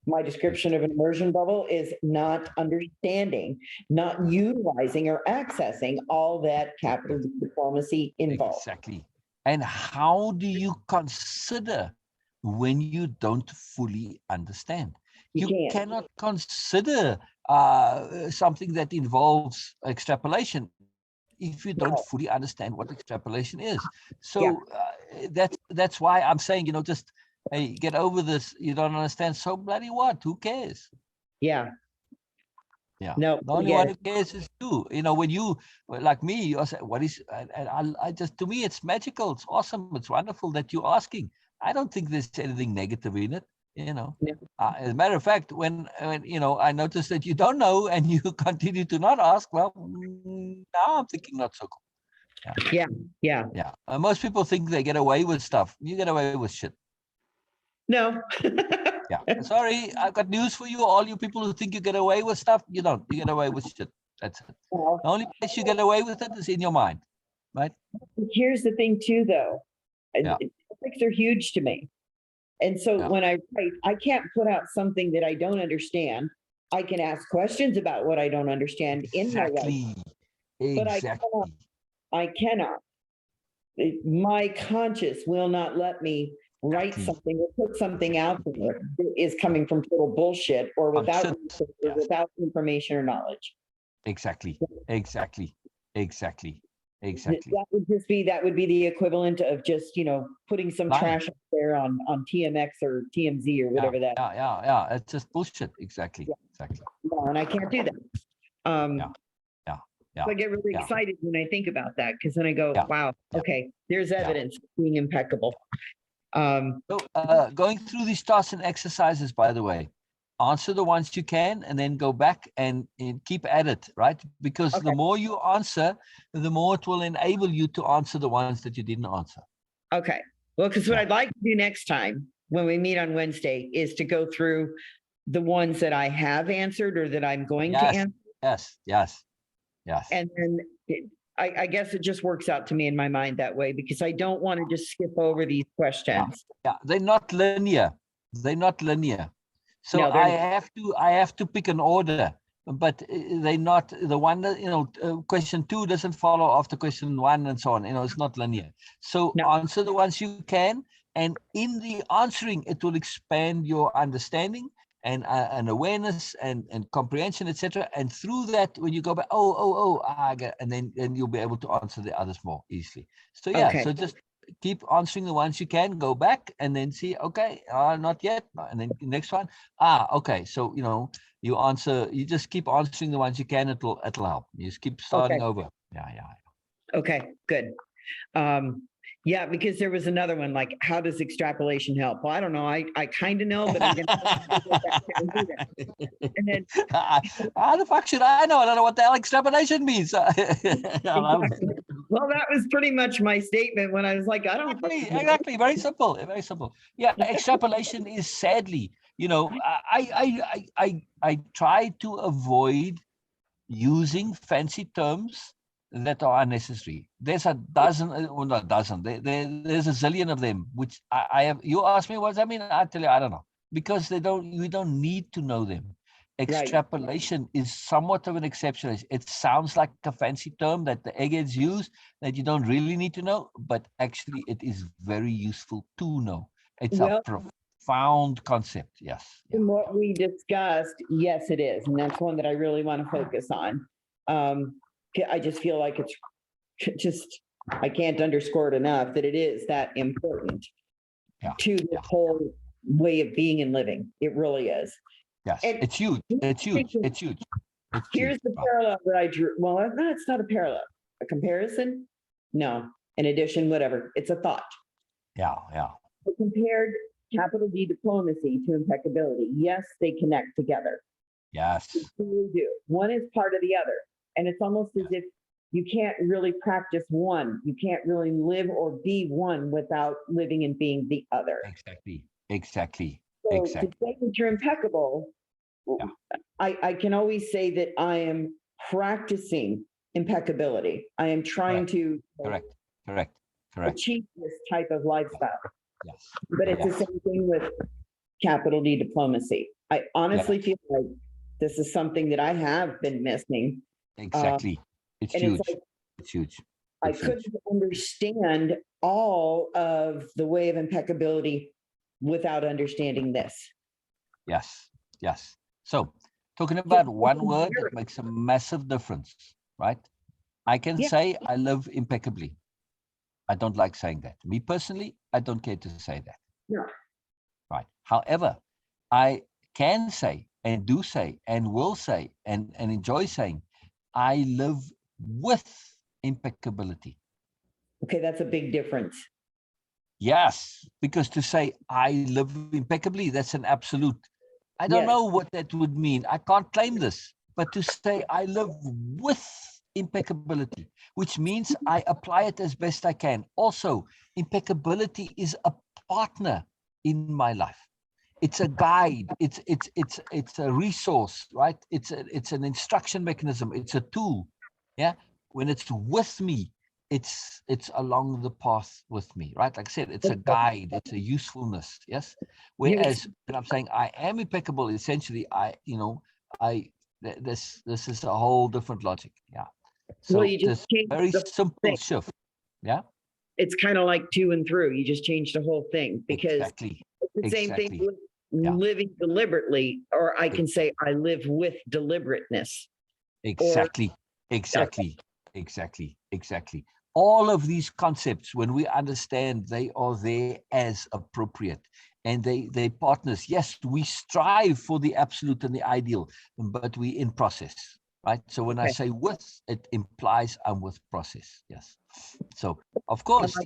my description of an immersion bubble is not understanding, not utilizing or accessing all that capital diplomacy involved. Exactly. And how do you consider when you don't fully understand? You cannot consider something that involves extrapolation if you don't fully understand what extrapolation is. So that's why I'm saying, just, hey, get over this. You don't understand. So bloody what? Who cares? Yeah. Yeah. No, the only one who cares is you. When you, like me, you say, what is, and I just, to me, it's magical. It's awesome. It's wonderful that you're asking. I don't think there's anything negative in it. As a matter of fact, when I noticed that you don't know and you continue to not ask, well, now I'm thinking not so cool. Yeah. Most people think they get away with stuff. You get away with shit. No. Sorry, I've got news for you. All you people who think you get away with stuff, you don't. You get away with shit. That's it. The only place you get away with it is in your mind, right? Here's the thing, too, though. Topics are huge to me. And so when I write, I can't put out something that I don't understand. I can ask questions about what I don't understand in my writing. But I cannot. My conscience will not let me write something or put something out there that is coming from total bullshit or without information or knowledge. Exactly. That would be the equivalent of just, putting some trash up there on TMX or TMZ or whatever that. Yeah. It's just bullshit. Exactly. No, and I can't do that. So I get really excited when I think about that, because then I go, wow, okay, there's evidence being impeccable. Going through these tasks and exercises, by the way, answer the ones you can and then go back and keep at it, right? Because the more you answer, the more it will enable you to answer the ones that you didn't answer. Okay. Well, because what I'd like to do next time when we meet on Wednesday is to go through the ones that I have answered or that I'm going to answer. Yes. And then I guess it just works out to me in my mind that way because I don't want to just skip over these questions. Yeah, they're not linear. They're not linear. So No, they're I have to pick an order, but they're not the one that, question 2 doesn't follow after question 1 and so on. It's not linear. So No. answer the ones you can, and in the answering, it will expand your understanding and awareness and comprehension, etc. And through that, when you go back, I get, and then you'll be able to answer the others more easily. So yeah, Okay. so just keep answering the ones you can, go back and then see, okay, not yet. And then the next one, okay. So, you just keep answering the ones you can, it'll help. You just keep starting over. Yeah. Okay, good. Yeah, because there was another one like, how does extrapolation help? Well, I don't know. I kind of know, but I'm going to. And then how the fuck should I know? I don't know what the hell extrapolation means. well, that was pretty much my statement when I was like, I don't exactly. Very simple. Very simple. Yeah, extrapolation is sadly, I try to avoid using fancy terms that are unnecessary. There's a dozen, well, not a dozen. There's a zillion of them, which I have. You ask me what does that mean? I tell you, I don't know, because we don't need to know them. Extrapolation is somewhat of an exception. It sounds like a fancy term that the eggheads use that you don't really need to know, but actually it is very useful to know. It's a profound concept. Yes. From what we discussed, yes, it is. And that's one that I really want to focus on. I just feel like it's I can't underscore it enough that it is that important to the whole way of being and living. It really is. Yes, and it's huge. It's huge. It's huge. Here's the parallel that I drew. Well, no, it's not a parallel. A comparison? No. An addition, whatever. It's a thought. Yeah. I compared capital D diplomacy to impeccability. Yes, they connect together. Yes. They really do. One is part of the other. And it's almost as if you can't really practice one. You can't really live or be one without living and being the other. Exactly. So to say that you're impeccable, I can always say that I am practicing impeccability. I am trying to correct achieve this type of lifestyle. Yes. But it's the same thing with capital D diplomacy. I honestly feel like this is something that I have been missing. Exactly. It's huge. It's huge. I couldn't understand all of the way of impeccability without understanding this. Yes. So talking about one word that makes a massive difference, right? I can say I live impeccably. I don't like saying that. Me personally, I don't care to say that. No. Right. However, I can say and do say and will say and enjoy saying, I live with impeccability. Okay, that's a big difference. Yes, because to say I live impeccably, that's an absolute. I don't know what that would mean. I can't claim this, but to say I live with impeccability, which means I apply it as best I can. Also, impeccability is a partner in my life. It's a guide. It's a resource, right? It's an instruction mechanism. It's a tool. Yeah. When it's with me, it's along the path with me, right? Like I said, it's a guide. It's a usefulness. Yes. Whereas when I'm saying I am impeccable, essentially, this is a whole different logic. Yeah. So well, you just very simple shift. Yeah. It's kind of like to and through. You just change the whole thing because it's the same thing with living deliberately, or I can say I live with deliberateness. Exactly. All of these concepts, when we understand, they are there as appropriate, and they partners. Yes, we strive for the absolute and the ideal, but we in process, right? So when I say with, it implies I'm with process. Yes. So of course,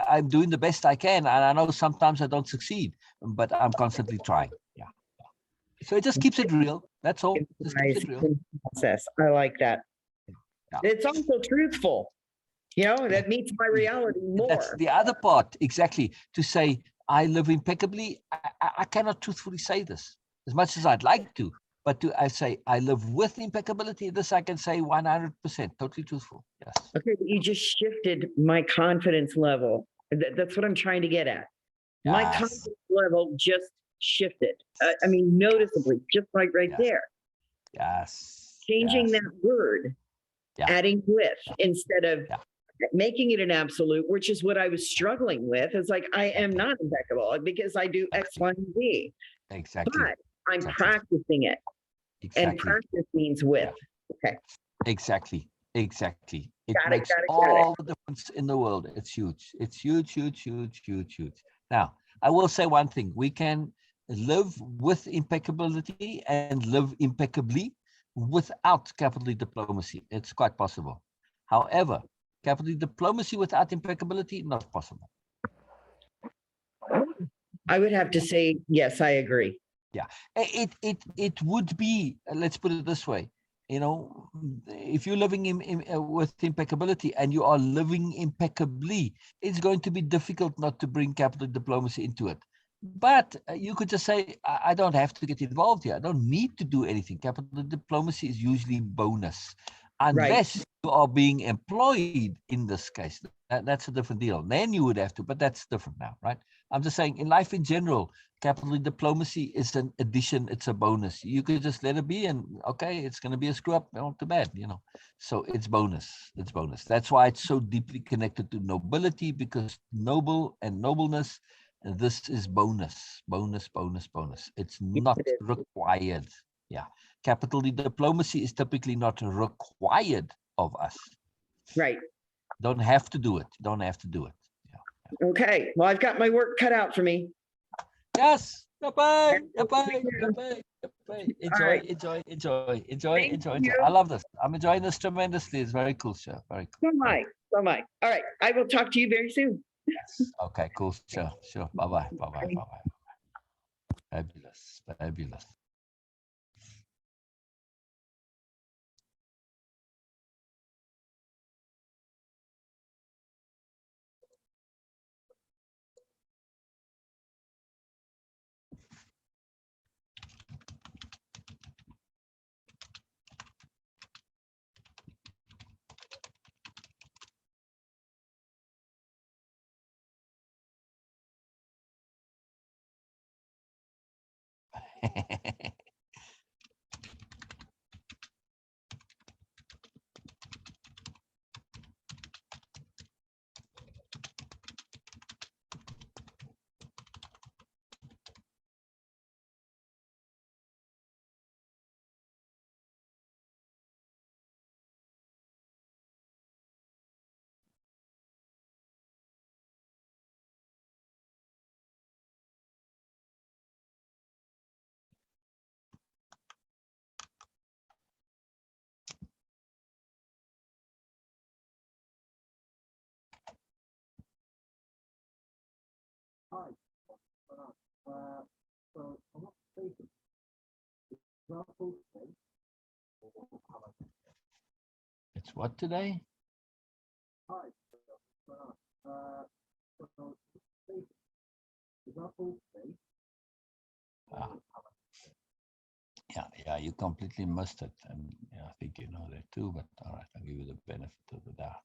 I'm doing the best I can, and I know sometimes I don't succeed, but I'm constantly trying. Yeah. So it just keeps it real. That's all. Just keeps it real. Process. I like that. Yeah. It's also truthful. That meets my reality more. That's the other part, exactly. To say I live impeccably, I cannot truthfully say this as much as I'd like to, But I say I live with impeccability, this I can say 100%, totally truthful. Yes. Okay, but you just shifted my confidence level. That's what I'm trying to get at. My Yes. confidence level just shifted. I mean, noticeably, just like right Yes. there. Yes. Changing Yes. that word, Yeah. adding with Yeah. instead of Yeah. making it an absolute, which is what I was struggling with. It's like, I am Exactly. not impeccable because I do X, Y, and Z, Exactly. but I'm Exactly. practicing it. And Exactly. practice means with. Yeah. Okay. Exactly. Exactly. It Got it, makes got it, got it. all the difference in the world. It's huge. It's huge, huge, huge, huge, huge. Now, I will say one thing. We can live with impeccability and live impeccably without capital diplomacy. It's quite possible. However, capital diplomacy without impeccability, not possible. I would have to say, yes, I agree. Yeah, it would be. Let's put it this way. You know, if you're living with impeccability and you are living impeccably, it's going to be difficult not to bring capital diplomacy into it. But you could just say, I don't have to get involved here. I don't need to do anything. Capital diplomacy is usually bonus, Right. unless you are being employed in this case. That's a different deal. Then you would have to, but that's different now, right? I'm just saying, in life in general, capital diplomacy is an addition. It's a bonus. You could just let it be, and okay, it's going to be a screw up. Not too bad, you know. So it's bonus. It's bonus. That's why it's so deeply connected to nobility, because noble and nobleness. And this is bonus, bonus, bonus, bonus. It's not It is. required. Yeah, capital diplomacy is typically not required of us. Right. Don't have to do it. Don't have to do it. Yeah. Okay. Well, I've got my work cut out for me. Yes. Bye-bye. All Bye-bye. Bye-bye. Bye. Enjoy, right. enjoy, enjoy, enjoy, Thank enjoy, enjoy. I you. love this. I'm enjoying this tremendously. It's very cool, Sher. Very cool. So am Very I. So am I. All right. I will talk to you very soon. cool. Okay, cool, Sure. Sure. Bye-bye. Bye-bye. Bye-bye. Fabulous. Fabulous. It's what today? Ah, yeah, you completely missed it. And yeah, I think you know that too, but all right, I'll give you the benefit of the doubt.